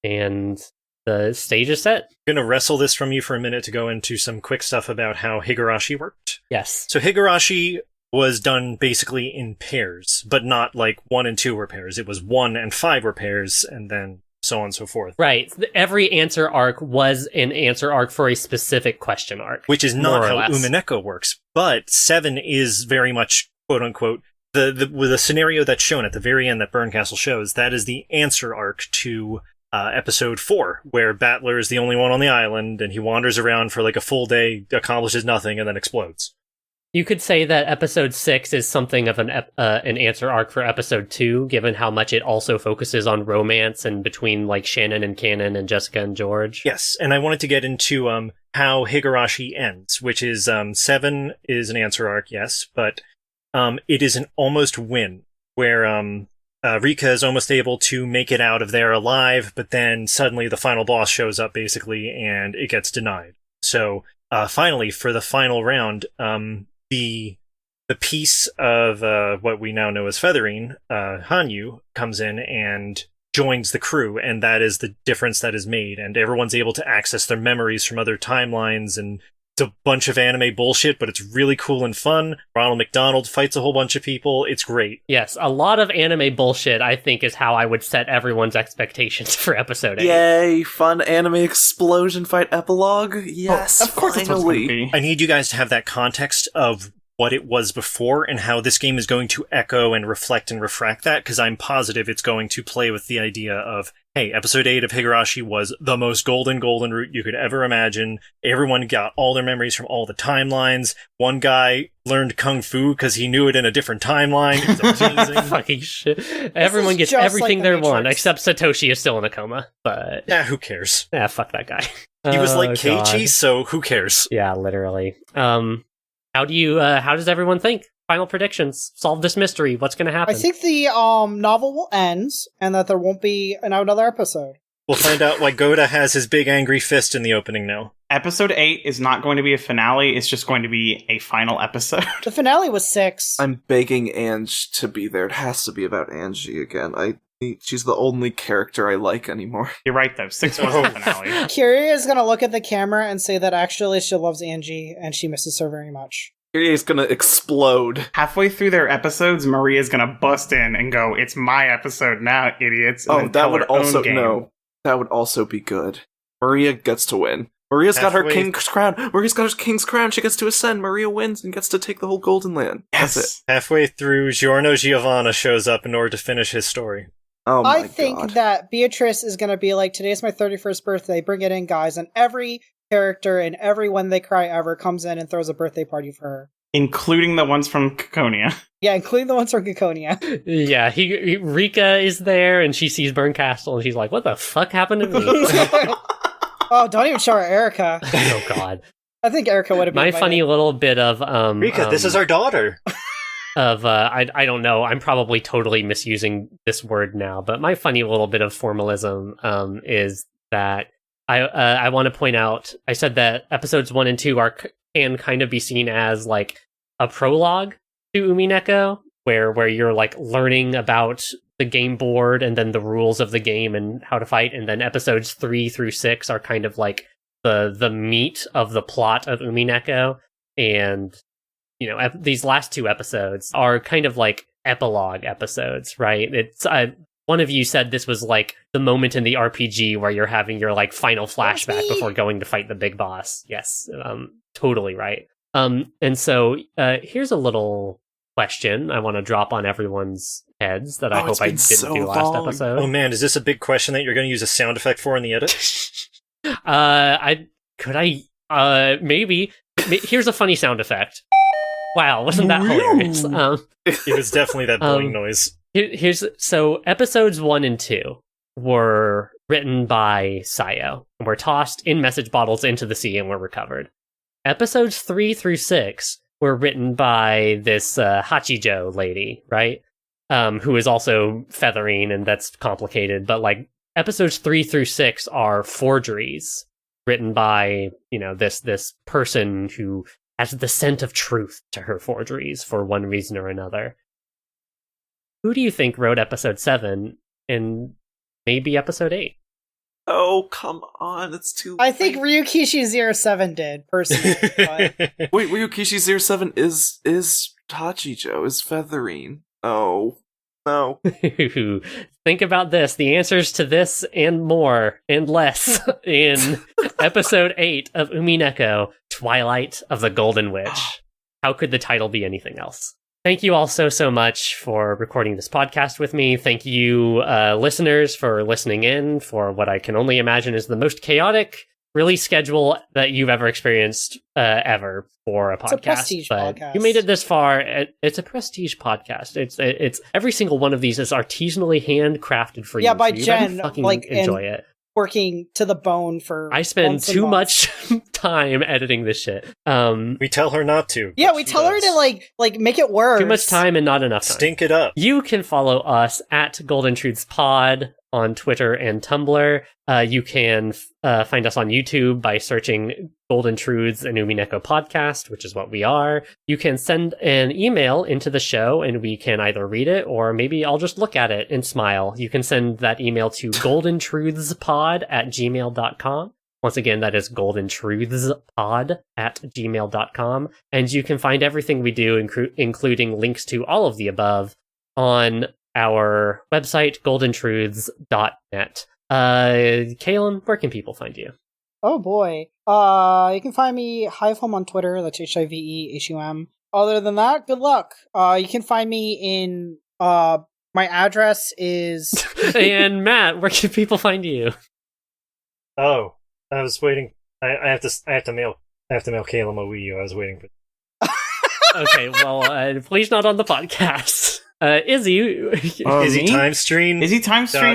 And the stage is set. I'm going to wrestle this from you for a minute to go into some quick stuff about how Higurashi worked. Yes. So Higurashi was done basically in pairs, but not like 1 and 2 were pairs. It was 1 and 5 were pairs, and then so on and so forth. Right. Every answer arc was an answer arc for a specific question arc. Which is not how less. Umineko works. But 7 is very much, quote unquote, the scenario that's shown at the very end that Berncastle shows, that is the answer arc to episode 4, where Battler is the only one on the island, and he wanders around for like a full day, accomplishes nothing, and then explodes. You could say that episode 6 is something of an answer arc for episode 2, given how much it also focuses on romance and between like Shannon and Cannon and Jessica and George. Yes, and I wanted to get into how Higurashi ends, which is 7 is an answer arc, yes, but it is an almost win, where Rika is almost able to make it out of there alive, but then suddenly the final boss shows up, basically, and it gets denied. So, finally, for the final round, the piece of what we now know as Featherine, Hanyu, comes in and joins the crew, and that is the difference that is made, and everyone's able to access their memories from other timelines, and it's a bunch of anime bullshit, but it's really cool and fun. Ronald McDonald fights a whole bunch of people. It's great. Yes, a lot of anime bullshit, I think, is how I would set everyone's expectations for episode 8. Yay, fun anime explosion fight epilogue. Yes, Of course it's what's gonna finally. be. I need you guys to have that context of what it was before and how this game is going to echo and reflect and refract that, because I'm positive it's going to play with the idea of, hey, episode 8 of Higurashi was the most golden route you could ever imagine. Everyone got all their memories from all the timelines. One guy learned kung fu because he knew it in a different timeline. It was amazing. Fucking shit. Everyone gets just everything like the they want, Matrix. except Satoshi is still in a coma. But Who cares? fuck that guy. He was like Oh, Keiichi, God. so who cares? Yeah, literally. How does everyone think? Final predictions. Solve this mystery. What's going to happen? I think the novel will end, and that there won't be another episode. We'll find out why Goda has his big angry fist in the opening now. Episode 8 is not going to be a finale, it's just going to be a final episode. The finale was 6. I'm begging Ange to be there. It has to be about Angie again. She's the only character I like anymore. You're right, though. 6 was the finale. Kyrie is gonna look at the camera and say that actually she loves Angie and she misses her very much. Kyrie's gonna explode. Halfway through their episodes, Maria's going to bust in and go, "It's my episode now, idiots." And Oh, then that tell would her own also game. no. That would also be good. Maria gets to win. Maria's got her Halfway- king's crown. Maria's got her king's crown. She gets to ascend. Maria wins and gets to take the whole Golden Land. Yes. That's it. Halfway through, Giorno Giovanna shows up in order to finish his story. Oh my I think god. that Beatrice is gonna be like, today's my 31st birthday, bring it in, guys, and every character and every When They Cry ever comes in and throws a birthday party for her. Including the ones from Caconia. Yeah, including the ones from Caconia. Yeah, Rika is there, and she sees Berncastle, and she's like, "What the fuck happened to me?" Oh, don't even show her Erica. Oh God! I think Erica would have been My invited. funny little bit of Rika, this is our daughter. I don't know. I'm probably totally misusing this word now, but my funny little bit of formalism is that I want to point out. I said that episodes 1 and 2 can kind of be seen as like a prologue to Umineko, where you're like learning about the game board and then the rules of the game and how to fight, and then episodes 3 through 6 are kind of like the meat of the plot of Umineko. And these last 2 episodes are kind of like epilogue episodes, right? It's one of you said this was like the moment in the RPG where you're having your like final flashback before going to fight the big boss. Yes, totally right. And so here's a little question I want to drop on everyone's heads that I hope I didn't do last episode. Oh man, is this a big question that you're going to use a sound effect for in the edit? Maybe. Here's a funny sound effect. Wow, wasn't that hilarious? It was definitely that boing noise. So episodes 1 and 2 were written by Sayo and were tossed in message bottles into the sea and were recovered. Episodes 3 through 6 were written by this Hachijo lady, right? Who is also feathering, and that's complicated. But like episodes 3 through 6 are forgeries written by this person who has the scent of truth to her forgeries for one reason or another. Who do you think wrote episode 7 and maybe episode 8? Oh, come on. It's too late. I think Ryukishi07 did, personally. But... Wait, Ryukishi07 is Hachijo, is feathering. Oh, no. Think about this. The answers to this and more and less in episode 8 of Umineko, Twilight of the Golden Witch. How could the title be anything else? Thank you all so much for recording this podcast with me. Thank you, listeners, for listening in for what I can only imagine is the most chaotic release schedule that you've ever experienced ever for a podcast. It's a prestige podcast. You made it this far. It's a prestige podcast. It's every single one of these is artisanally handcrafted for you. Yeah, by so you Jen, fucking like enjoy it. Working to the bone for I spend months and too months. much time editing this shit. We tell her not to. Yeah, we tell her to like make it worse. Too much time and not enough time. Stink it up. You can follow us at Golden Truths Pod on Twitter and Tumblr. You can find us on YouTube by searching Golden Truths and Umineko Podcast, which is what we are. You can send an email into the show and we can either read it or maybe I'll just look at it and smile. You can send that email to goldentruthspod@gmail.com. Once again, that is goldentruthspod@gmail.com. And you can find everything we do, including links to all of the above, on our website, goldentruths.net. Caelum, where can people find you? Oh boy. You can find me HiveHome on Twitter. That's HIVEHUM. Other than that, good luck. You can find me in my address is And Matt, where can people find you? Oh, I was waiting. I have to mail Caelum a Wii U. I was waiting for. Okay, well, please not on the podcast. Izzy Timestream.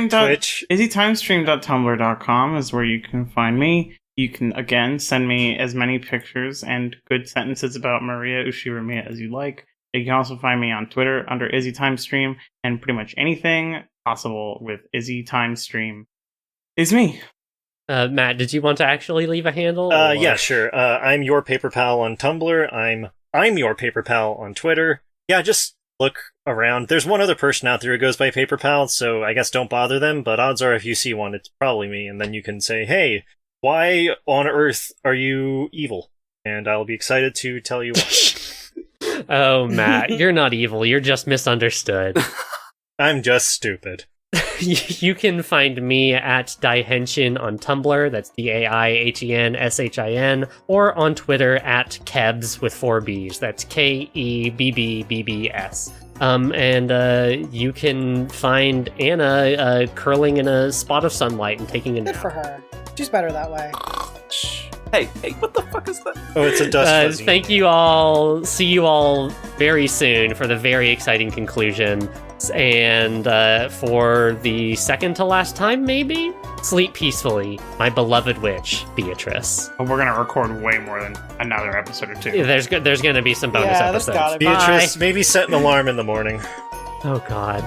Twitch. IzzyTimestream.tumblr.com is where you can find me. You can, again, send me as many pictures and good sentences about Maria Ushiramiya as you like. You can also find me on Twitter under Izzy Timestream, and pretty much anything possible with Izzy Timestream is me. Matt, did you want to actually leave a handle? Yeah, sure. I'm your paper pal on Tumblr. I'm your paper pal on Twitter. Yeah, just look around. There's one other person out there who goes by paper pal, so I guess don't bother them, but odds are if you see one, it's probably me, and then you can say, hey, why on earth are you evil? And I'll be excited to tell you why. Oh, Matt, you're not evil, you're just misunderstood. I'm just stupid. You can find me at Daihenshin on Tumblr, that's DAIHENSHIN, or on Twitter at Kebs with 4 Bs, that's KEBBBBS. And you can find Anna curling in a spot of sunlight and taking a nap. good for her. She's better that way. Hey, what the fuck is that? Oh, it's a dust fuzzy. Thank you all. See you all very soon for the very exciting conclusion. And for the second to last time, maybe? Sleep peacefully, my beloved witch, Beatrice. But we're going to record way more than another episode or two. There's going to be some bonus Yeah, there's episodes. gotta be. Beatrice, Bye. maybe set an alarm in the morning. Oh, God.